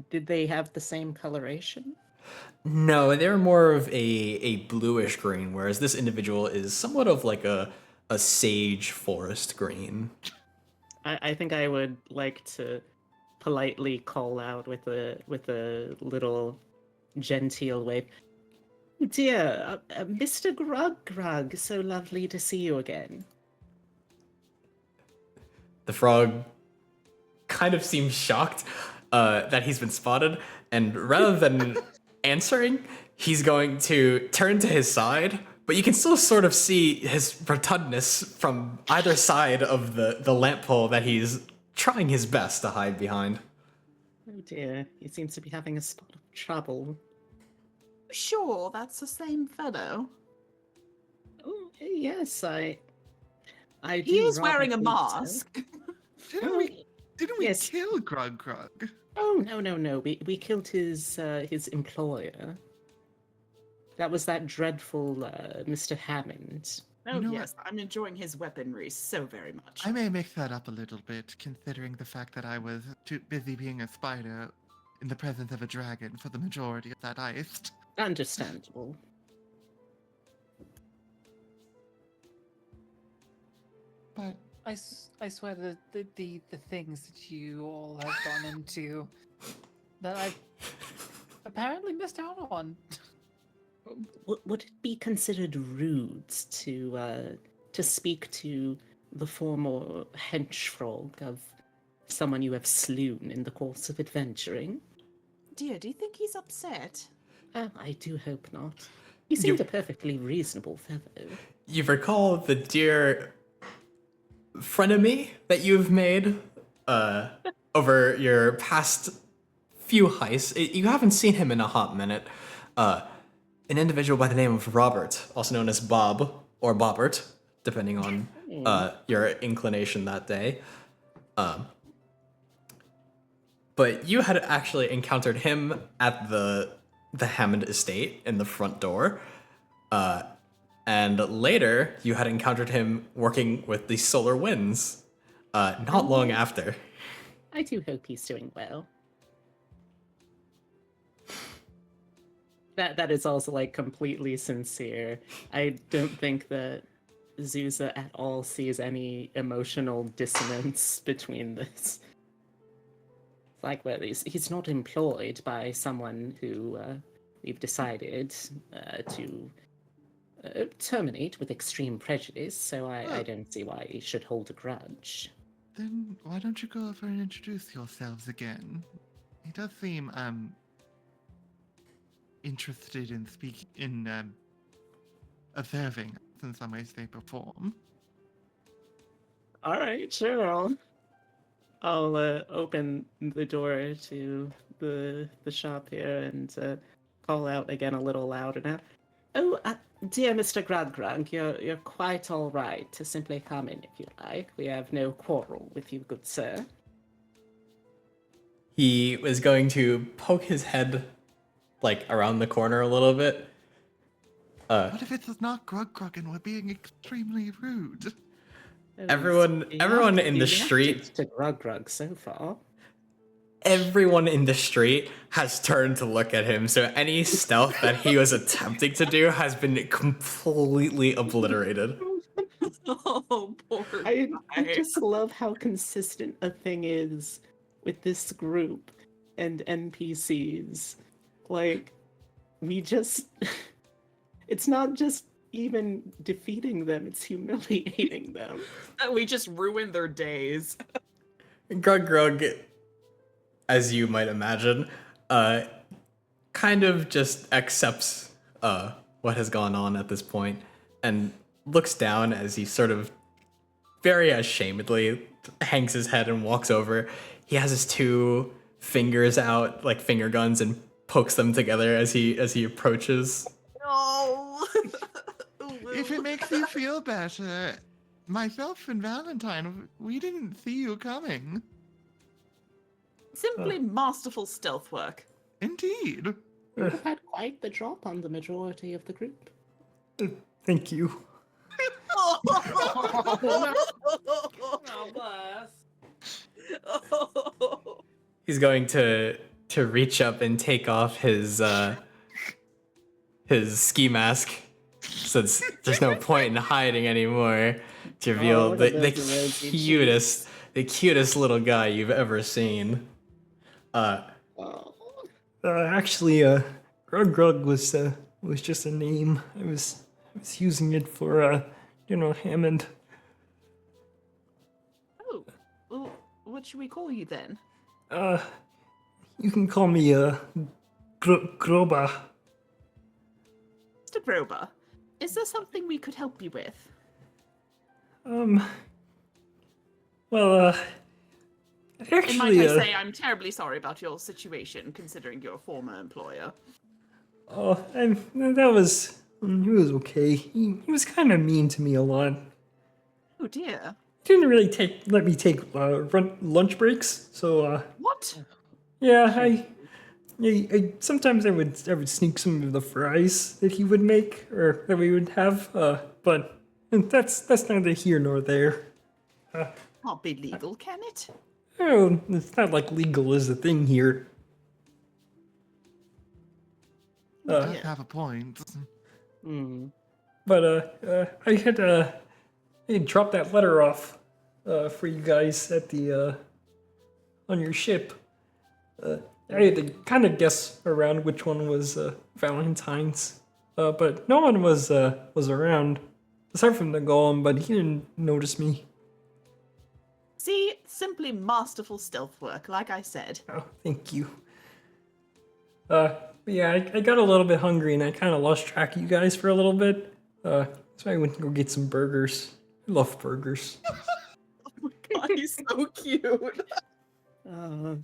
Did they have the same coloration? No, they're more of a bluish green, whereas this individual is somewhat of like a sage forest green. I think I would like to politely call out with a little genteel wave. Dear, Mr. Grug, so lovely to see you again. The frog kind of seems shocked that he's been spotted, and rather than answering, he's going to turn to his side, but you can still sort of see his rotundness from either side of the lamp pole that he's trying his best to hide behind. Oh dear, he seems to be having a spot of trouble. Sure, that's the same fellow. Oh yes, I He do is rather wearing a think so. mask. Oh, Didn't we yes. kill Grug? Oh no, we killed his employer. That was that dreadful Mr. Hammond. Oh, know yes, I'm enjoying his weaponry so very much. I may mix that up a little bit, considering the fact that I was too busy being a spider in the presence of a dragon for the majority of that heist. Understandable. But I swear the things that you all have gone into that I've apparently missed out on. Would it be considered rude to speak to the former hench frog of someone you have slewn in the course of adventuring? Dear, do you think he's upset? I do hope not. He seemed a perfectly reasonable fellow. You recall the dear frenemy that you've made over your past few heists. You haven't seen him in a hot minute. An individual by the name of Robert, also known as Bob or Bobbert, depending on your inclination that day. But you had actually encountered him at the Hammond estate in the front door. And later, you had encountered him working with the Solar Winds not long after. I do hope he's doing well. That is also like completely sincere. I don't think that Zuza at all sees any emotional dissonance between this. It's like, well, he's not employed by someone who we've decided to terminate with extreme prejudice, so I don't see why he should hold a grudge. then why don't you go over and introduce yourselves again? He does seem interested in observing in some way, shape, or form. All right, sure. I'll open the door to the shop here and call out again a little louder now. Oh, dear Mr. Grug, you're quite all right to simply come in if you like. We have no quarrel with you, good sir. He was going to poke his head like around the corner a little bit. What if it's not Grug and we're being extremely rude? Everyone in the street, to Grug so far. everyone in the street has turned to look at him. So any stealth that he was attempting to do has been completely obliterated. Oh, poor I guy. just love how consistent a thing is with this group and NPCs. Like, we just... It's not just even defeating them, it's humiliating them. We just ruined their days. Grug, as you might imagine, kind of just accepts what has gone on at this point and looks down as he sort of very ashamedly hangs his head and walks over. He has his two fingers out like finger guns and pokes them together as he approaches. No. If it makes you feel better, myself and Valentine, we didn't see you coming. Simply masterful stealth work. Indeed. You've had quite the drop on the majority of the group. Thank you. Oh, bless. He's going to reach up and take off his ski mask, since there's no point in hiding anymore, to reveal look the, at the those rosy cutest little guy you've ever seen. Oh. Actually, Grug was just a name. I was using it for Hammond. Oh, well, what should we call you then? You can call me Groba. Mr. Grober, is there something we could help you with? Well, And might actually, I say, I'm terribly sorry about your situation, considering your former employer. that was he was okay. He was kind of mean to me a lot. Oh dear. Didn't really let me take lunch breaks. So What? yeah, I sometimes I would sneak some of the fries that he would make or that we would have. But that's neither here nor there. Can't be legal, can it? Oh, it's not like legal is a thing here. You does have a point. Hmm. But I had dropped that letter off for you guys at the on your ship. I had to kind of guess around which one was Valentine's, but no one was around aside from the golem. But he didn't notice me. See, simply masterful stealth work, like I said. Oh, thank you. Yeah, I got a little bit hungry and I kind of lost track of you guys for a little bit. So I went to go get some burgers. I love burgers. Oh my god, he's so cute.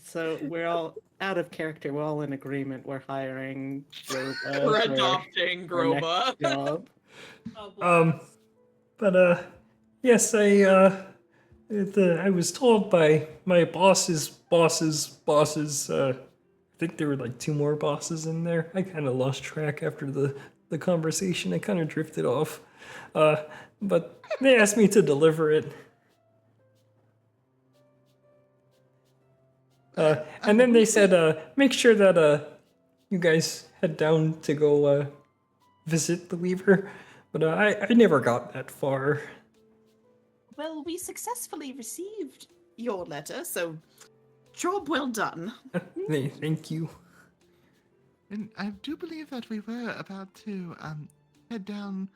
So we're all out of character. We're all in agreement. We're hiring Groba We're for adopting our next Groba. job. Oh, bless. But yes, I was told by my boss's. I think there were like two more bosses in there. I kind of lost track after the conversation. I kind of drifted off. But they asked me to deliver it. And then they said, make sure that you guys head down to go visit the Weaver. But I never got that far. Well, we successfully received your letter, so job well done. Thank you. And I do believe that we were about to head down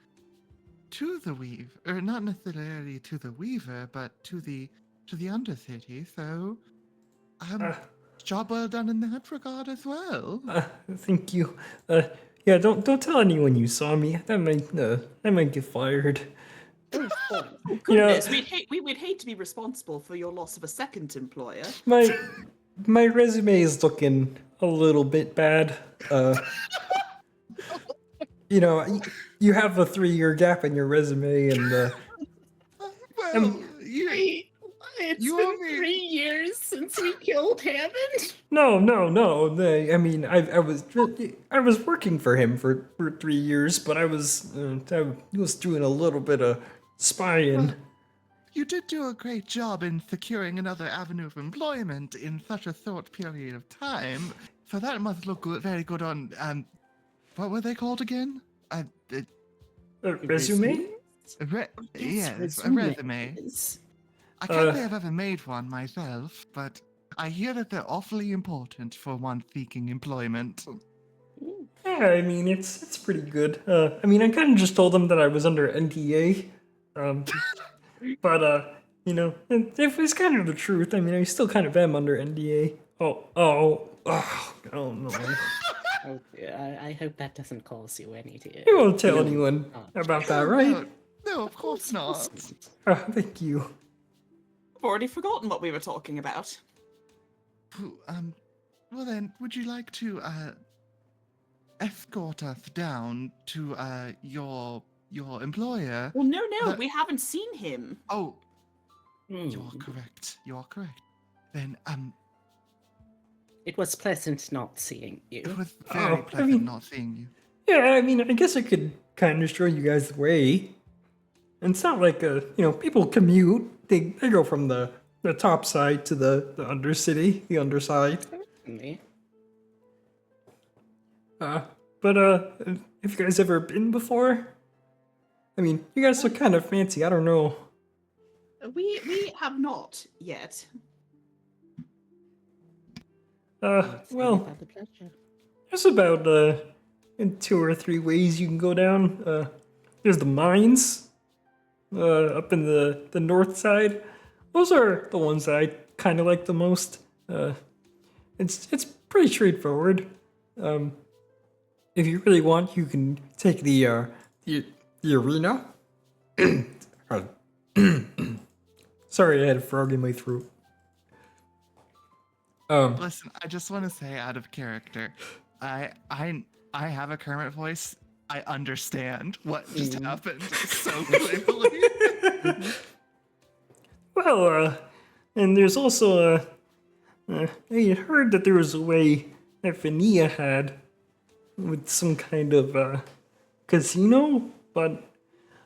to the Weave, or not necessarily to the Weaver, but to the Undercity. So, job well done in that regard as well. Thank you. Yeah, don't tell anyone you saw me. That might get fired. Oh You know, goodness, we would hate to be responsible for your loss of a second employer. my resume is looking a little bit bad. You have a 3-year gap in your resume, and Well, It's You been owe me- 3 years since we killed Hammond. no. I mean, I was working for him for 3 years, but I was doing a little bit of spying. you did do a great job in securing another avenue of employment in such a short period of time. So that must look very good on what were they called again? Resume? Yes, a resume. I can't say I've ever made one myself, but I hear that they're awfully important for one seeking employment. Yeah, I mean, it's pretty good. I mean, I kind of just told them that I was under NDA. But it was kind of the truth. I mean, I still kind of am under NDA. Oh no. Oh, yeah, I hope that doesn't cause you any tears. You won't tell anyone about that, right? No, of course not. Thank you. I've already forgotten what we were talking about. Well then, would you like to escort us down to your employer? Well, no, But- we haven't seen him. Oh, Hmm. you are correct. You are correct. Then It was pleasant not seeing It you. was very I pleasant mean- not seeing you. Yeah, I mean, I guess I could kind of show you guys the way. And it's not like people commute. They go from the top side to the undercity, the underside. Me? But have you guys ever been before? I mean, you guys look kind of fancy. I don't know. We have not yet. Well, Had the pleasure. there's about in 2 or 3 ways you can go down. There's the mines, up in the north side. Those are the ones that I kind of like the most. It's pretty straightforward. If you really want, you can take the arena. Sorry, I had a frog in my throat. Listen, I just want to say, out of character, I have a Kermit voice. I understand what just happened so clearly. Well, and there's also I had heard that there was a way that Vania had with some kind of casino, but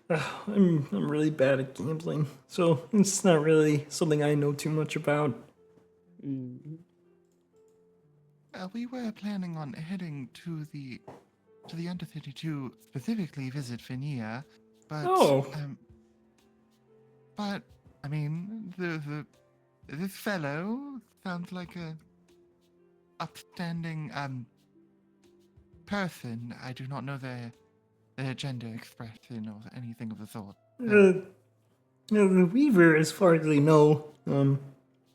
I'm really bad at gambling, so it's not really something I know too much about. We were planning on heading to the Undercity to specifically visit Vania, but but I mean this fellow sounds like a upstanding person. I do not know their gender expression or anything of the sort. The Weaver, as far as I know,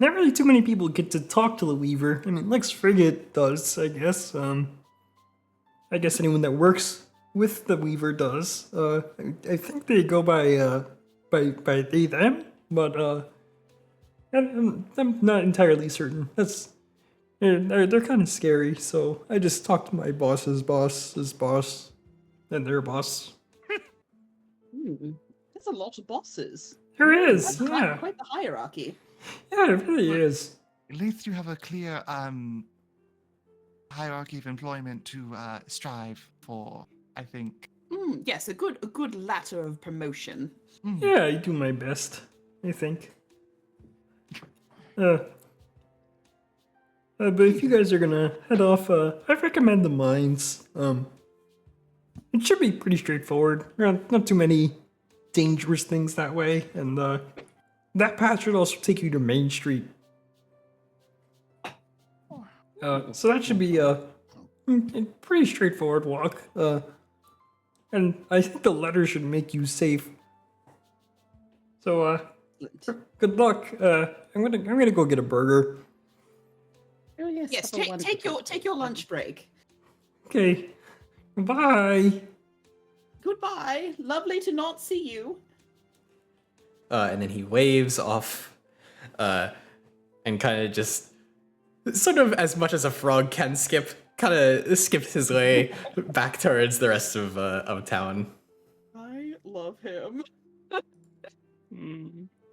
not really too many people get to talk to the Weaver. I mean, Lex Frigate does, I guess. I guess anyone that works with the Weaver does. I think they go by they them, but I'm not entirely certain. They're kind of scary, so I just talked to my boss's boss, and their boss. There's a lot of bosses. There is, That's yeah. quite the hierarchy. Yeah, it really is. At least you have a clear hierarchy of employment to strive for, I think. Yes, a good ladder of promotion. Yeah, I do my best, I think. But if you guys are gonna head off, I recommend the mines. It should be pretty straightforward. Not too many dangerous things that way, and that path should also take you to Main Street. So that should be a pretty straightforward walk. And I think the letter should make you safe. So good luck. I'm gonna go get a burger. Oh yes. Yes, have a wonderful take your lunch break. Okay. Bye. Goodbye. Lovely to not see you. And then he waves off, and kind of just, sort of as much as a frog can skip, kind of skips his way back towards the rest of town. I love him.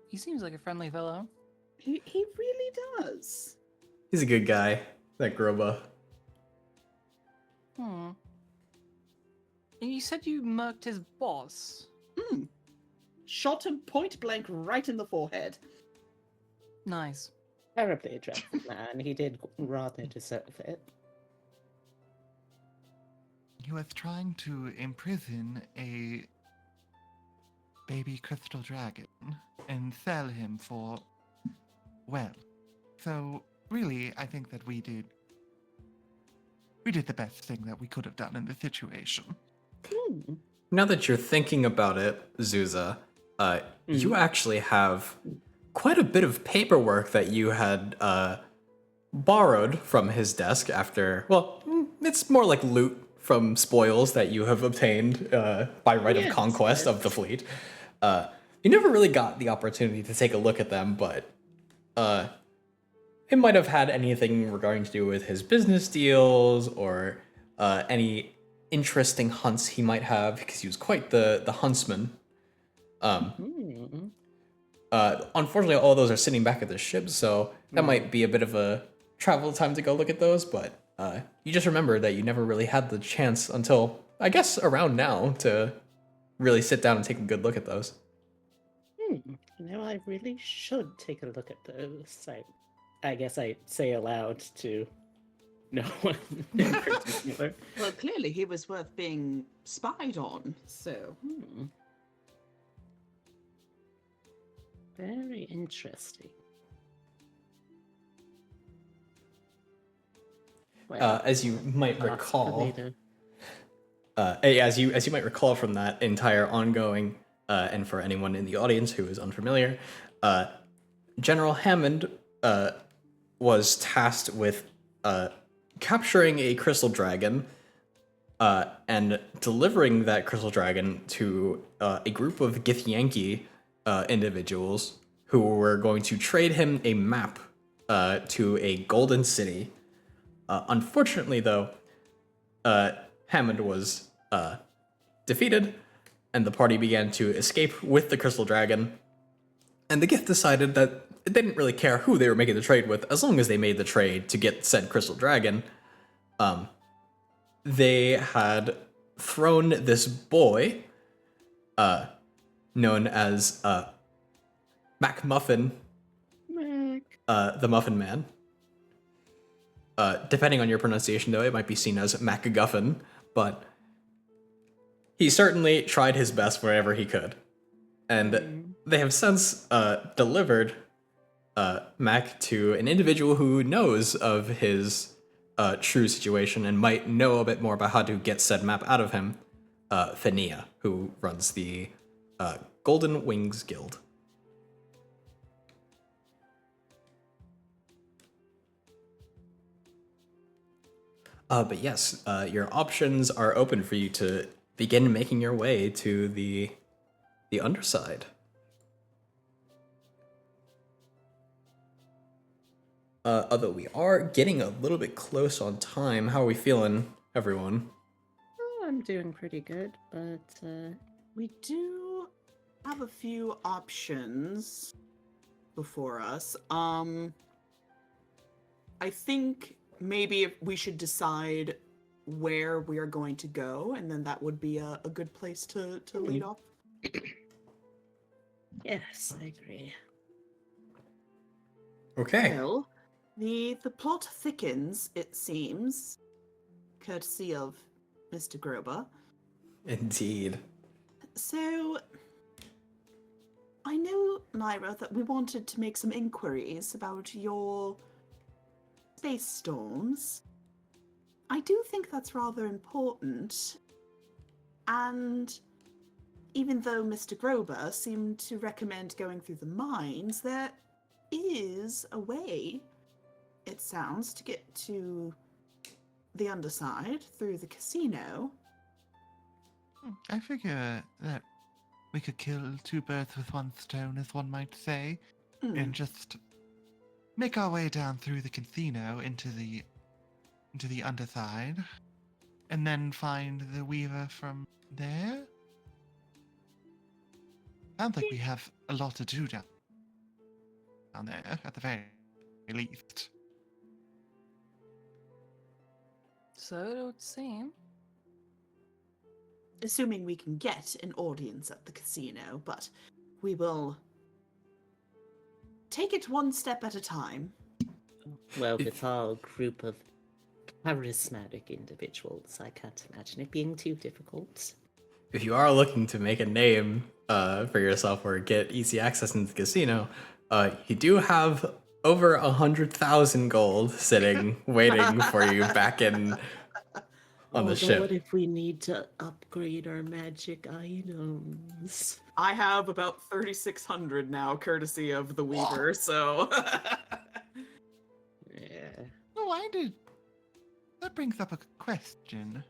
He seems like a friendly fellow. He really does. He's a good guy, that Groba. And you said you murked his boss. Shot him point blank right in the forehead. Nice. Terribly attractive man. He did rather deserve it. He was trying to imprison a baby crystal dragon and sell him for, well, so really, I think that we did the best thing that we could have done in the situation. Now that you're thinking about it, Zuza, you actually have quite a bit of paperwork that you had borrowed from his desk after, well, it's more like loot from spoils that you have obtained by right of conquest of the fleet. You never really got the opportunity to take a look at them, but it might have had anything regarding to do with his business deals or any interesting hunts he might have, because he was quite the huntsman. Unfortunately, all those are sitting back at the ship, so that might be a bit of a travel time to go look at those, but you just remember that you never really had the chance until, I guess, around now to really sit down and take a good look at those. I really should take a look at those. I guess I say aloud to no one in particular. Well, clearly he was worth being spied on, so. Very interesting. Well, As you might ask the recall, leader. as you might recall from that entire ongoing, and for anyone in the audience who is unfamiliar, General Hammond was tasked with capturing a crystal dragon and delivering that crystal dragon to a group of Githyanki individuals who were going to trade him a map to a golden city. Unfortunately, though, Hammond was defeated, and the party began to escape with the crystal dragon. And the Gith decided that they didn't really care who they were making the trade with, as long as they made the trade to get said crystal dragon. They had thrown this boy, known as MacMuffin, the Muffin Man. Depending on your pronunciation, though, it might be seen as MacGuffin, but he certainly tried his best wherever he could. And they have since delivered Mac to an individual who knows of his true situation and might know a bit more about how to get said map out of him, Fania, who runs the Golden Wings Guild. But yes, your options are open for you to begin making your way to the underside. Although we are getting a little bit close on time, how are we feeling, everyone? Oh, I'm doing pretty good, but We do have a few options before us. I think maybe if we should decide where we are going to go, and then that would be a good place to lead off. yes, I agree. Okay. Well, the plot thickens, it seems, courtesy of Mr. Grober. Indeed. So, I know, Lyra, that we wanted to make some inquiries about your space storms. I do think that's rather important. And even though Mr. Grober seemed to recommend going through the mines, there is a way, it sounds, to get to the underside through the casino. I figure that we could kill two birds with one stone, as one might say, and just make our way down through the casino into the underside, and then find the Weaver from there. Sounds like we have a lot to do down there, at the very least. So it would seem. Assuming we can get an audience at the casino, but we will take it one step at a time. Well, with our group of charismatic individuals, I can't imagine it being too difficult. If you are looking to make a name for yourself or get easy access into the casino, you do have over 100,000 gold sitting waiting for you back in on the ship. What if we need to upgrade our magic items? I have about 3,600 now, courtesy of the Weaver, so. Yeah. Oh, why did... That brings up a question.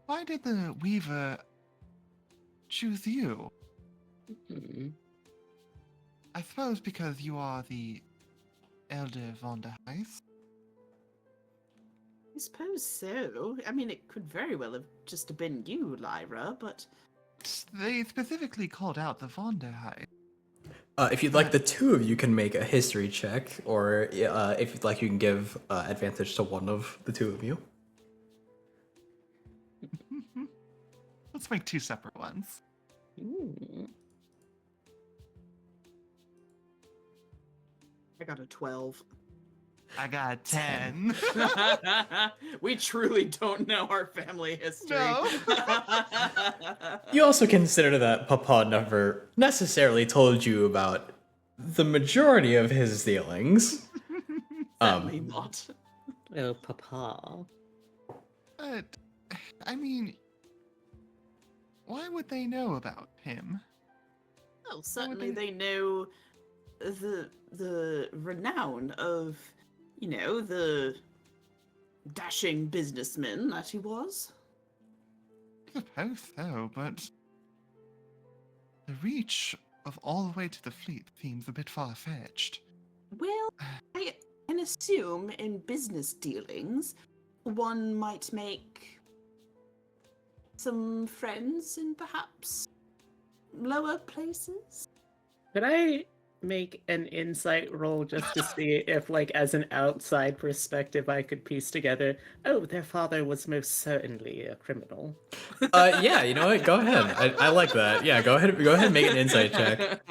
Why did the Weaver choose you? I suppose because you are the Elder von der Heist. I suppose so. I mean, it could very well have just been you, Lyra, but... They specifically called out the von der Heist. If you'd like, the two of you can make a history check, or if you'd like, you can give advantage to one of the two of you. Let's make 2 separate ones. Ooh. I got a 12. I got 10. We truly don't know our family history. No. You also consider that Papa never necessarily told you about the majority of his dealings. Sadly not. Oh, Papa. But, I mean, why would they know about him? Well, certainly they know the renown of, the dashing businessman that he was. I suppose so, but the reach of all the way to the fleet seems a bit far-fetched. Well, I can assume in business dealings, one might make some friends in perhaps lower places. Could I make an insight roll just to see if, like, as an outside perspective, I could piece together, oh, their father was most certainly a criminal. Yeah, you know what? Go ahead. I like that. Yeah, go ahead and make an insight check.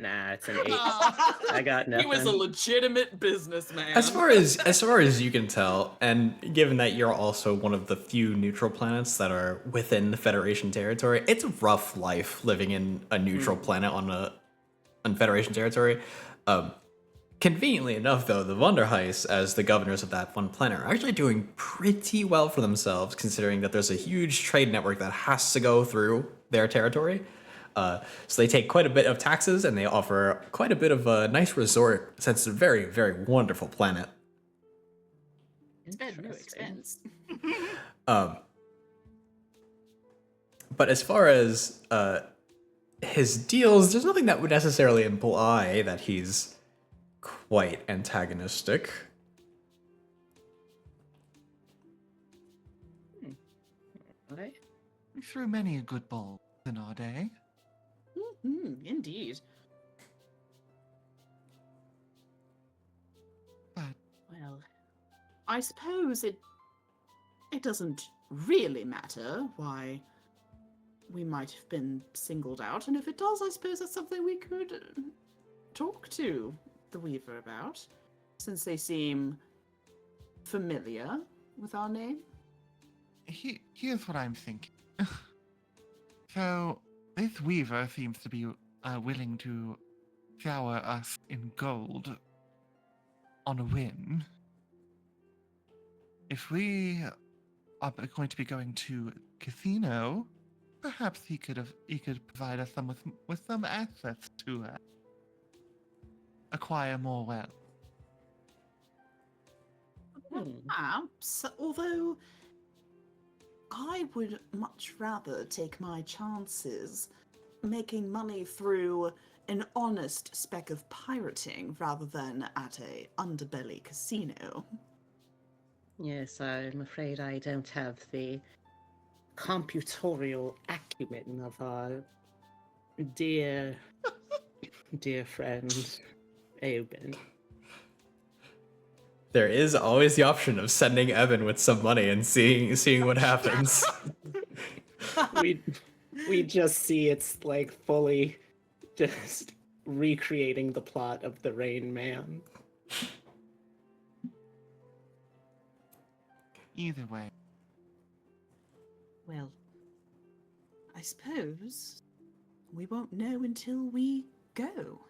Nah, it's an 8. I got nothing. He was a legitimate businessman. As far as you can tell, and given that you're also one of the few neutral planets that are within the Federation territory, it's a rough life living in a neutral planet on Federation territory. Conveniently enough, though, the Wunderheis, as the governors of that one planet, are actually doing pretty well for themselves, considering that there's a huge trade network that has to go through their territory. So they take quite a bit of taxes, and they offer quite a bit of a nice resort, since it's a very, very wonderful planet. Spend no expense. But as far as his deals, there's nothing that would necessarily imply that he's quite antagonistic. Right? We threw many a good ball in our day. Indeed. But Well, I suppose it doesn't really matter why we might have been singled out, and if it does, I suppose that's something we could talk to the Weaver about, since they seem familiar with our name. here's what I'm thinking. So, this Weaver seems to be willing to shower us in gold on a whim. If we are going to be going to casino, perhaps he could provide us with some assets to acquire more wealth. Perhaps, although I would much rather take my chances making money through an honest speck of pirating rather than at a underbelly casino. Yes, I'm afraid I don't have the computorial acumen of our dear friend Aoben. There is always the option of sending Evan with some money and seeing what happens. we just see it's like fully just recreating the plot of the Rain Man. Either way, Well, I suppose we won't know until we go.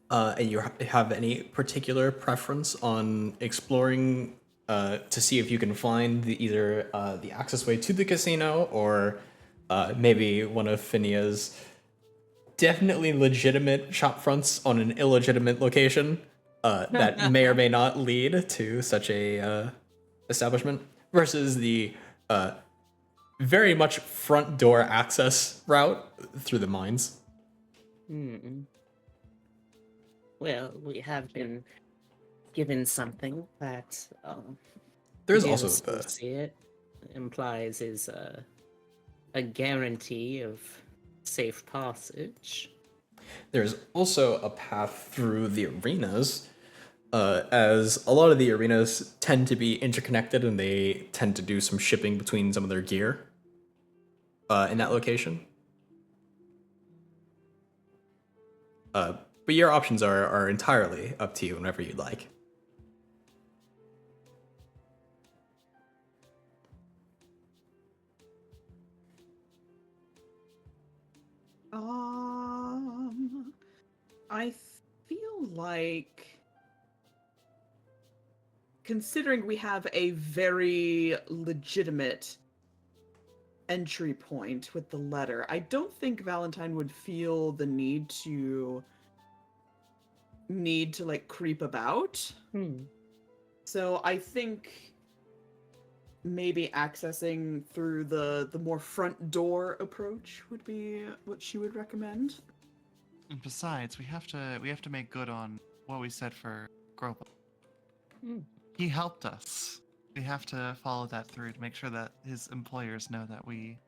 And you have any particular preference on exploring to see if you can find either the access way to the casino or maybe one of Finia's definitely legitimate shop fronts on an illegitimate location that may or may not lead to such a establishment versus the very much front door access route through the mines. Well, we have been given something that There's the also associate implies is a guarantee of safe passage. There's also a path through the arenas, as a lot of the arenas tend to be interconnected and they tend to do some shipping between some of their gear in that location. But your options are entirely up to you whenever you'd like. I feel like, considering we have a very legitimate entry point with the letter, I don't think Valentine would feel the need to like creep about. So I think maybe accessing through the more front door approach would be what she would recommend. And besides, we have to make good on what we said for Gropa. He helped us. We have to follow that through to make sure that his employers know that we.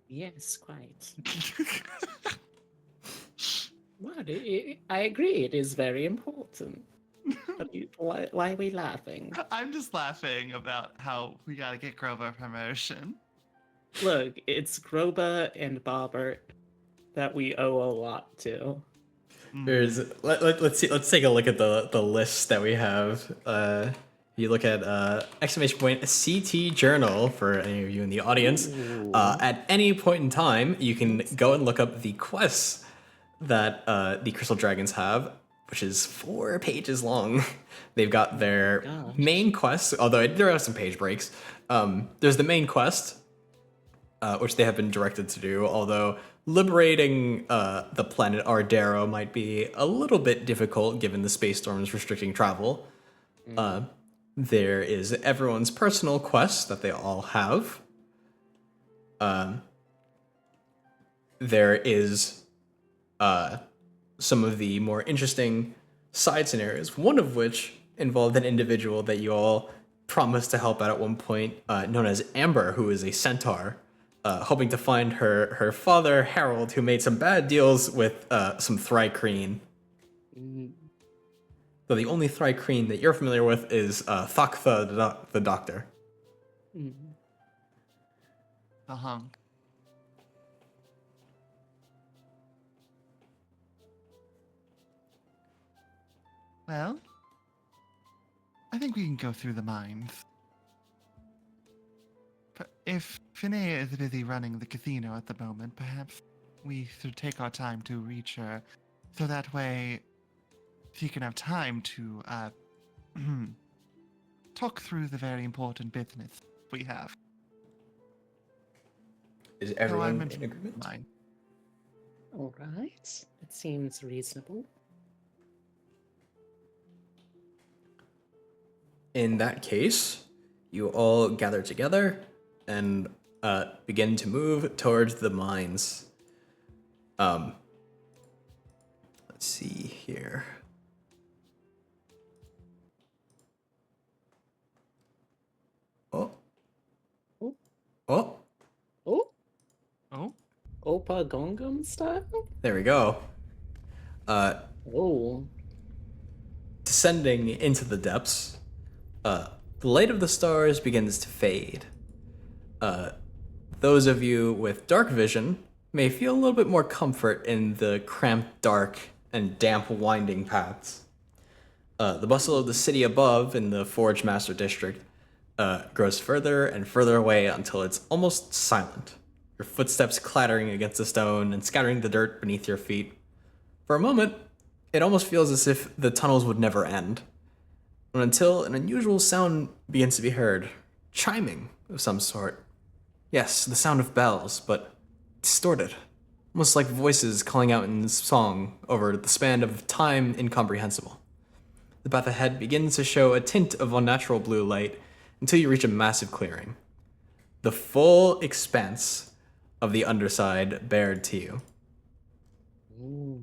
Yes, quite. What? I agree. It is very important. But why are we laughing? I'm just laughing about how we gotta get Grover a promotion. Look, it's Groba and Bobbert that we owe a lot to. There's let's see, let's take a look at the list that we have. You look at exclamation point CT journal for any of you in the audience. At any point in time, you can go and look up the quests that the Crystal Dragons have, which is 4 pages long. They've got their main quests, although there are some page breaks. There's the main quest, which they have been directed to do, although liberating the planet Ardero might be a little bit difficult given the space storms restricting travel. There is everyone's personal quest that they all have. There is some of the more interesting side scenarios, one of which involved an individual that you all promised to help out at one point, known as Amber, who is a centaur, hoping to find her father, Harold, who made some bad deals with some Thrycreen. So the only Thrycreen that you're familiar with is Thoctha, the doctor. The hunk. Well, I think we can go through the mines. But if Finea is busy running the casino at the moment, perhaps we should take our time to reach her, so that way she can have time to talk through the very important business we have. Is everyone in agreement? Mine. All right. It seems reasonable. In that case, you all gather together and begin to move towards the mines. Let's see here. Oh. Oh. Oh. Oh, Oh, Opa Gongum style? There we go. Oh. Descending into the depths, the light of the stars begins to fade. Those of you with dark vision may feel a little bit more comfort in the cramped, dark, and damp winding paths. The bustle of the city above in the Forge Master District grows further and further away until it's almost silent, your footsteps clattering against the stone and scattering the dirt beneath your feet. For a moment, it almost feels as if the tunnels would never end, until an unusual sound begins to be heard, chiming of some sort. Yes, the sound of bells, but distorted, almost like voices calling out in song over the span of time incomprehensible. The path ahead begins to show a tint of unnatural blue light until you reach a massive clearing. The full expanse of the underside bared to you. Ooh.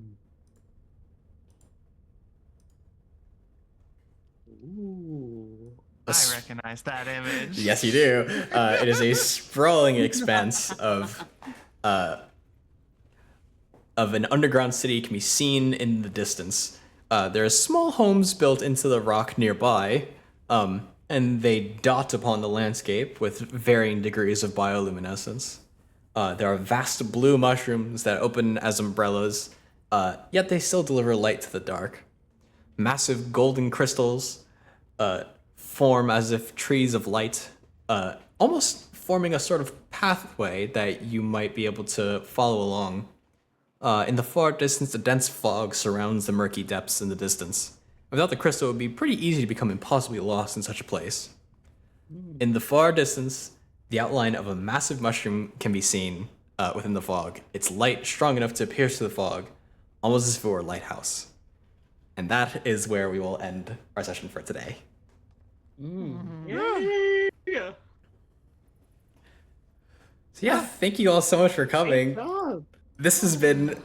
Ooh. I recognize that image. Yes, you do. It is a sprawling expanse of an underground city can be seen in the distance. There are small homes built into the rock nearby, and they dot upon the landscape with varying degrees of bioluminescence. There are vast blue mushrooms that open as umbrellas, yet they still deliver light to the dark. Massive golden crystals form as if trees of light, almost forming a sort of pathway that you might be able to follow along. In the far distance, a dense fog surrounds the murky depths in the distance. Without the crystal, it would be pretty easy to become impossibly lost in such a place. In the far distance, the outline of a massive mushroom can be seen within the fog. Its light strong enough to pierce through the fog, almost as if it were a lighthouse. And that is where we will end our session for today. Yay! So yeah, thank you all so much for coming. Great job. This has been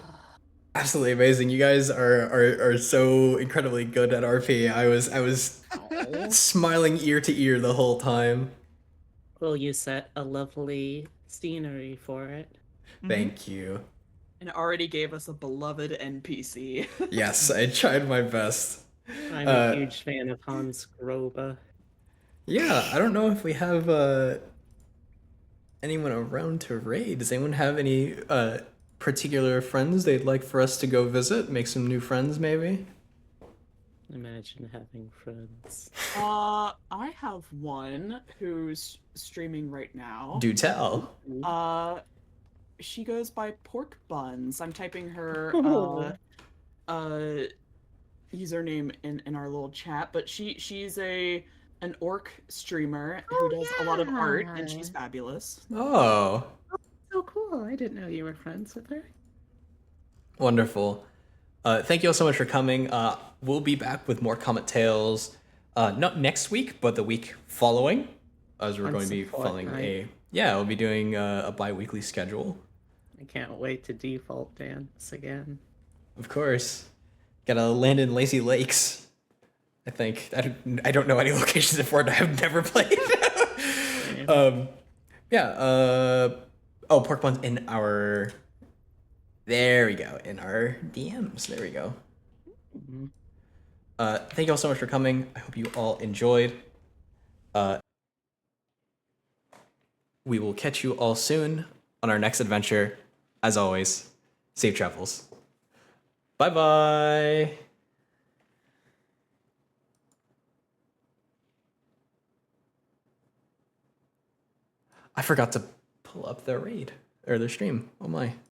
absolutely amazing. You guys are so incredibly good at RP. I was smiling ear to ear the whole time. Well, you set a lovely scenery for it. Thank you. And already gave us a beloved NPC. Yes, I tried my best. I'm a huge fan of Hans Grobe. Yeah, I don't know if we have anyone around to raid. Does anyone have any particular friends they'd like for us to go visit? Make some new friends, maybe? Imagine having friends. I have one who's streaming right now. Do tell. She goes by Pork Buns. I'm typing her username in our little chat, but she's an orc streamer who does a lot of art, and she's fabulous. Oh, So cool. I didn't know you were friends with her. wonderful. Thank you all so much for coming. We'll be back with more Comet Tales, not next week, but the week following, as we're going to be following we'll be doing a bi-weekly schedule. I can't wait to default dance again. Of course. Gotta land in Lazy Lakes. I think. I don't know any locations in Fortnite I've never played. Pork Buns in our... There we go. In our DMs. There we go. Thank you all so much for coming. I hope you all enjoyed. We will catch you all soon on our next adventure. As always, safe travels. Bye-bye. I forgot to pull up the raid or the stream. Oh my.